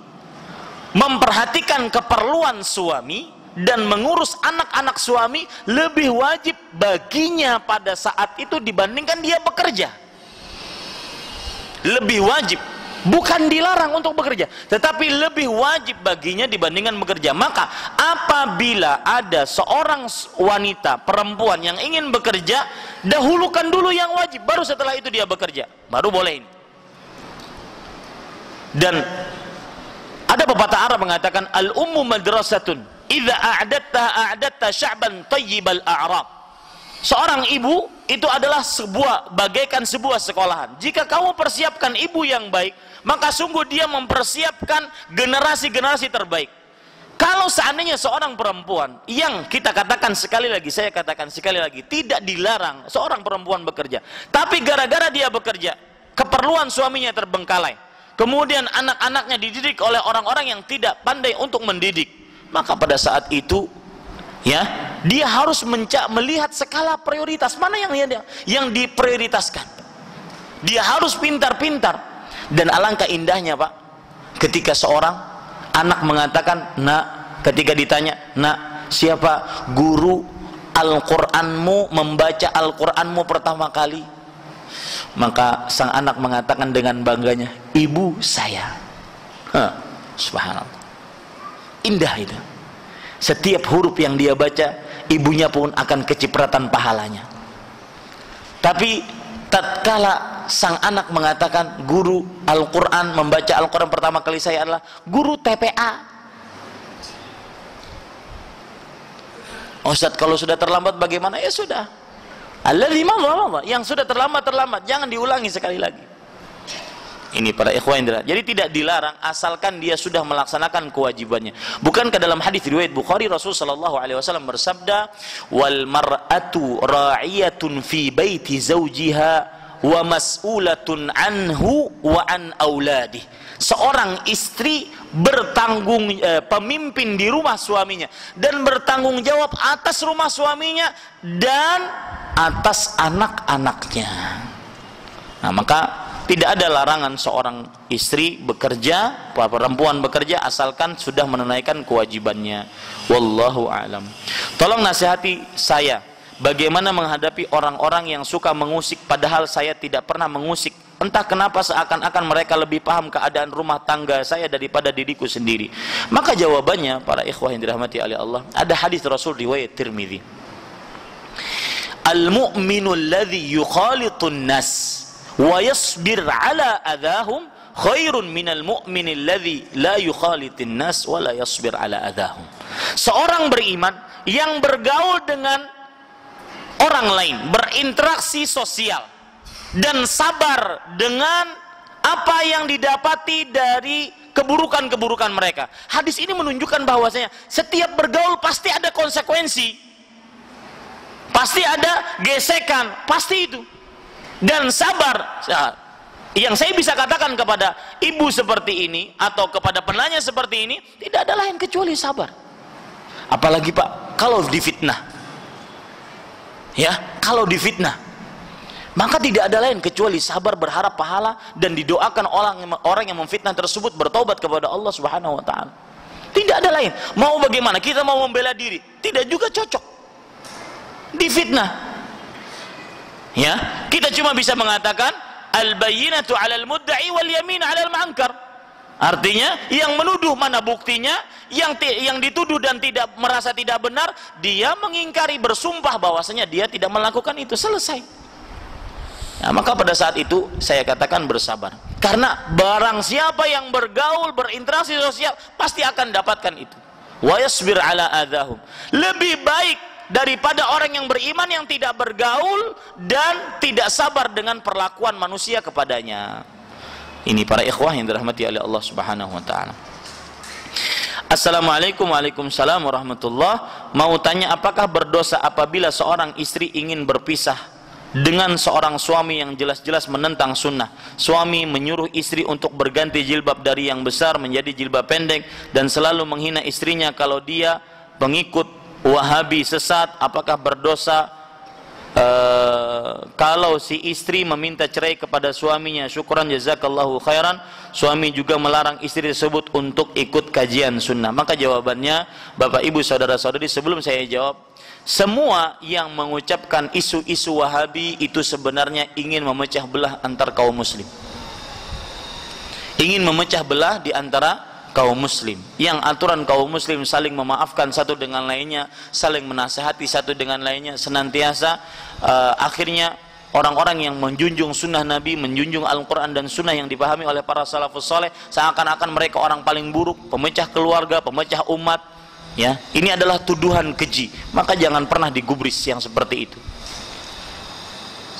memperhatikan keperluan suami, dan mengurus anak-anak suami lebih wajib baginya pada saat itu dibandingkan dia bekerja. Lebih wajib Bukan dilarang untuk bekerja, tetapi lebih wajib baginya dibandingkan bekerja. Maka apabila ada seorang wanita, perempuan yang ingin bekerja, dahulukan dulu yang wajib, baru setelah itu dia bekerja, baru boleh ini. Dan ada pepatah Arab mengatakan, al-ummu madrasatun idza a'adatta sya'ban tayyibal a'rab. Seorang ibu itu adalah bagaikan sebuah sekolahan. Jika kamu persiapkan ibu yang baik, maka sungguh dia mempersiapkan generasi-generasi terbaik. Kalau seandainya seorang perempuan yang kita katakan sekali lagi, saya katakan sekali lagi, tidak dilarang seorang perempuan bekerja, tapi gara-gara dia bekerja, keperluan suaminya terbengkalai, kemudian anak-anaknya dididik oleh orang-orang yang tidak pandai untuk mendidik, maka pada saat itu ya, dia harus melihat skala prioritas mana yang diprioritaskan. Dia harus pintar-pintar. Dan alangkah indahnya, Pak, ketika seorang anak mengatakan, "Nak," ketika ditanya, "Nak, siapa guru Al-Qur'anmu, membaca Al-Qur'anmu pertama kali?" Maka sang anak mengatakan dengan bangganya, "Ibu saya." Subhanallah. Indah itu. Setiap huruf yang dia baca, ibunya pun akan kecipratan pahalanya. Tapi tatkala sang anak mengatakan, "Guru Al-Quran, membaca Al-Quran pertama kali saya adalah guru TPA." Ustaz, kalau sudah terlambat bagaimana? Ya sudah, alladzi madha, yang sudah terlambat, jangan diulangi sekali lagi. Ini para ikhwan indra. Jadi tidak dilarang asalkan dia sudah melaksanakan kewajibannya. Bukankah dalam hadis riwayat Bukhari, Rasul sallallahu alaihi wasallam bersabda, "Wal mar'atu ra'iyatun fi baiti zawjiha wa mas'ulatun anhu wa an auladih." Seorang istri pemimpin di rumah suaminya dan bertanggung jawab atas rumah suaminya dan atas anak-anaknya. Nah, maka tidak ada larangan seorang istri bekerja, perempuan bekerja, asalkan sudah menunaikan kewajibannya. Wallahu a'lam. Tolong nasihati saya, bagaimana menghadapi orang-orang yang suka mengusik padahal saya tidak pernah mengusik. Entah kenapa seakan-akan mereka lebih paham keadaan rumah tangga saya daripada diriku sendiri. Maka jawabannya, para ikhwah yang dirahmati oleh Allah, ada hadis Rasul riwayat Tirmidzi. Al-mu'minu alladhi yukhalitun nas wa yasbir ala adahum khairun minal mu'min alladhi la yukhalitin nas wa la yasbir ala adahum. Seorang beriman yang bergaul dengan orang lain, berinteraksi sosial dan sabar dengan apa yang didapati dari keburukan-keburukan mereka. Hadis ini menunjukkan bahwasanya setiap bergaul pasti ada konsekuensi, pasti ada gesekan, pasti itu. Dan sabar, yang saya bisa katakan kepada ibu seperti ini atau kepada penanya seperti ini, tidak ada lain kecuali sabar. Apalagi Pak, kalau difitnah, ya, kalau difitnah, maka tidak ada lain kecuali sabar, berharap pahala, dan didoakan orang yang memfitnah tersebut bertobat kepada Allah Subhanahu wa Ta'ala. Tidak ada lain. Mau bagaimana? Kita mau membela diri, tidak juga cocok. Difitnah, ya, kita cuma bisa mengatakan al-bayyinatu 'alal mudda'i wal yamin 'alal ma'ankar. Artinya yang menuduh mana buktinya, yang dituduh dan tidak merasa tidak benar, dia mengingkari, bersumpah bahwasanya dia tidak melakukan itu, selesai. Nah, maka pada saat itu saya katakan bersabar, karena barang siapa yang bergaul, berinteraksi sosial, pasti akan dapatkan itu. Wa yasbir ala adahum. Lebih baik daripada orang yang beriman yang tidak bergaul dan tidak sabar dengan perlakuan manusia kepadanya. Ini para ikhwah yang dirahmati oleh Allah Subhanahu wa Ta'ala. Assalamualaikum. Waalaikumsalam warahmatullahi. Mau tanya, apakah berdosa apabila seorang istri ingin berpisah dengan seorang suami yang jelas-jelas menentang sunnah? Suami menyuruh istri untuk berganti jilbab dari yang besar menjadi jilbab pendek dan selalu menghina istrinya kalau dia pengikut Wahabi sesat. Apakah berdosa kalau si istri meminta cerai kepada suaminya? Syukran, jazakallahu khairan. Suami juga melarang istri tersebut untuk ikut kajian sunnah. Maka jawabannya, Bapak Ibu saudara-saudari, sebelum saya jawab, semua yang mengucapkan isu-isu Wahabi itu sebenarnya ingin memecah belah antar kaum muslim. ingin memecah belah di antara kaum muslim, yang aturan kaum muslim saling memaafkan satu dengan lainnya, saling menasihati satu dengan lainnya senantiasa, akhirnya orang-orang yang menjunjung sunnah Nabi, menjunjung Al-Quran dan sunnah yang dipahami oleh para salafus saleh, seakan-akan mereka orang paling buruk, pemecah keluarga, pemecah umat. Ya, ini adalah tuduhan keji. Maka jangan pernah digubris yang seperti itu.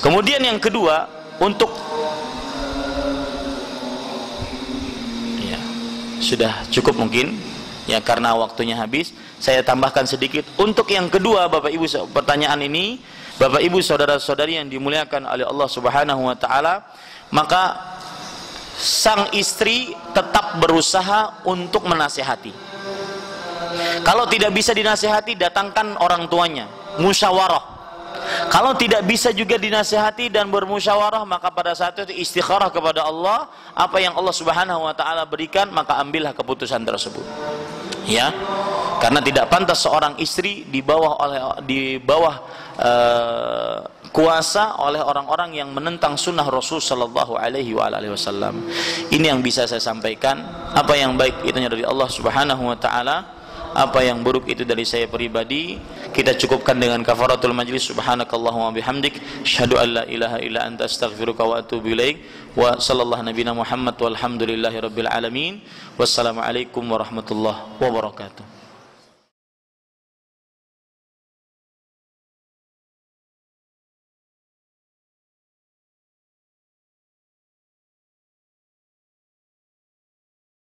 Kemudian yang kedua, untuk sudah cukup mungkin ya, karena waktunya habis, saya tambahkan sedikit. Untuk yang kedua, Bapak Ibu, pertanyaan ini, Bapak Ibu saudara-saudari yang dimuliakan oleh Allah Subhanahu wa taala, maka sang istri tetap berusaha untuk menasihati. Kalau tidak bisa dinasihati, datangkan orang tuanya, musyawarah. Kalau tidak bisa juga dinasihati dan bermusyawarah, maka pada saat itu istikharah kepada Allah, apa yang Allah Subhanahu wa taala berikan, maka ambillah keputusan tersebut. Ya. Karena tidak pantas seorang istri di bawah kuasa oleh orang-orang yang menentang sunnah Rasul sallallahu alaihi wasallam. Ini yang bisa saya sampaikan. Apa yang baik itu dari Allah Subhanahu wa taala, apa yang buruk itu dari saya pribadi. Kita cukupkan dengan kafaratul majlis. Subhanakallahumma bihamdik, asyhadu an la ilaha illa anta, astaghfiruka wa atubu ilaik. Wa sallallahu nabiyana Muhammad walhamdulillahi rabbil alamin. Wassalamualaikum warahmatullahi wabarakatuh.